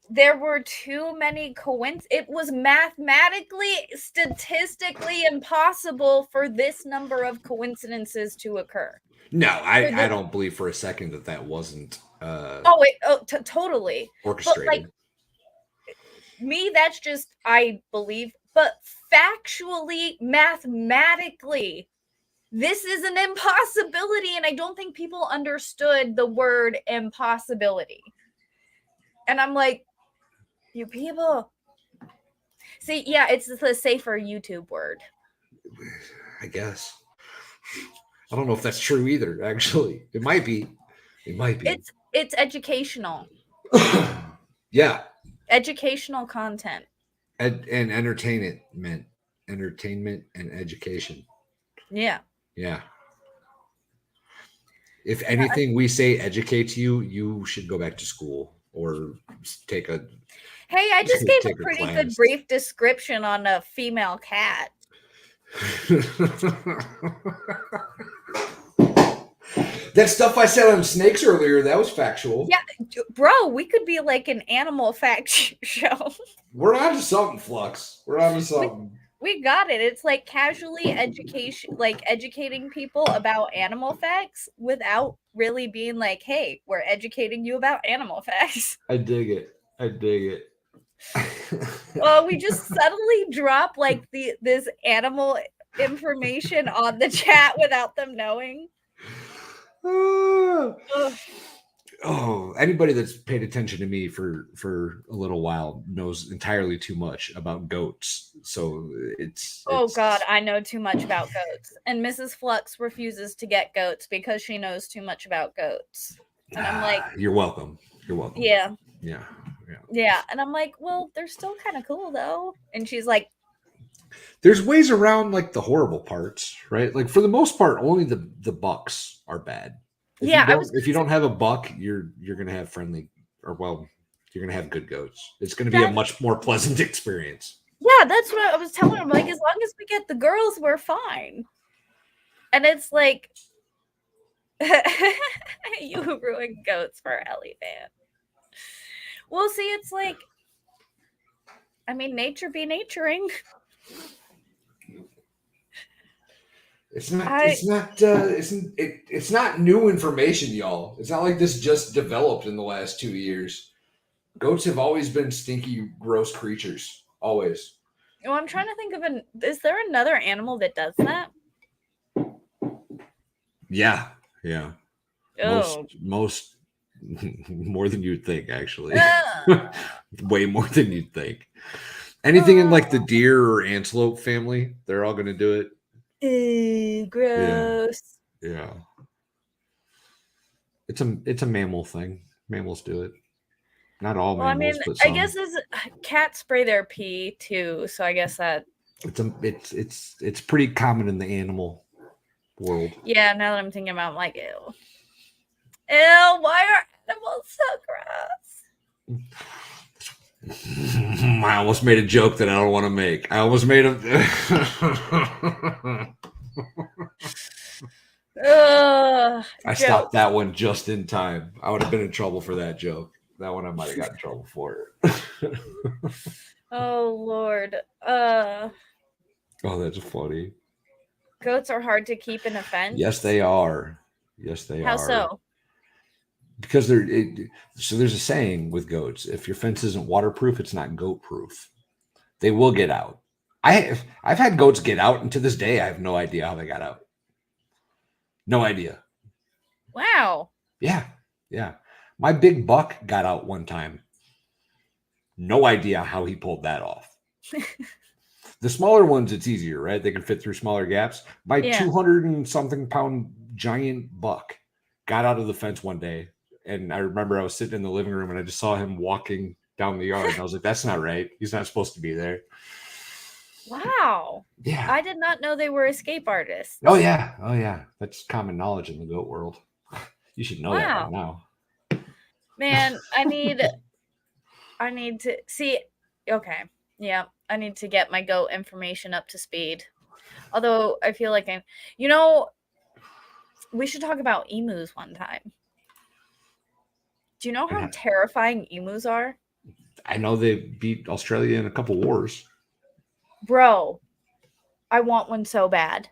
There were too many coincidences. It was mathematically, statistically impossible for this number of coincidences to occur.
No, I don't believe for a second that wasn't.
Totally
orchestrated.
But like me, that's just, I believe. But factually, mathematically, this is an impossibility, and I don't think people understood the word impossibility. And I'm like, you people. See, yeah, it's the safer YouTube word.
I guess. I don't know if that's true either, actually. It might be.
It's educational.
Yeah.
Educational content.
And entertainment and education.
Yeah.
Yeah. If anything we say educates you, you should go back to school or take a.
Hey, I just gave a pretty good brief description on a female cat.
That stuff I said on snakes earlier, that was factual.
Yeah, bro, we could be like an animal fact show.
We're on to something, Fluxx. We're on to something.
We got it. It's like casually educating people about animal facts without really being like, hey, we're educating you about animal facts.
I dig it.
Well, we just suddenly drop like this animal information on the chat without them knowing.
Anybody that's paid attention to me for a little while knows entirely too much about goats. So it's
God, I know too much about goats. And Mrs. Fluxx refuses to get goats because she knows too much about goats. And I'm like,
you're welcome.
Yeah.
Yeah.
And I'm like, well, they're still kind of cool though. And she's like,
there's ways around like the horrible parts, right? Like for the most part, only the bucks are bad. If you don't have a buck, you're gonna have friendly, you're gonna have good goats. It's gonna be a much more pleasant experience.
Yeah, that's what I was telling him. Like, as long as we get the girls, we're fine. And it's like, You ruined goats for Ellie fan. Well, see, it's like, I mean, nature be naturing.
It's not new information, y'all. It's not like this just developed in the last 2 years. Goats have always been stinky, gross creatures. Always.
Well, I'm trying to think of is there another animal that does that?
Yeah.
Oh.
Most more than you'd think, actually. Way more than you'd think. Anything in like the deer or antelope family, they're all going to do it.
Ew, gross.
Yeah. It's a mammal thing. Mammals do it. Not all mammals, but some.
I guess cats spray their pee too, so I guess that
it's pretty common in the animal world.
Yeah, now that I'm thinking about it, I'm like, ew. Ew, why are animals so gross?
I almost made a joke that I don't want to make. I almost made a I stopped that one just in time. I would have been in trouble for that joke. That one I might have got in trouble for it.
Oh Lord.
Oh, that's funny.
Goats are hard to keep in a fence.
Yes, they are.
How so?
Because so there's a saying with goats: if your fence isn't waterproof, it's not goat proof. They will get out. I've had goats get out, and to this day, I have no idea how they got out. No idea.
Wow.
Yeah. My big buck got out one time. No idea how he pulled that off. The smaller ones, it's easier, right? They can fit through smaller gaps. My 200 and something pound giant buck got out of the fence one day. And I remember I was sitting in the living room and I just saw him walking down the yard. And I was like, that's not right. He's not supposed to be there.
Wow.
Yeah.
I did not know they were escape artists.
Oh, yeah. That's common knowledge in the goat world. You should know that by now.
Man, I need to see. Okay. Yeah. I need to get my goat information up to speed. Although I feel like we should talk about emus one time. Do you know how terrifying emus are?
I know they beat Australia in a couple wars.
Bro, I want one so bad.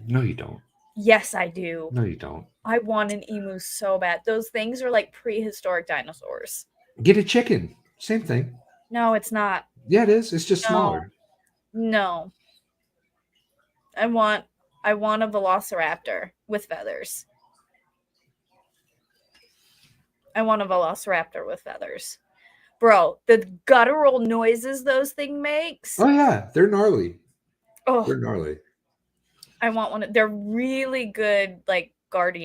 No, you don't.
Yes, I do.
No, you don't.
I want an emu so bad. Those things are like prehistoric dinosaurs.
Get a chicken. Same thing.
No, it's not.
Yeah, it is. It's just smaller.
No. I want a velociraptor with feathers. Bro, the guttural noises those things makes.
Oh, yeah. They're gnarly.
Oh,
they're gnarly.
I want one. They're really good, like guard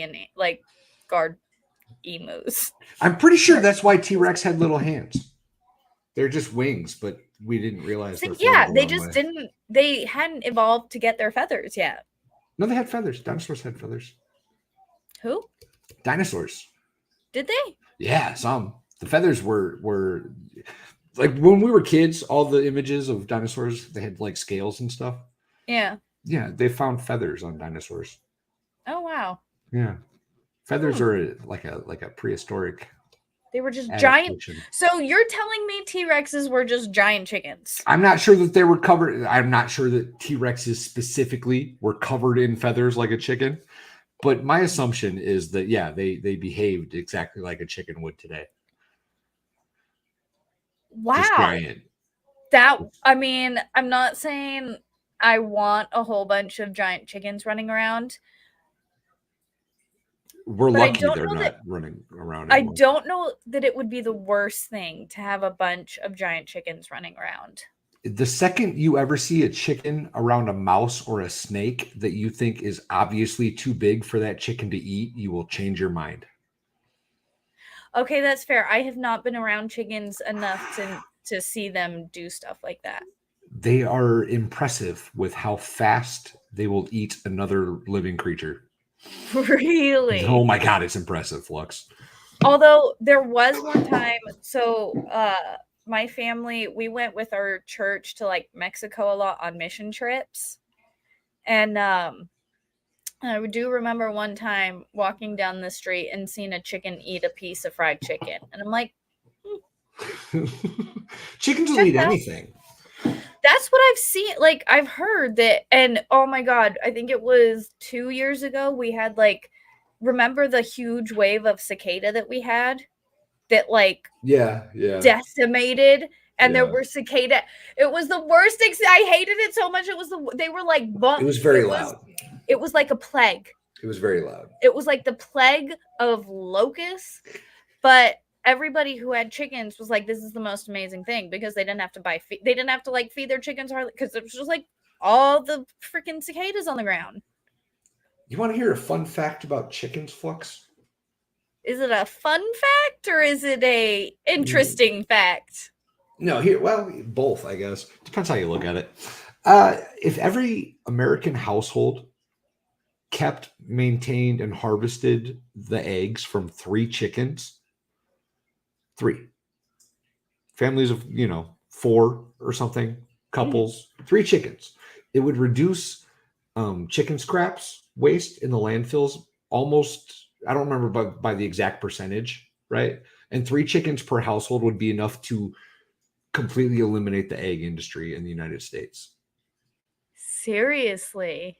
emus.
I'm pretty sure that's why T-Rex had little hands. They're just wings, but we didn't realize.
They hadn't evolved to get their feathers yet.
No, they had feathers. Dinosaurs had feathers.
Who?
Dinosaurs.
Did they?
Yeah, some. The feathers were like when we were kids, all the images of dinosaurs, they had like scales and stuff.
Yeah.
Yeah, they found feathers on dinosaurs.
Oh wow.
Yeah. Feathers are like a prehistoric.
They were just giant. So you're telling me T-Rexes were just giant chickens?
I'm not sure that they were covered. I'm not sure that T-Rexes specifically were covered in feathers like a chicken. But my assumption is that, yeah, they behaved exactly like a chicken would today.
Wow.
Just giant.
I'm not saying I want a whole bunch of giant chickens running around.
We're lucky they're not running around anymore.
I don't know that it would be the worst thing to have a bunch of giant chickens running around.
The second you ever see a chicken around a mouse or a snake that you think is obviously too big for that chicken to eat, you will change your mind.
Okay, that's fair. I have not been around chickens enough to see them do stuff like that.
They are impressive with how fast they will eat another living creature.
Really?
Oh my God, it's impressive, Fluxx.
Although there was one time, so my family, we went with our church to like Mexico a lot on mission trips. And I do remember one time walking down the street and seeing a chicken eat a piece of fried chicken. And I'm like,
Chickens will
check
eat
out.
anything.
That's what I've seen. Like, I've heard that. And oh my God, I think it was 2 years ago. We had like, remember the huge wave of cicada that we had that like
Yeah.
decimated, and there
Yeah.
were cicada. It was the worst. I hated it so much. They were like,
It was very loud.
It was like a plague.
It was very loud.
It was like the plague of locusts, but everybody who had chickens was like, this is the most amazing thing, because they didn't have to they didn't have to like feed their chickens hardly, because it was just like all the freaking cicadas on the ground.
You want to hear a fun fact about chickens, Fluxx?
Is it a fun fact or is it a interesting fact?
No, both, I guess. Depends how you look at it. If every American household kept, maintained, and harvested the eggs from 3 chickens, 3 families of 4 or something, couples, 3 chickens, it would reduce chicken scraps waste in the landfills almost, I don't remember by the exact percentage, right? And 3 chickens per household would be enough to completely eliminate the egg industry in the United States.
Seriously.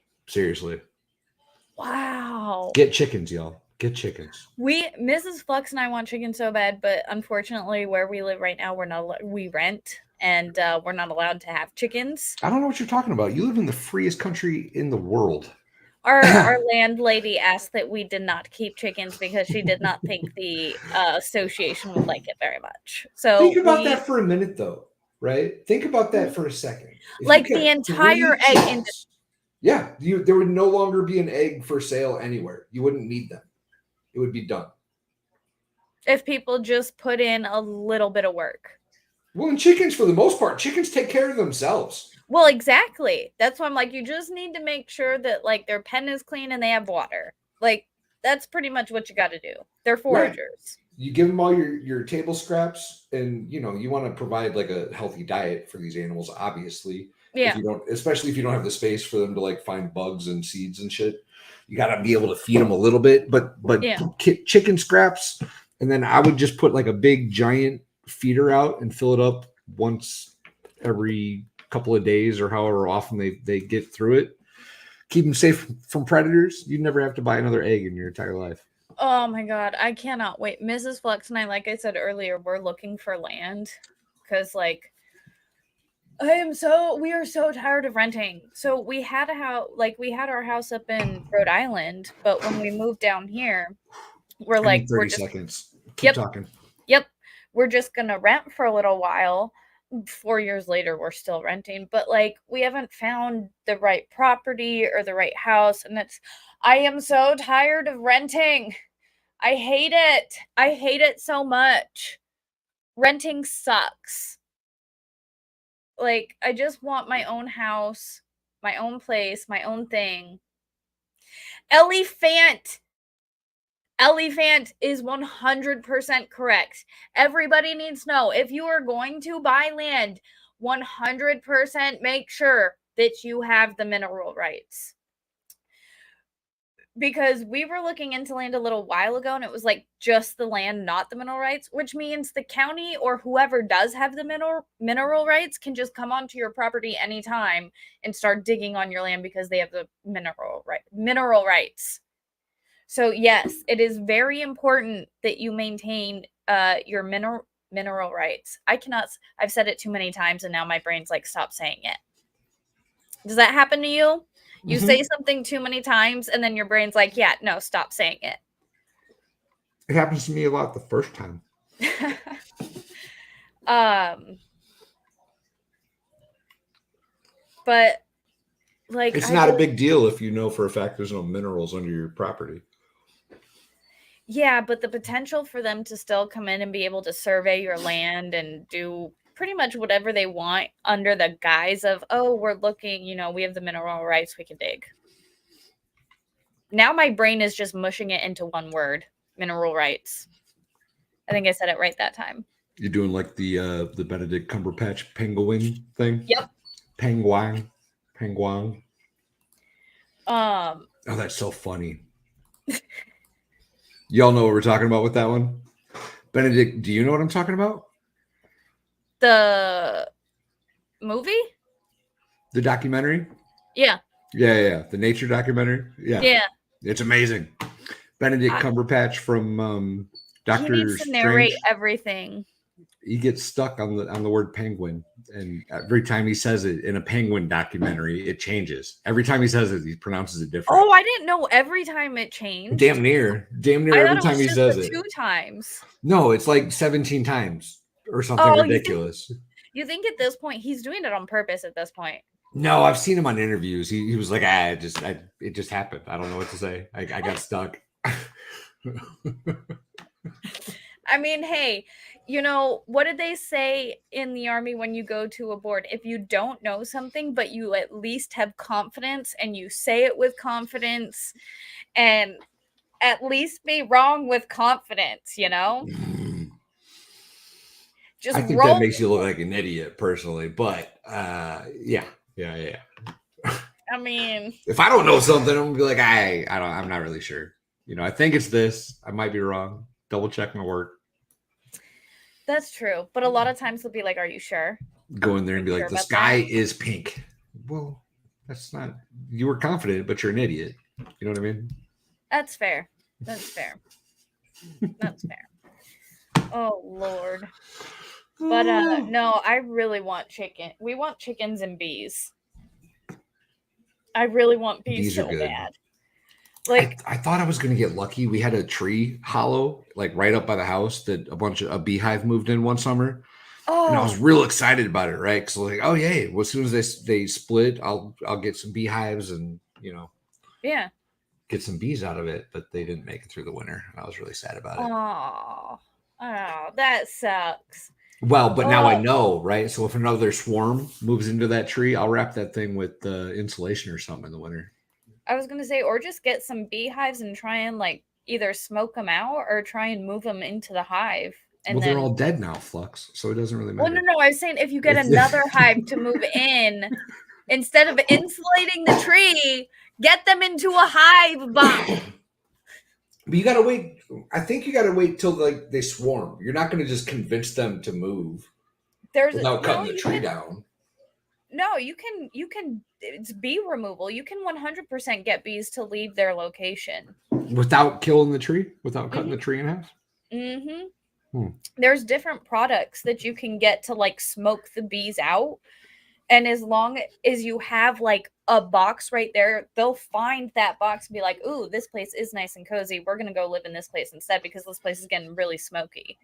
Wow.
Get chickens, y'all. Get chickens.
Mrs. Fluxx and I want chicken so bad, but unfortunately where we live right now, we rent, and we're not allowed to have chickens.
I don't know what you're talking about. You live in the freest country in the world.
Our landlady asked that we did not keep chickens because she did not think the association would like it very much. So
think about that for a minute, though, right? Think about that for a second.
Like the entire egg industry.
Yeah, there would no longer be an egg for sale anywhere. You wouldn't need them. It would be done.
If people just put in a little bit of work.
Well, and chickens, for the most part, chickens take care of themselves.
Well, exactly. That's why I'm like, you just need to make sure that like their pen is clean and they have water. Like, that's pretty much what you got to do. They're foragers. Right.
You give them all your table scraps, and you want to provide like a healthy diet for these animals, obviously.
Yeah.
Especially if you don't have the space for them to like find bugs and seeds and shit, you got to be able to feed them a little bit. But yeah. Chicken scraps, and then I would just put like a big giant feeder out and fill it up once every couple of days or however often they get through it. Keep them safe from predators. You'd never have to buy another egg in your entire life.
Oh my God, I cannot wait. Mrs. Fluxx and I, like I said earlier, we're looking for land because like we are so tired of renting. So we had our house up in Rhode Island, but when we moved down here, we're like
30 seconds. Keep talking.
Yep. We're just gonna rent for a little while. 4 years later, we're still renting, but like we haven't found the right property or the right house, and I am so tired of renting. I hate it. I hate it so much. Renting sucks. Like, I just want my own house, my own place, my own thing. Elephant is 100% correct. Everybody needs to know, if you are going to buy land, 100% make sure that you have the mineral rights. Because we were looking into land a little while ago, and it was like just the land, not the mineral rights, which means the county or whoever does have the mineral rights can just come onto your property anytime and start digging on your land because they have the mineral rights. So yes, it is very important that you maintain your mineral rights. I've said it too many times, and now my brain's like, stop saying it. Does that happen to you? You say something too many times, and then your brain's like, yeah, no, stop saying it.
It happens to me a lot the first time.
But like,
it's not a big deal if you know for a fact there's no minerals under your property.
Yeah, but the potential for them to still come in and be able to survey your land and do pretty much whatever they want under the guise of, oh, we're looking, we have the mineral rights, we can dig. Now my brain is just mushing it into one word: mineral rights. I think I said it right that time.
You're doing like the Benedict Cumberbatch penguin thing?
Yep.
Penguin. Oh, that's so funny. Y'all know what we're talking about with that one? Benedict, do you know what I'm talking about?
The movie?
The documentary?
Yeah.
Yeah. The nature documentary? Yeah.
Yeah.
It's amazing. Benedict Cumberbatch from
He
Doctor
needs to narrate
Strange.
everything.
He gets stuck on the word penguin, and every time he says it in a penguin documentary, it changes. Every time he says it, he pronounces it different.
Oh, I didn't know every time it changed.
Damn near
I
every time he says it.
2 times.
No, it's like 17 times or something ridiculous.
You think at this point he's doing it on purpose at this point?
No, I've seen him on interviews. He was like, it just happened. I don't know what to say. I got stuck.
I mean, hey, you know, what did they say in the Army when you go to a board? If you don't know something, but you at least have confidence and you say it with confidence and at least be wrong with confidence, you know? Just
I think that makes you look like an idiot personally, but yeah.
I mean,
if I don't know something, I'm gonna be like, I'm not really sure. You know, I think it's this. I might be wrong. Double check my work.
that's true. But a lot of times they'll be like, are you sure?
Go in there and be like, the sky is pink. Well, that's not, you were confident, but you're an idiot. You know what I mean?
That's fair. That's fair. Oh, Lord. But no, I really want chicken. We want chickens and bees. I really want bees so bad. Like
I thought I was going to get lucky. We had a tree hollow, like right up by the house that a beehive moved in one summer. Oh. And I was real excited about it, right? Because like, oh yay! Well, as soon as they split, I'll get some beehives and get some bees out of it. But they didn't make it through the winter. I was really sad about it.
Oh, that sucks.
Well, but now I know, right? So if another swarm moves into that tree, I'll wrap that thing with insulation or something in the winter.
I was going to say, or just get some beehives and try and like either smoke them out or try and move them into the hive. And
they're all dead now, Fluxx, so it doesn't really matter.
Well, no, I was saying if you get another hive to move in, instead of insulating the tree, get them into a hive box.
But you gotta wait. I think you gotta wait till like they swarm. You're not gonna just convince them to move without cutting the tree down.
No, you can. It's bee removal. You can 100% get bees to leave their location
without killing the tree, without cutting the tree in half.
There's different products that you can get to like smoke the bees out. And as long as you have like a box right there, they'll find that box and be like, ooh, this place is nice and cozy. We're going to go live in this place instead because this place is getting really smoky.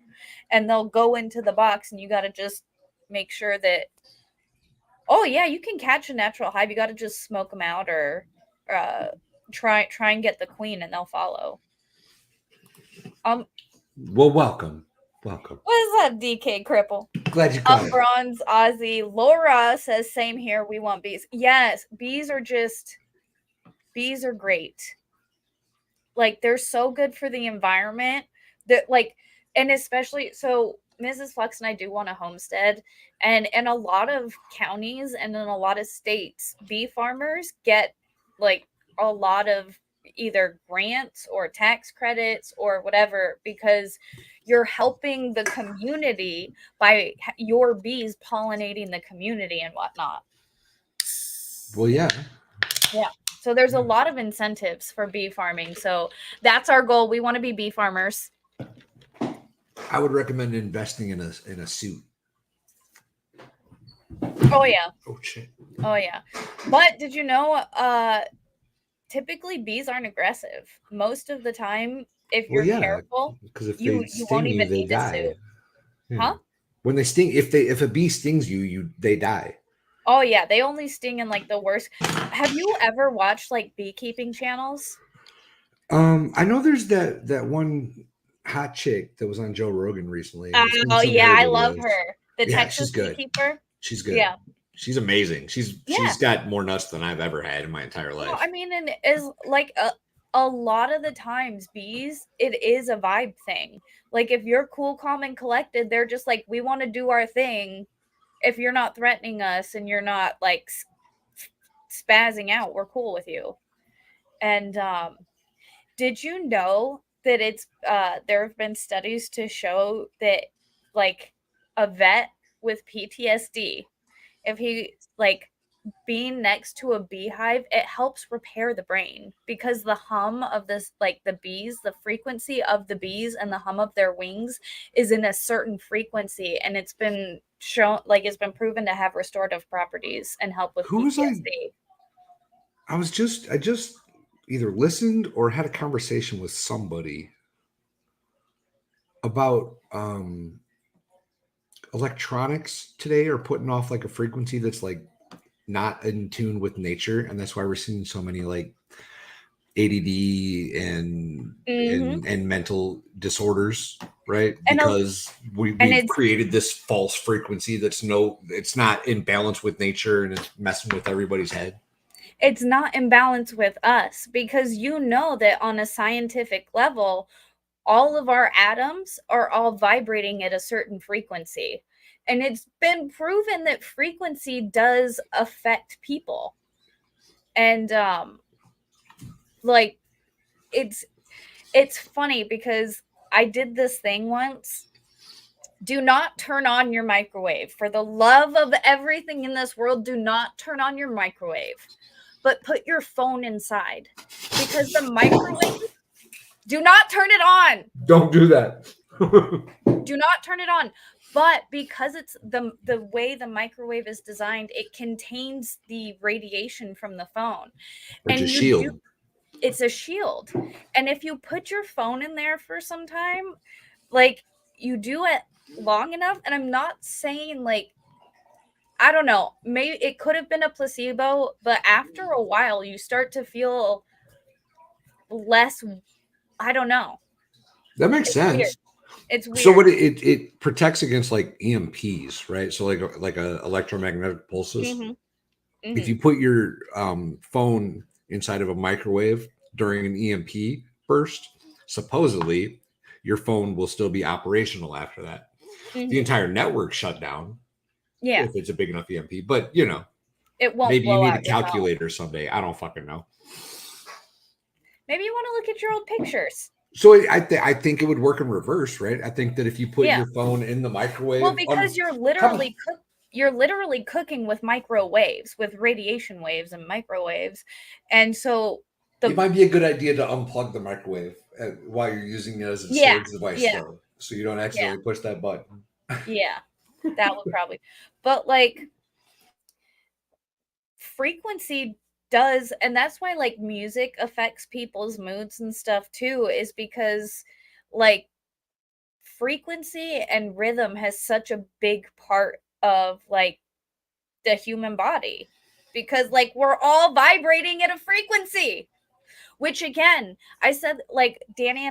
And they'll go into the box and you got to just make sure that, oh, yeah, you can catch a natural hive. You got to just smoke them out or try and get the queen and they'll follow.
Well, welcome.
What is that, DK Cripple?
Glad you caught it.
Bronze Aussie. Laura says, same here. We want bees. Yes, bees are great. Like, they're so good for the environment. That like, and especially, so Mrs. Fluxx and I do want a homestead. And in a lot of counties and in a lot of states, bee farmers get like a lot of either grants or tax credits or whatever because you're helping the community by your bees pollinating the community and whatnot.
Well, yeah.
So there's a lot of incentives for bee farming. So that's our goal. We want to be bee farmers.
I would recommend investing in a suit.
Oh yeah.
Oh shit.
Oh yeah. But did you know? Typically bees aren't aggressive. Most of the time, if you're careful,
because if
you won't even
they
need
die.
Yeah. Huh?
When they sting, if a bee stings they die.
Oh yeah, they only sting in like the worst. Have you ever watched like beekeeping channels?
I know there's that one hot chick that was on Joe Rogan recently.
Oh yeah, I love her. The Texas beekeeper.
She's good.
Yeah.
She's amazing. She's got more nuts than I've ever had in my entire life.
Well, I mean, and is like a lot of the times bees, it is a vibe thing. Like if you're cool, calm, and collected, they're just like, we want to do our thing. If you're not threatening us and you're not like spazzing out, we're cool with you. And did you know that it's there have been studies to show that like a vet with PTSD, if he like being next to a beehive, it helps repair the brain because the hum of this, like the bees, the frequency of the bees and the hum of their wings is in a certain frequency, and it's been shown, like it's been proven to have restorative properties and help with
Who was
PTSD.
I just either listened or had a conversation with somebody about electronics today are putting off like a frequency that's like not in tune with nature, and that's why we're seeing so many like ADD and mental disorders, right?
And
because we've created this false frequency it's not in balance with nature, and it's messing with everybody's head.
It's not in balance with us because you know that on a scientific level, all of our atoms are all vibrating at a certain frequency. And it's been proven that frequency does affect people. And like it's funny because I did this thing once. Do not turn on your microwave. For the love of everything in this world, do not turn on your microwave. But put your phone inside, because the microwave, do not turn it on.
Don't do that.
Do not turn it on. But because it's the way the microwave is designed, it contains the radiation from the phone.
It's a shield.
It's a shield. And if you put your phone in there for some time, like you do it long enough, and I'm not saying like, I don't know, maybe it could have been a placebo, but after a while you start to feel less, I don't know.
That makes sense.
Weird. It's weird.
So what it protects against like EMPs, right? So like a electromagnetic pulses.
Mm-hmm. Mm-hmm.
If you put your phone inside of a microwave during an EMP burst, supposedly your phone will still be operational after that. Mm-hmm. The entire network shut down.
Yeah.
If it's a big enough EMP. But you know,
it won't.
Maybe you need a calculator someday. I don't fucking know.
Maybe you want to look at your old pictures.
So I think it would work in reverse, right? I think that if you put your phone in the microwave,
well, because you're literally cooking with microwaves, with radiation waves and microwaves, and so
it might be a good idea to unplug the microwave while you're using it as a storage device, though, so you don't accidentally push that button.
Yeah, that would probably, but like frequency does, and that's why like music affects people's moods and stuff too, is because like frequency and rhythm has such a big part of like the human body, because like we're all vibrating at a frequency, which again, I said, like Danny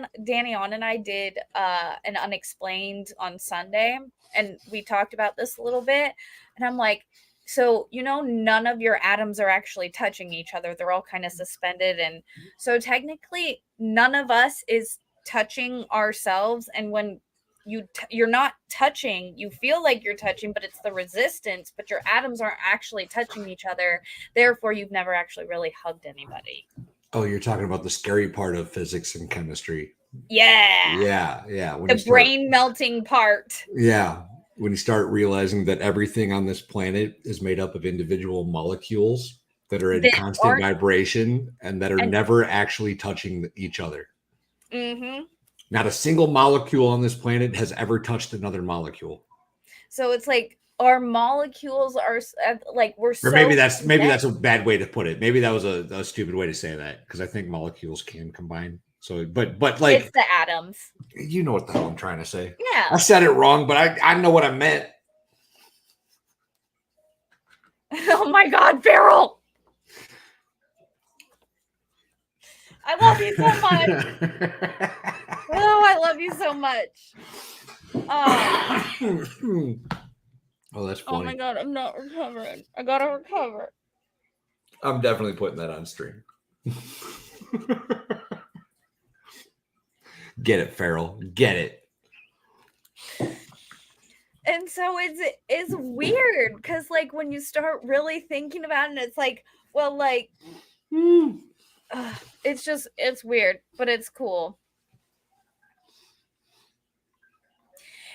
on and I did an Unexplained on Sunday, and we talked about this a little bit, and I'm like, so, you know, none of your atoms are actually touching each other. They're all kind of suspended. And so technically none of us is touching ourselves. And when you're not touching, you feel like you're touching, but it's the resistance, but your atoms aren't actually touching each other. Therefore, you've never actually really hugged anybody.
Oh, you're talking about the scary part of physics and chemistry.
Yeah.
Yeah.
When the brain melting part.
Yeah. When you start realizing that everything on this planet is made up of individual molecules that are in constant vibration and that are never actually touching each other.
Mm-hmm.
Not a single molecule on this planet has ever touched another molecule.
So it's like our molecules are like we're so.
Or maybe that's a bad way to put it. Maybe that was a stupid way to say that, because I think molecules can combine. So, but like
it's the atoms.
You know what the hell I'm trying to say.
Yeah.
I said it wrong, but I know what I meant.
Oh my God, Farrell. I love you so much. Oh, I love you so much.
Oh, that's funny.
Oh my God, I'm not recovering. I gotta recover.
I'm definitely putting that on stream. Get it, Farrell. Get it.
And so it's weird because like when you start really thinking about it, it's like, well, like it's weird, but it's cool.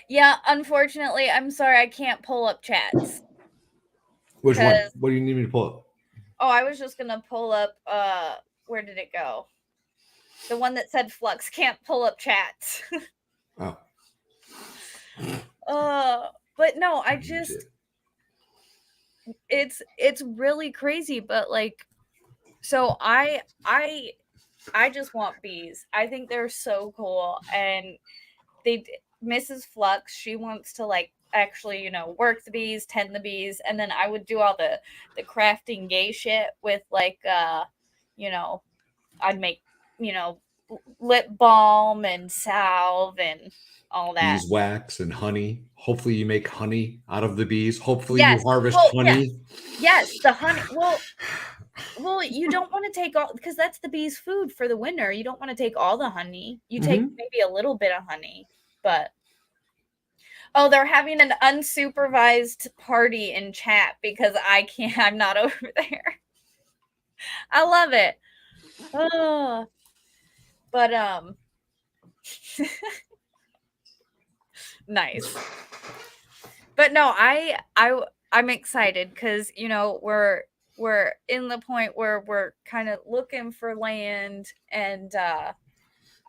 Yeah, unfortunately, I'm sorry I can't pull up chats.
Which one? What do you need me to pull up?
Oh, I was just gonna pull up where did it go? The one that said Fluxx can't pull up chats. But no, I just it's really crazy, but like so I just want bees. I think they're so cool, and Mrs. Fluxx, she wants to like actually, you know, work the bees, tend the bees, and then I would do all the crafting gay shit with like you know, I'd make, you know, lip balm and salve and all that.
Beeswax and honey. Hopefully you make honey out of the bees. Hopefully you harvest honey.
Yes, the honey. Well, you don't want to take all, because that's the bees' food for the winter. You don't want to take all the honey. You take maybe a little bit of honey, but oh, they're having an unsupervised party in chat because I'm not over there. I love it. Oh, but nice. But no, I'm excited because, you know, we're in the point where we're kind of looking for land, and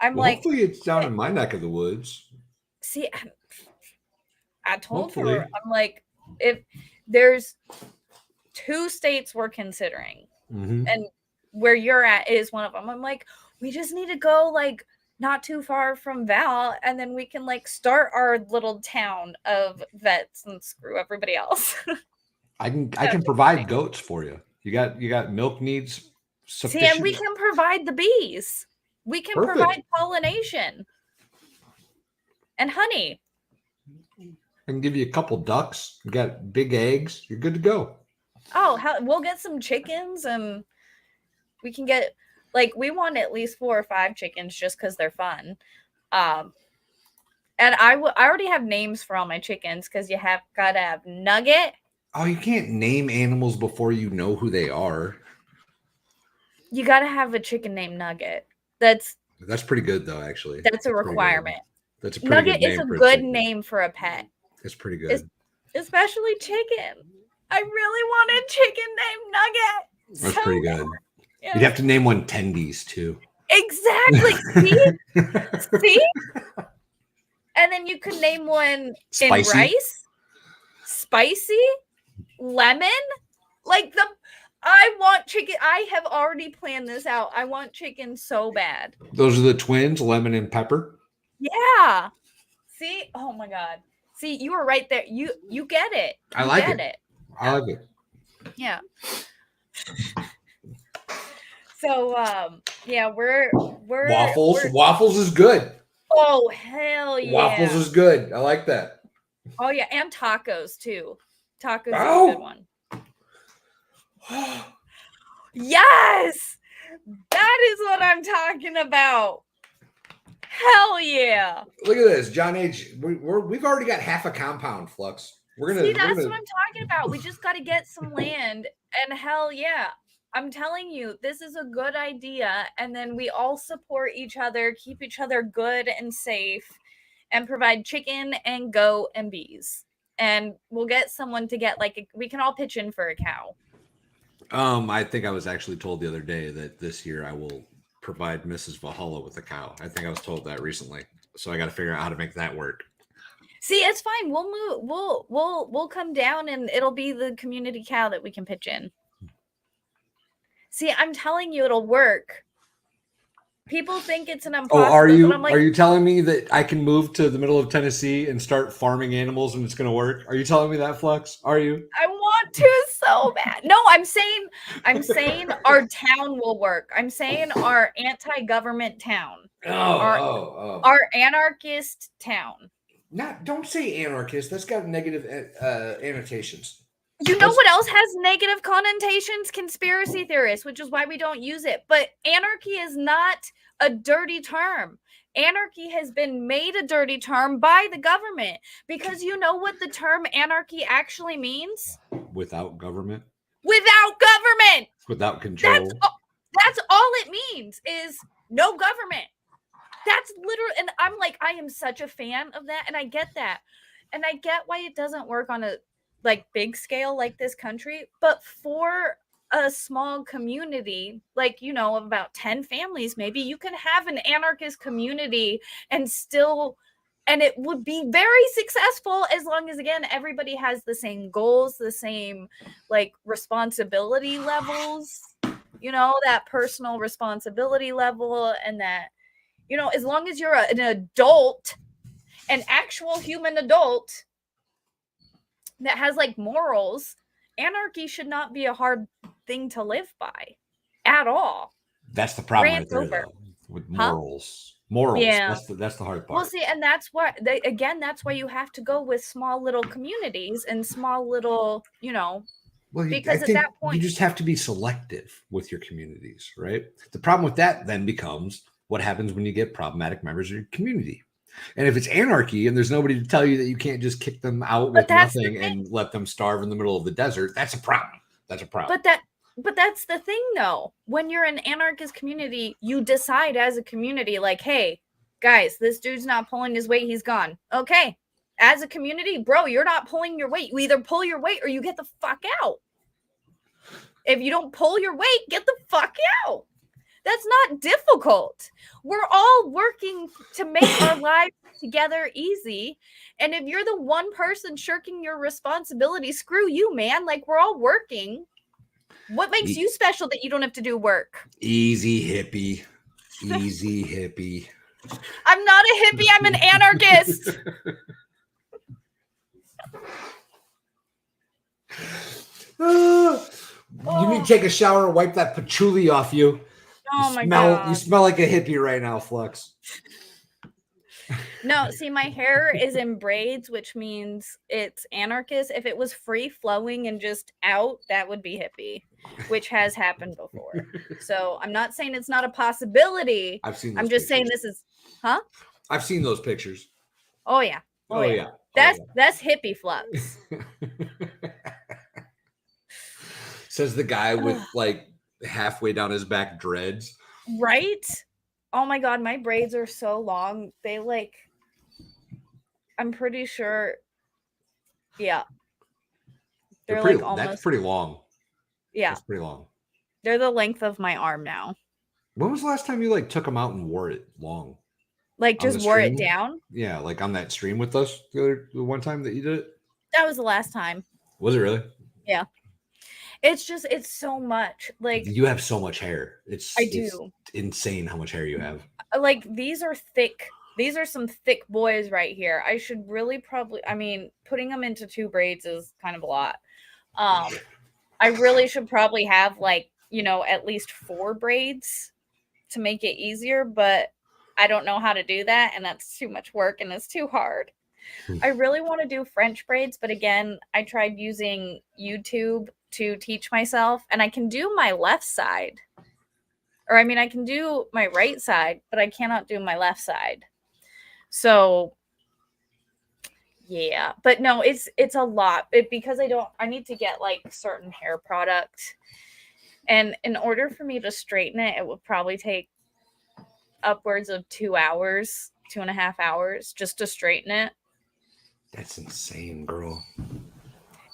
I'm like,
hopefully it's down in my neck of the woods.
See, I told her, I'm like, if there's 2 states we're considering, and where you're at is one of them. I'm like, we just need to go like not too far from Val, and then we can like start our little town of vets and screw everybody else.
I can provide goats for you. You got milk needs sufficient.
See, and we can provide the bees. We can provide pollination and honey.
I can give you a couple ducks. You got big eggs. You're good to go.
Oh, we'll get some chickens, and we can get like, we want at least 4 or 5 chickens just because they're fun. And I already have names for all my chickens because you gotta have Nugget.
Oh, you can't name animals before you know who they are.
You gotta have a chicken named Nugget. That's
pretty good though, actually.
That's a requirement.
That's a pretty
Nugget
good name
is a
for
good name for a pet.
It's pretty good.
Especially chicken. I really want a chicken named Nugget.
That's pretty good. Yeah. You'd have to name one Tendies too.
Exactly. See? And then you could name one Spicy. In rice. Spicy. Lemon. Like I want chicken. I have already planned this out. I want chicken so bad.
Those are the twins, Lemon and Pepper.
Yeah. See? Oh my God. See, you were right there. You get it.
I like it. I like it.
Yeah. So yeah, we're
waffles. Waffles is good.
Oh hell yeah.
Waffles is good. I like that.
Oh yeah, and tacos too. Tacos is a good one. Yes, that is what I'm talking about. Hell yeah!
Look at this, John H. We've already got half a compound, Fluxx. What I'm
talking about. We just got to get some land, and hell yeah, I'm telling you, this is a good idea. And then we all support each other, keep each other good and safe, and provide chicken and goat and bees. And we'll get someone to get we can all pitch in for a cow.
I think I was actually told the other day that this year I will provide Mrs. Valhalla with a cow. I think I was told that recently. So I got to figure out how to make that work.
See, it's fine. We'll move. We'll come down, and it'll be the community cow that we can pitch in. See, I'm telling you, it'll work. People think it's an impossible.
Oh, are you telling me that I can move to the middle of Tennessee and start farming animals and it's going to work? Are you telling me that, Fluxx? Are you?
I want to so bad. No, I'm saying our town will work. I'm saying our anti-government town. Our anarchist town.
Don't say anarchist. That's got negative annotations.
You know what else has negative connotations? Conspiracy theorists, which is why we don't use it. But anarchy is not a dirty term. Anarchy has been made a dirty term by the government, because you know what the term anarchy actually means?
Without government.
Without government.
Without control.
That's all it means is no government. That's literally, and I'm like, I am such a fan of that, and I get that. And I get why it doesn't work on a like big scale like this country, but for a small community, like, you know, of about 10 families, maybe you can have an anarchist community and still, and it would be very successful as long as, again, everybody has the same goals, the same like responsibility levels, you know, that personal responsibility level, and that, you know, as long as you're an adult, an actual human adult that has like morals, anarchy should not be a hard thing to live by at all.
That's the problem
Rant
right there,
over.
though, with morals. Morals.
Yeah.
That's the hard part.
Well, see, and that's why that's why you have to go with small little communities and small little, you know,
Well,
because
I
at
think
that point
you just have to be selective with your communities, right? The problem with that then becomes what happens when you get problematic members of your community. And if it's anarchy and there's nobody to tell you that you can't just kick them out with nothing and let them starve in the middle of the desert, that's a problem. That's a problem.
But that's the thing, though. When you're an anarchist community, you decide as a community, like, hey, guys, this dude's not pulling his weight. He's gone. Okay. As a community, bro, you're not pulling your weight. You either pull your weight or you get the fuck out. If you don't pull your weight, get the fuck out. That's not difficult. We're all working to make our lives together easy. And if you're the one person shirking your responsibility, screw you, man. Like, we're all working. What makes you special that you don't have to do work?
Easy hippie. Easy hippie.
I'm not a hippie. I'm an anarchist.
You need to take a shower and wipe that patchouli off you.
Oh my God.
You smell like a hippie right now, Fluxx.
No, see, my hair is in braids, which means it's anarchist. If it was free flowing and just out, that would be hippie, which has happened before. So I'm not saying it's not a possibility.
I've seen.
I'm just saying this is, huh?
I've seen those pictures.
Oh yeah. Oh yeah. That's hippie Fluxx.
Says the guy with like halfway down his back dreads.
Right? Oh my God, my braids are so long. They like, I'm pretty sure. Yeah. They're like almost.
That's pretty long.
Yeah.
That's pretty long.
They're the length of my arm now.
When was the last time you like took them out and wore it long?
Like just wore it down?
Yeah, like on that stream with us the one time that you did it?
That was the last time.
Was it really?
Yeah. It's just, it's so much. Like,
you have so much hair. I do. It's insane how much hair you have. Like,
these are thick. These are some thick boys right here. I should really probably, I mean, putting them into 2 braids is kind of a lot. I really should probably have like, you know, at least 4 braids to make it easier, but I don't know how to do that. And that's too much work and it's too hard. I really want to do French braids, but again, I tried using YouTube to teach myself, and I can do my left side. Or I mean, I can do my right side, but I cannot do my left side. So yeah, but no, it's a lot because I need to get like certain hair product. And in order for me to straighten it, it would probably take upwards of 2 hours, 2.5 hours just to straighten it.
That's insane, girl.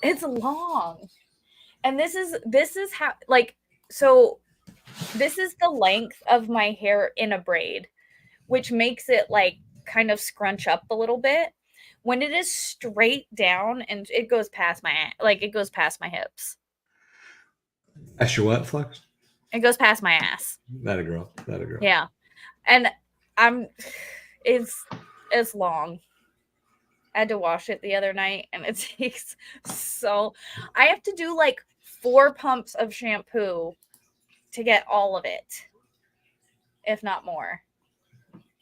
It's long. And this is how, like, so this is the length of my hair in a braid, which makes it like kind of scrunch up a little bit. When it is straight down and it goes past it goes past my hips.
That's your what, Fluxx?
It goes past my ass.
That a girl.
Yeah. And it's long. I had to wash it the other night and it takes I have to do like 4 pumps of shampoo to get all of it, if not more.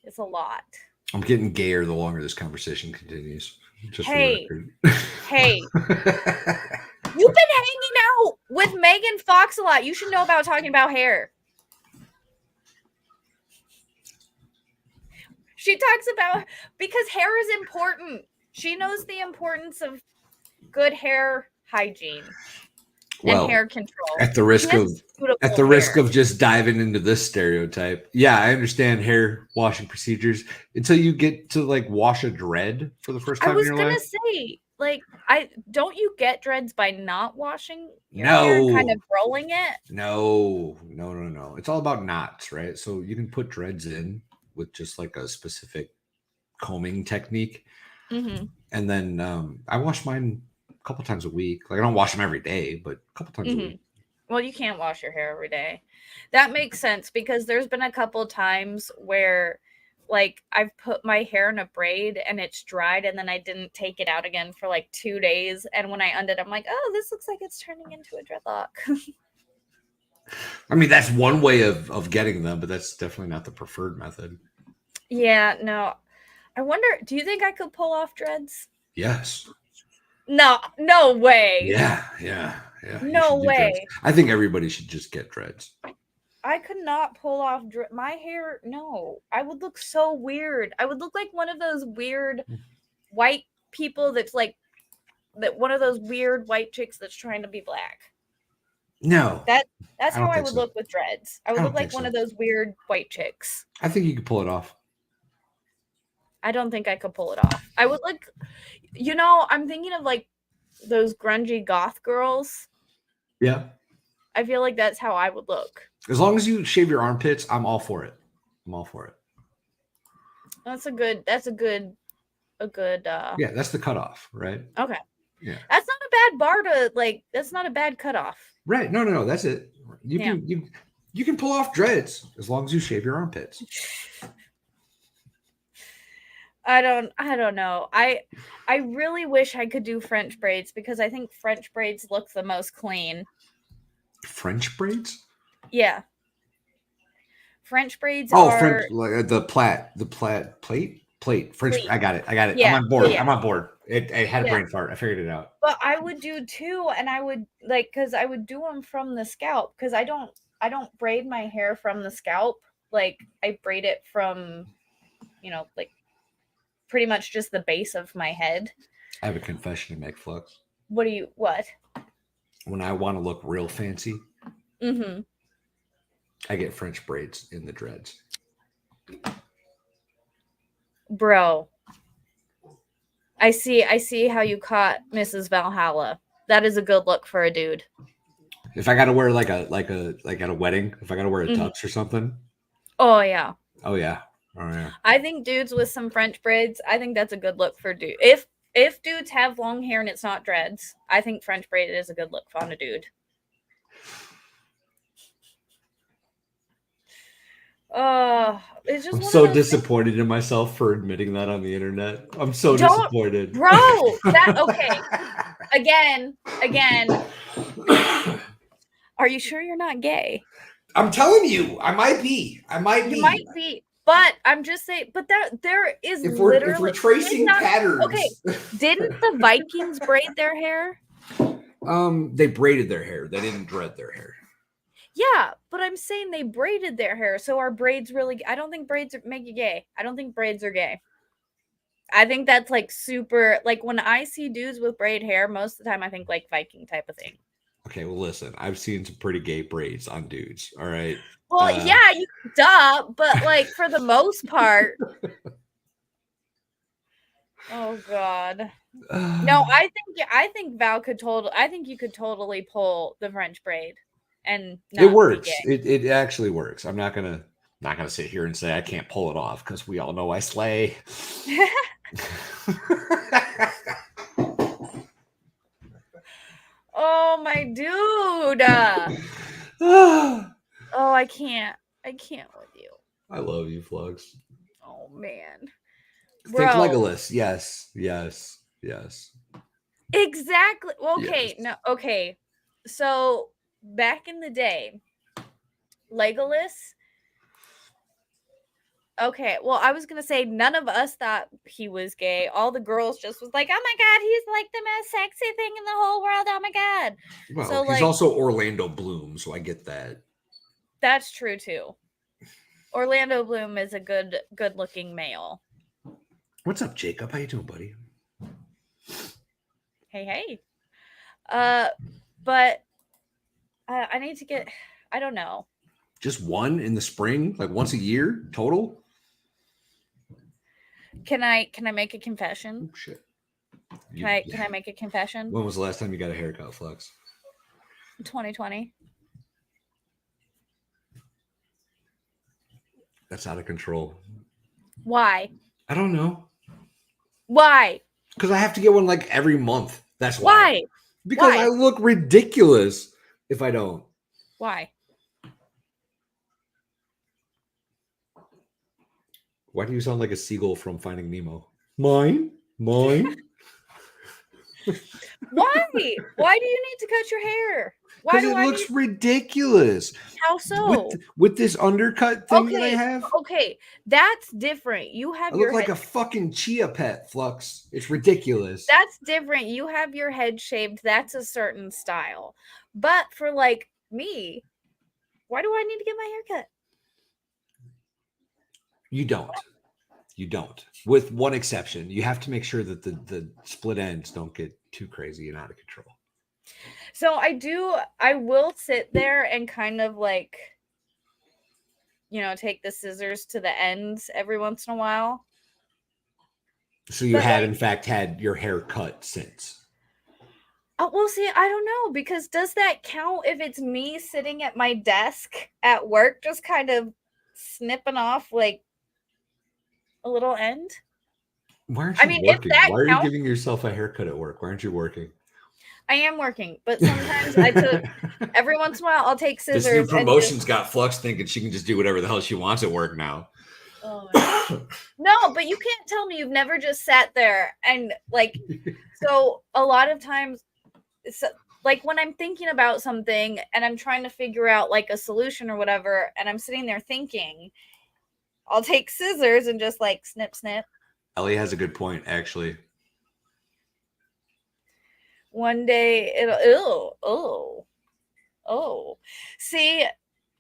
It's a lot.
I'm getting gayer the longer this conversation continues. Just
hey, you've been hanging out with Megan Fox a lot. You should know about talking about hair. She talks about, because hair is important. She knows the importance of good hair hygiene. and
Well,
hair control.
at the risk
He
of
has beautiful
at the risk
hair.
of just diving into this stereotype, yeah, I understand hair washing procedures until you get to like wash a dread for the first
I
time in
was
your
gonna
life.
say, like, don't you get dreads by not washing your
No.
hair and kind of rolling it?
No. It's all about knots, right? So you can put dreads in with just like a specific combing technique.
Mm-hmm.
And then I wash mine a couple times a week. Like I don't wash them every day, but a couple times a week.
Well, you can't wash your hair every day. That makes sense because there's been a couple times where like I've put my hair in a braid and it's dried and then I didn't take it out again for like 2 days. And when I undid, I'm like, oh, this looks like it's turning into a dreadlock.
I mean, that's one way of getting them, but that's definitely not the preferred method.
Yeah, no. I wonder, do you think I could pull off dreads?
Yes.
No way.
Yeah.
No way.
Dreads. I think everybody should just get dreads.
I could not pull off my hair. No, I would look so weird. I would look like one of those weird white people that's like that. One of those weird white chicks that's trying to be black.
No,
that's how I would look with dreads. I would look like one of those weird white chicks.
I think you could pull it off.
I don't think I could pull it off. I would like, I'm thinking of like those grungy goth girls.
Yeah.
I feel like that's how I would look.
As long as you shave your armpits, I'm all for it.
That's a good
yeah, that's the cutoff, right?
Okay.
Yeah.
That's not a bad bar to like, that's not a bad cutoff.
Right. No, that's it. You can pull off dreads as long as you shave your armpits.
I don't know. I really wish I could do French braids because I think French braids look the most clean.
French braids?
Yeah. French braids
French, like the plate. French.
Plate.
I got it.
Yeah,
I'm on board.
yeah.
I'm on board. I had a brain fart. I figured it out.
But I would do two, and I would like because I would do them from the scalp because I don't braid my hair from the scalp. Like I braid it from, like pretty much just the base of my head.
I have a confession to make, Fluxx.
What?
When I want to look real fancy, I get French braids in the dreads.
Bro, I see how you caught Mrs. Valhalla. That is a good look for a dude.
If I got to wear like at a wedding, if I got to wear a tux or something.
Oh yeah.
Oh yeah.
I think dudes with some French braids, I think that's a good look for dude. If dudes have long hair and it's not dreads, I think French braid is a good look on a dude. It's just
I'm so disappointed in myself for admitting that on the internet. I'm so disappointed.
Bro, okay. Again. Are you sure you're not gay?
I'm telling you, I might be.
You might be. But I'm just saying, but there is
if we're tracing patterns.
Okay, didn't the Vikings braid their hair?
They braided their hair. They didn't dread their hair.
Yeah, but I'm saying they braided their hair. So are braids really? I don't think braids make you gay. I don't think braids are gay. I think that's like super. Like when I see dudes with braid hair, most of the time I think like Viking type of thing.
Okay, well, listen, I've seen some pretty gay braids on dudes. All right.
Well, yeah, but like for the most part. Oh God. No, I think Val could I think you could totally pull the French braid, and
it works. It actually works. I'm not gonna sit here and say I can't pull it off because we all know I slay.
Oh my dude. Oh, I can't with you.
I love you, Fluxx.
Oh man.
Think Legolas. Yes.
Exactly. Okay.
Yes.
No. Okay. So back in the day, Legolas. Okay. Well, I was gonna say none of us thought he was gay. All the girls just was like, "Oh my God, he's like the most sexy thing in the whole world. Oh my God."
Well,
so,
he's also Orlando Bloom, so I get that.
That's true too. Orlando Bloom is a good-looking male.
What's up, Jacob? How you doing, buddy?
Hey. But I need to get. I don't know.
Just one in the spring, like once a year total?
Can I make a confession?
Oh, shit.
Can I make a confession?
When was the last time you got a haircut, Fluxx?
2020.
That's out of control.
Why?
I don't know.
Why?
Because I have to get one like every month. That's why.
Why?
Because
Why?
I look ridiculous if I don't.
Why?
Why do you sound like a seagull from Finding Nemo? Mine? Why?
Why do you need to cut your hair? Why
Because
do
it
I
looks
need...
ridiculous.
How so?
With this undercut thing that I have,
Okay, that's different. You have
I
your
look like
head...
a fucking chia pet, Fluxx. It's ridiculous.
That's different. You have your head shaved. That's a certain style. But for like me, why do I need to get my hair cut?
You don't. You don't. With one exception, you have to make sure that the split ends don't get too crazy and out of control.
So I will sit there and kind of like, take the scissors to the ends every once in a while.
So you have, in fact, had your hair cut since.
Oh, well, see, I don't know, because does that count if it's me sitting at my desk at work, just kind of snipping off like a little end?
Why aren't you working? Why are you giving yourself a haircut at work? Why aren't you working?
I am working, but sometimes every once in a while I'll take scissors.
This new promotion's got Fluxx thinking she can just do whatever the hell she wants at work now.
Oh no, but you can't tell me you've never just sat there and like, so a lot of times, like when I'm thinking about something and I'm trying to figure out like a solution or whatever, and I'm sitting there thinking, I'll take scissors and just like snip, snip.
Ellie has a good point, actually.
One day it'll, see,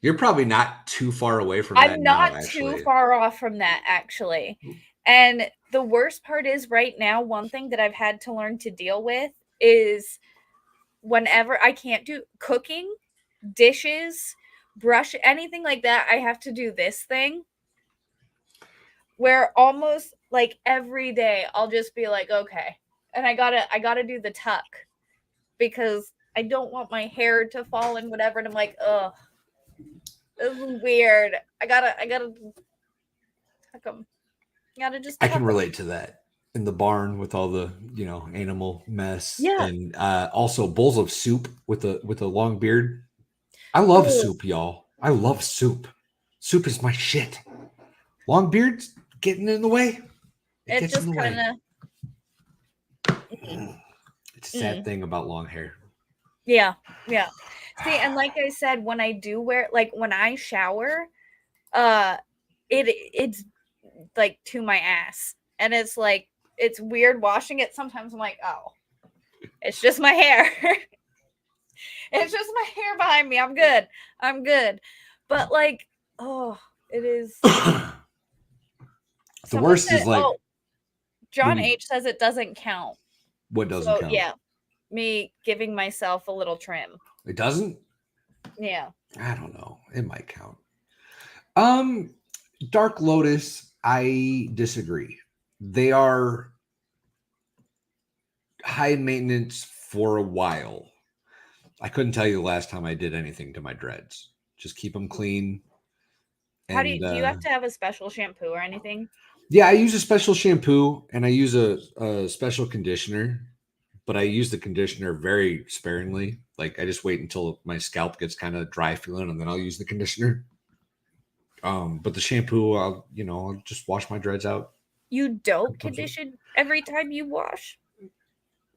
you're probably not too far away from that.
I'm not too far off from that, actually. And the worst part is right now, one thing that I've had to learn to deal with is whenever I can't do cooking, dishes, brush, anything like that, I have to do this thing where almost like every day I'll just be like, okay. And I gotta do the tuck because I don't want my hair to fall and whatever. And I'm like, ugh, this is weird. I gotta tuck them.
I can relate to that in the barn with all the animal mess.
Yeah.
And also bowls of soup with a long beard. I love soup, y'all. I love soup. Soup is my shit. Long beards getting in the way. It gets just kind of. It's a sad thing about long hair.
Yeah. See, and like I said, when I do wear, like when I shower, it's like to my ass, and it's like it's weird washing it. Sometimes I'm like, oh, it's just my hair. It's just my hair behind me. I'm good. But like, oh, it is.
The worst is like.
Oh, John H says it doesn't count.
What doesn't count?
Yeah, me giving myself a little trim.
It doesn't?
Yeah.
I don't know. It might count. Dark Lotus, I disagree. They are high maintenance for a while. I couldn't tell you the last time I did anything to my dreads. Just keep them clean.
How do you have to have a special shampoo or anything?
Yeah, I use a special shampoo and I use a special conditioner, but I use the conditioner very sparingly. Like I just wait until my scalp gets kind of dry feeling and then I'll use the conditioner. But the shampoo, I'll just wash my dreads out.
You don't condition every time you wash?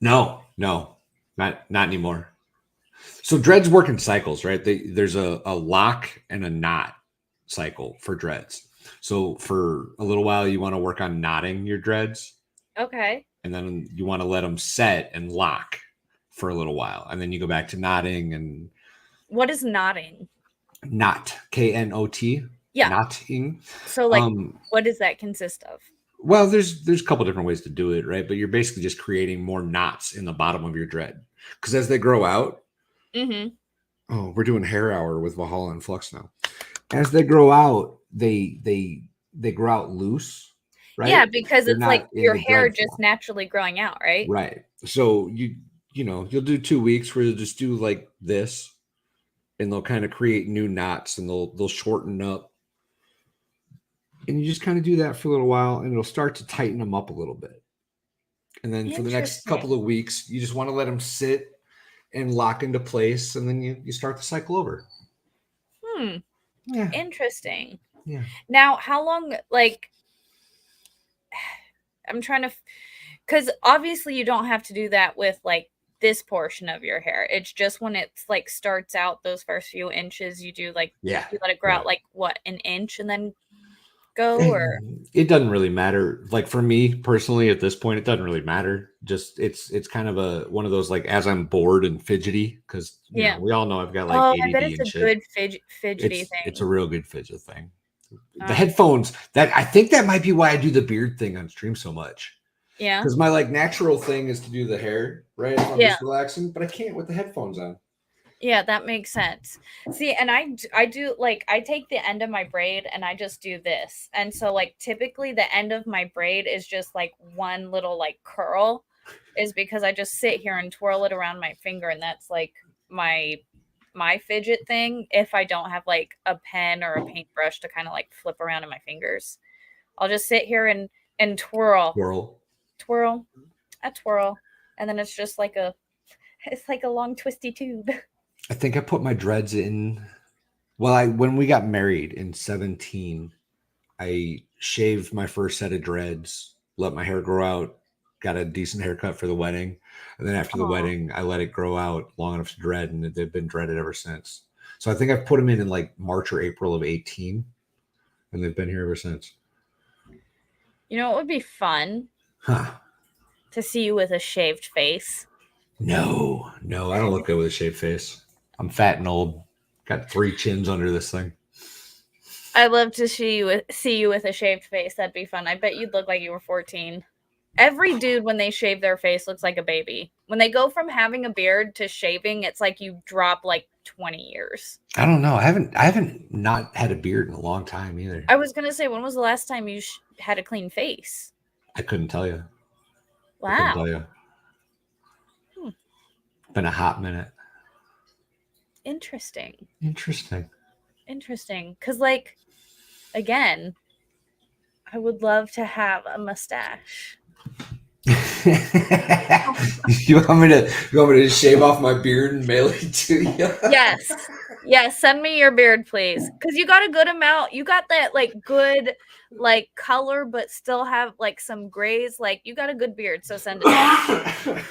No, not anymore. So dreads work in cycles, right? There's a lock and a knot cycle for dreads. So for a little while, you want to work on knotting your dreads.
Okay.
And then you want to let them set and lock for a little while. And then you go back to knotting. And
what is knotting?
Knot, K-N-O-T.
Yeah.
Knotting.
So like, what does that consist of?
Well, there's a couple different ways to do it, right? But you're basically just creating more knots in the bottom of your dread. Because as they grow out, Oh, we're doing hair hour with Valhalla and Fluxx now. As they grow out, they grow out loose, right?
Yeah, because
They're
it's like
not in
your
the
hair
dread
just
form.
naturally growing out, right?
Right. So you'll do 2 weeks where you'll just do like this, and they'll kind of create new knots, and they'll shorten up. And you just kind of do that for a little while, and it'll start to tighten them up a little bit. And then for the next couple of weeks, you just want to let them sit and lock into place, and then you start the cycle over. Yeah.
Interesting.
Yeah.
Now, how long, like, I'm trying to, because obviously you don't have to do that with like this portion of your hair. It's just when it's like starts out those first few inches, you do like, you let it grow out like what, an inch and then go, or
it doesn't really matter. Like for me personally, at this point, it doesn't really matter. Just it's kind of one of those like as I'm bored and fidgety, because we all know I've got like ADD
I bet it's
and
a
shit.
good fidgety thing.
It's a real good fidget thing. The headphones, that I think that might be why I do the beard thing on stream so much.
Yeah.
Because my like natural thing is to do the hair, right? I'm just relaxing, but I can't with the headphones on.
Yeah, that makes sense. See, and I do like I take the end of my braid and I just do this. And so like typically the end of my braid is just like one little like curl, is because I just sit here and twirl it around my finger, and that's like my fidget thing. If I don't have like a pen or a paintbrush to kind of like flip around in my fingers, I'll just sit here and twirl, and then it's just like a long twisty tube.
I think I put my dreads in. Well, when we got married in 2017, I shaved my first set of dreads, let my hair grow out, got a decent haircut for the wedding. And then after the wedding, I let it grow out long enough to dread, and they've been dreaded ever since. So I think I've put them in like March or April of 18, and they've been here ever since.
You know, it would be fun to see you with a shaved face.
No, I don't look good with a shaved face. I'm fat and old. Got 3 chins under this thing.
I'd love to see you with a shaved face. That'd be fun. I bet you'd look like you were 14. Every dude, when they shave their face, looks like a baby. When they go from having a beard to shaving, it's like you drop like 20 years.
I don't know. I haven't not had a beard in a long time either.
I was gonna say, when was the last time you had a clean face?
I couldn't tell you.
Wow.
I couldn't tell you. Been a hot minute.
Interesting. Because, like, again, I would love to have a mustache.
You want me to shave off my beard and mail it to you?
Yes, send me your beard, please, because you got a good amount. You got that like good like color, but still have like some grays. Like, you got a good beard, so send it.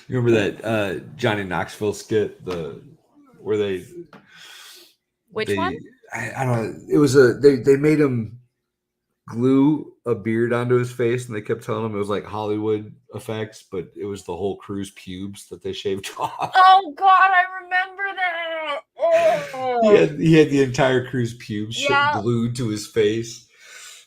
You remember that Johnny Knoxville skit, where they
Which one?
I don't know. It was they made him glue a beard onto his face, and they kept telling him it was like Hollywood effects, but it was the whole crew's pubes that they shaved off.
Oh God, I remember that. Oh.
He had the entire crew's pubes glued to his face.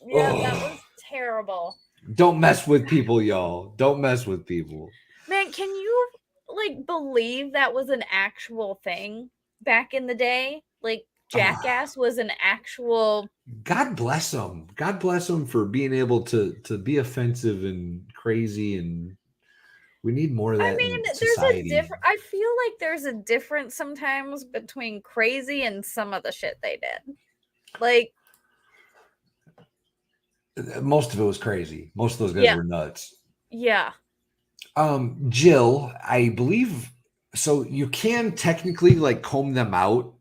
Yeah, that was terrible.
Don't mess with people, y'all. Don't mess with people.
Man, can you like believe that was an actual thing back in the day? Like, Jackass was an actual.
God bless him. God bless him for being able to be offensive and crazy, and we need more of that. I mean,
I feel like there's a difference sometimes between crazy and some of the shit they did. Like,
most of it was crazy. Most of those guys were nuts.
Yeah.
Jill, I believe so. You can technically like comb them out,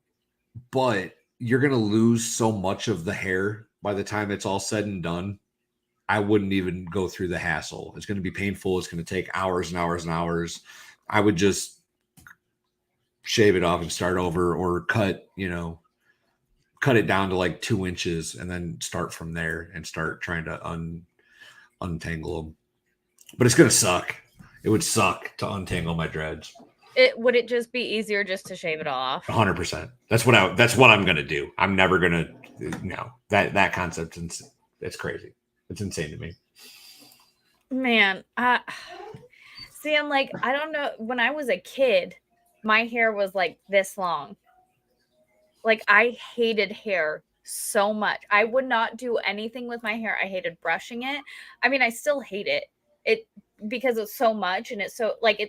but you're going to lose so much of the hair by the time it's all said and done. I wouldn't even go through the hassle. It's going to be painful. It's going to take hours and hours and hours. I would just shave it off and start over, or cut it down to like 2 inches and then start from there and start trying to untangle them. But it's going to suck. It would suck to untangle my dreads.
Would it just be easier just to shave it off?
100%. That's what I'm gonna do. I'm never gonna. No, that concept. It's crazy. It's insane to me.
Man, See, I'm like, I don't know. When I was a kid, my hair was like this long. Like, I hated hair so much. I would not do anything with my hair. I hated brushing it. I mean, I still hate it because it's so much, and it's so like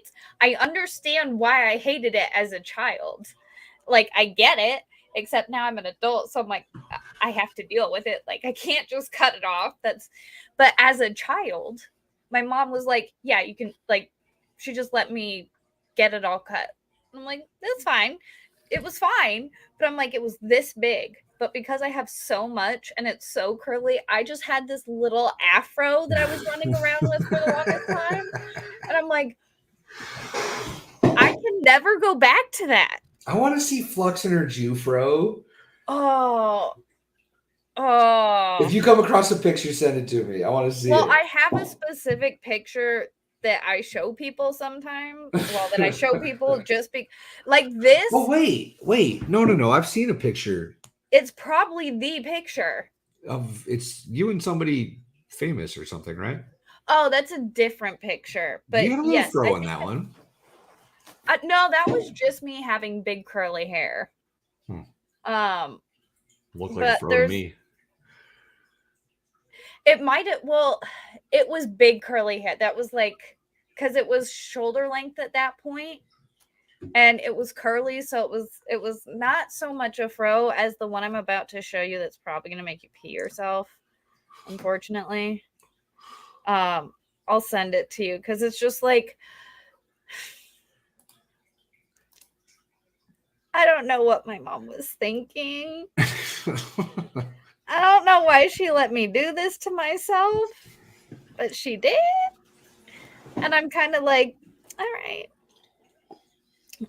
I understand why I hated it as a child. Like, I get it, except now I'm an adult, so I'm like, I have to deal with it. Like, I can't just cut it off. But as a child, my mom was like, yeah, you can, like, she just let me get it all cut. I'm like, that's fine. It was fine, but I'm like, it was this big. But because I have so much and it's so curly, I just had this little afro that I was running around with for the longest time. And I'm like, I can never go back to that.
I want to see Fluxx in her Jufro.
Oh.
If you come across a picture, send it to me. I want to see it.
Well, I have a specific picture that I show people sometimes. Well, that I show people just like this.
Oh, wait. No. I've seen a picture.
It's probably the picture.
It's you and somebody famous or something, right?
Oh, that's a different picture. But
you had a little throw in that one.
No, that was just me having big curly hair.
Look like a throw to me.
It might have. Well, it was big curly hair. That was like, because it was shoulder length at that point, and it was curly, so it was not so much a fro as the one I'm about to show you. That's probably gonna make you pee yourself, unfortunately. I'll send it to you because it's just like, I don't know what my mom was thinking. I don't know why she let me do this to myself, but she did. And I'm kind of like, all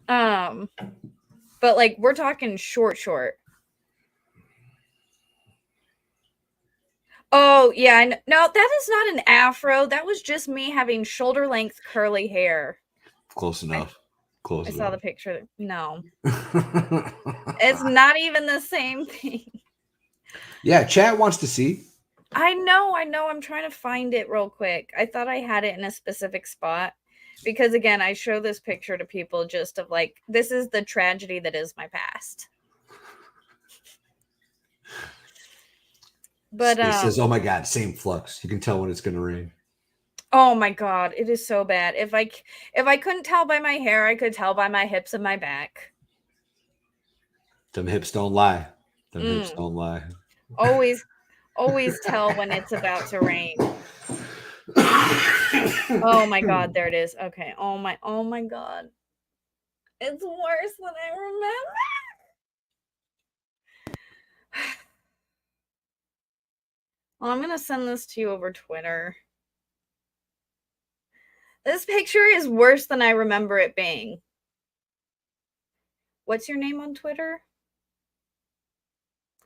right. But like, we're talking short. Oh, yeah. No, that is not an afro. That was just me having shoulder length curly hair.
Close enough.
I saw the picture. No. It's not even the same thing.
Yeah, chat wants to see.
I know. I'm trying to find it real quick. I thought I had it in a specific spot because, again, I show this picture to people just of like, this is the tragedy that is my past. But
it says, "Oh my God, same Fluxx. You can tell when it's going to rain."
Oh my God, it is so bad. If I couldn't tell by my hair, I could tell by my hips and my back.
Them hips don't lie. Hips don't lie.
Always tell when it's about to rain. Oh my God, there it is. Okay. Oh my God. It's worse than I remember. Well, I'm gonna send this to you over Twitter. This picture is worse than I remember it being. What's your name on Twitter?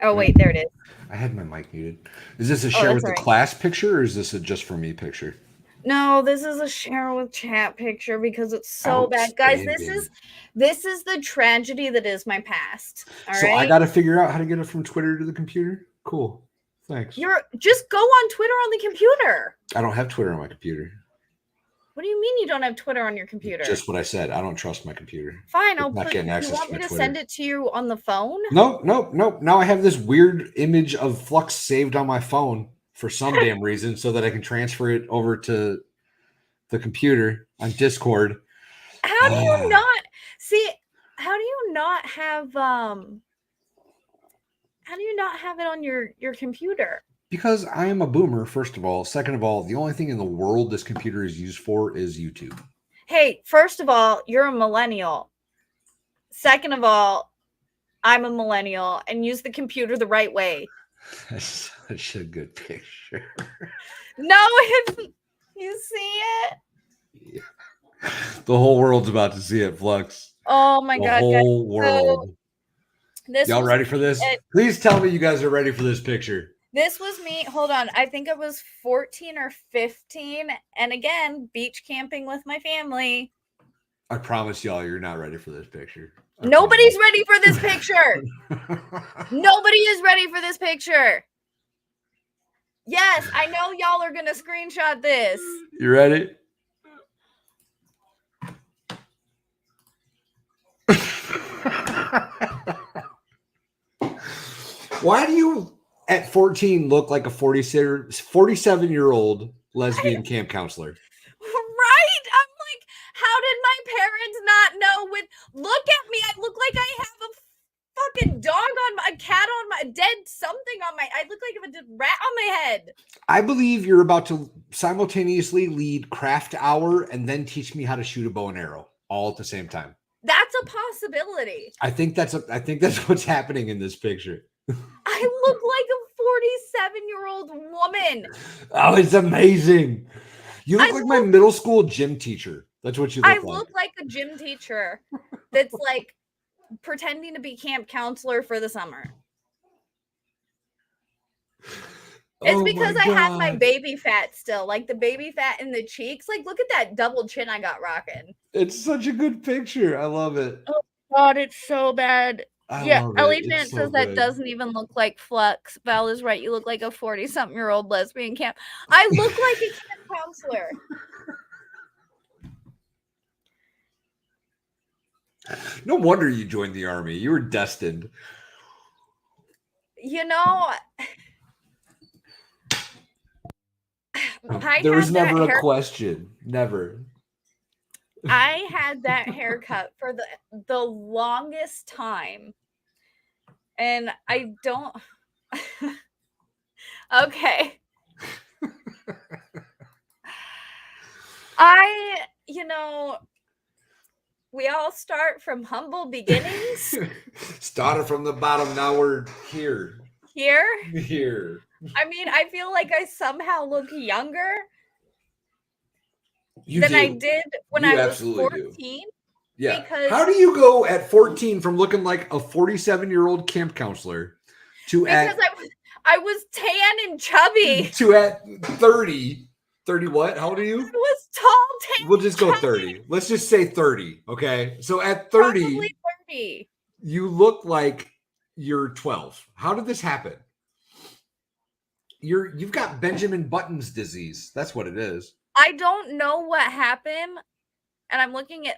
Oh, wait, there it is.
I had my mic muted. Is this a share with the class picture, or is this a just for me picture?
No, this is a share with chat picture because it's so bad. Guys, this is the tragedy that is my past. All right.
I got to figure out how to get it from Twitter to the computer. Cool. Thanks.
Just go on Twitter on the computer.
I don't have Twitter on my computer.
What do you mean you don't have Twitter on your computer?
Just what I said. I don't trust my computer.
Fine,
I'll not getting access to my Twitter. You want me to
send it to you on the phone?
No. Now I have this weird image of Fluxx saved on my phone for some damn reason, so that I can transfer it over to the computer on Discord.
How do you not see? How do you not have it on your computer?
Because I am a boomer, first of all. Second of all, the only thing in the world this computer is used for is YouTube. Hey,
first of all, you're a millennial. Second of all, I'm a millennial and use the computer the right way.
That's such a good picture.
No, you see it?
Yeah. The whole world's about to see it, Fluxx.
Oh my God.
The whole world. Y'all ready for this? Please tell me you guys are ready for this picture.
This was me. Hold on. I think I was 14 or 15. And again, beach camping with my family.
I promise y'all, you're not ready for this picture.
Nobody's ready for this picture. Nobody is ready for this picture. Yes, I know y'all are going to screenshot this.
You ready? Why do you at 14 look like a 47-year-old lesbian camp counselor?
Right? I'm like, how did my parents not know? Look at me. I look like I have a fucking dog on a cat on my dead something on my. I look like I have a rat on my head.
I believe you're about to simultaneously lead craft hour and then teach me how to shoot a bow and arrow all at the same time.
That's a possibility.
I think that's what's happening in this picture.
I look like a 47-year-old woman.
Oh, it's amazing. You look like my middle school gym teacher. That's what you look like.
I look like a gym teacher that's like pretending to be camp counselor for the summer. It's because I had my baby fat still, like the baby fat in the cheeks. Like, look at that double chin I got rocking.
It's such a good picture. I love it.
Oh God, it's so bad. Yeah, Ellie Jan
so
says that doesn't even look like Fluxx. Val is right. You look like a 40-something-year-old lesbian camp. I look like a camp counselor.
No wonder you joined the army. You were destined.
You know,
there was never a question. Never.
I had that haircut for the longest time. And I don't. Okay. We all start from humble beginnings.
Started from the bottom. Now we're here.
Here. I mean, I feel like I somehow look younger than I did when I was 14.
Do. Yeah. How do you go at 14 from looking like a 47-year-old camp counselor to
I was tan and chubby
to at 30 what? How old are you?
I was tall, tan.
We'll just go 30. Let's just say 30. Okay. So at 30,
probably 30.
You look like you're 12. How did this happen? You've got Benjamin Button's disease. That's what it is.
I don't know what happened. And I'm looking at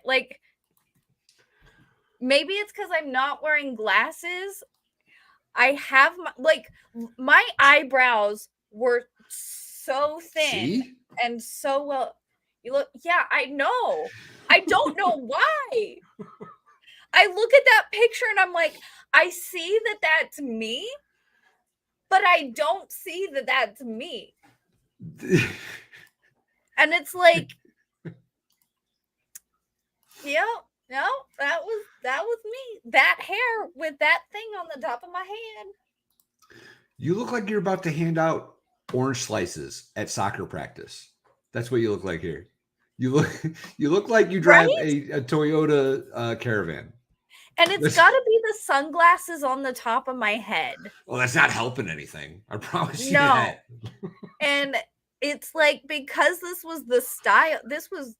maybe it's because I'm not wearing glasses. I have my eyebrows were so thin.
See?
And so well. You look, yeah, I know. I don't know why. I look at that picture and I'm like, I see that that's me, but I don't see that that's me. And it's like, yeah, no, that was me. That hair with that thing on the top of my head.
You look like you're about to hand out orange slices at soccer practice. That's what you look like here. You look like you drive a Toyota Caravan.
And it's got to be the sunglasses on the top of my head.
Well, that's not helping anything. I promise you that.
And it's like, because this was the style, this was,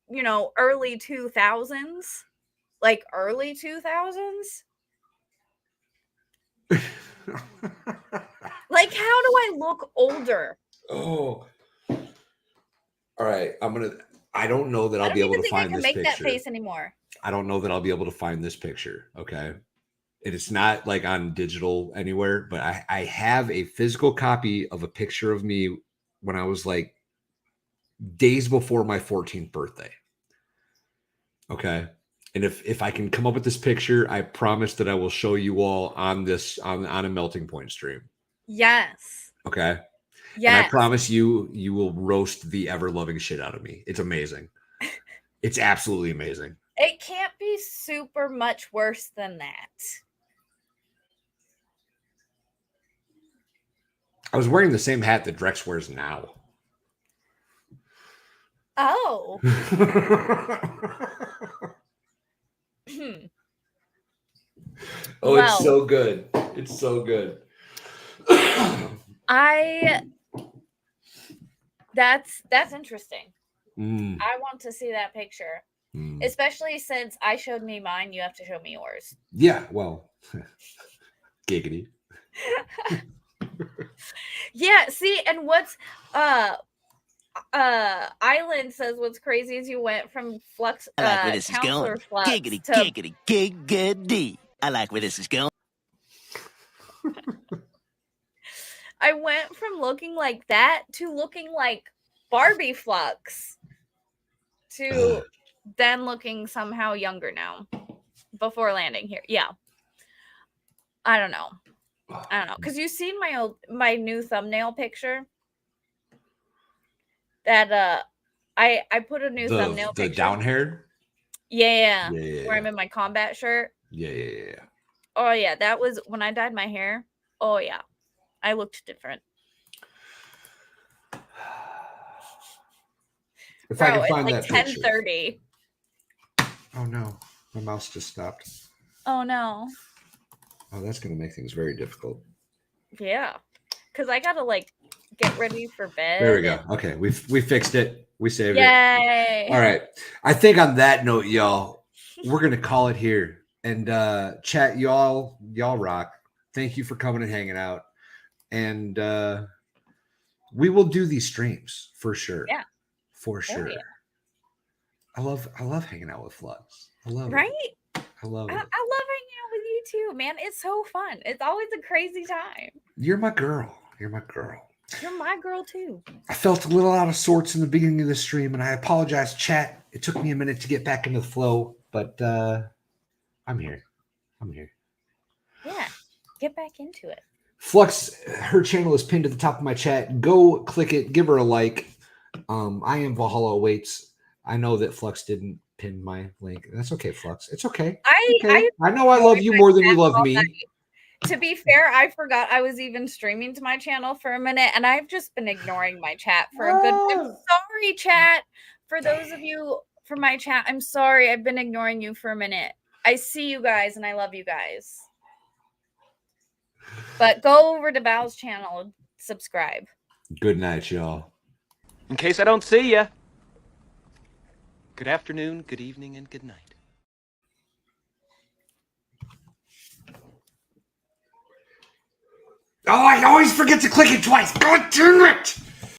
early 2000s. Like early 2000s. Like, how do I look older?
Oh. All right. I don't know that I'll be able to find this picture. I don't even think I can make that face anymore. I don't know that I'll be able to find this picture. Okay. It's not like on digital anywhere, but I have a physical copy of a picture of me when I was like days before my 14th birthday. Okay. And if I can come up with this picture, I promise that I will show you all on a Melting Point stream.
Yes.
Okay. Yeah. And I promise you will roast the ever-loving shit out of me. It's amazing. It's absolutely amazing.
It can't be super much worse than that.
I was wearing the same hat that Drex wears now.
Oh.
Oh, well, it's so good. It's so good.
That's interesting. I want to see that picture. Especially since I showed me mine, you have to show me yours.
Yeah, well, giggity.
Yeah, see, and what's Island says what's crazy is you went from Fluxx
I like where this is going.
Fluxx
Giggity, giggity, giggity. I like where this is going.
I went from looking like that to looking like Barbie Fluxx to then looking somehow younger now before landing here. Yeah. I don't know. Because you've seen my new thumbnail picture that I put a new thumbnail
the
picture.
down hair.
Yeah. Where I'm in my combat shirt.
Yeah.
Oh yeah, that was when I dyed my hair. Oh yeah. I looked different.
If I can find
it's
that
like
picture.
10:30.
Oh no, my mouse just stopped.
Oh no.
Oh, that's gonna make things very difficult.
Yeah, because I gotta like get ready for bed.
There we go. Okay, we fixed it. We saved it.
Yay!
All right. I think on that note, y'all, we're gonna call it here. And chat, y'all rock. Thank you for coming and hanging out. And we will do these streams for sure.
Yeah.
For sure.
Yeah.
I love hanging out with Fluxx. I love
right?
it. I love it.
I love hanging out with you too, man. It's so fun. It's always a crazy time.
You're my girl. You're my girl.
You're my girl too.
I felt a little out of sorts in the beginning of the stream, and I apologize, chat. It took me a minute to get back into the flow, but I'm here.
Yeah. Get back into it.
Fluxx, her channel is pinned to the top of my chat. Go click it. Give her a like. I am Valhalla Awaits. I know that Fluxx didn't pin my link. That's okay, Fluxx. It's okay. I know I love you more than you love me.
To be fair, I forgot I was even streaming to my channel for a minute, and I've just been ignoring my chat for a good. I'm sorry, chat. For those of you from my chat, I'm sorry. I've been ignoring you for a minute. I see you guys, and I love you guys. But go over to Bal's channel, subscribe.
Good night, y'all.
In case I don't see ya. Good afternoon, good evening, and good night.
Oh, I always forget to click it twice. God damn it!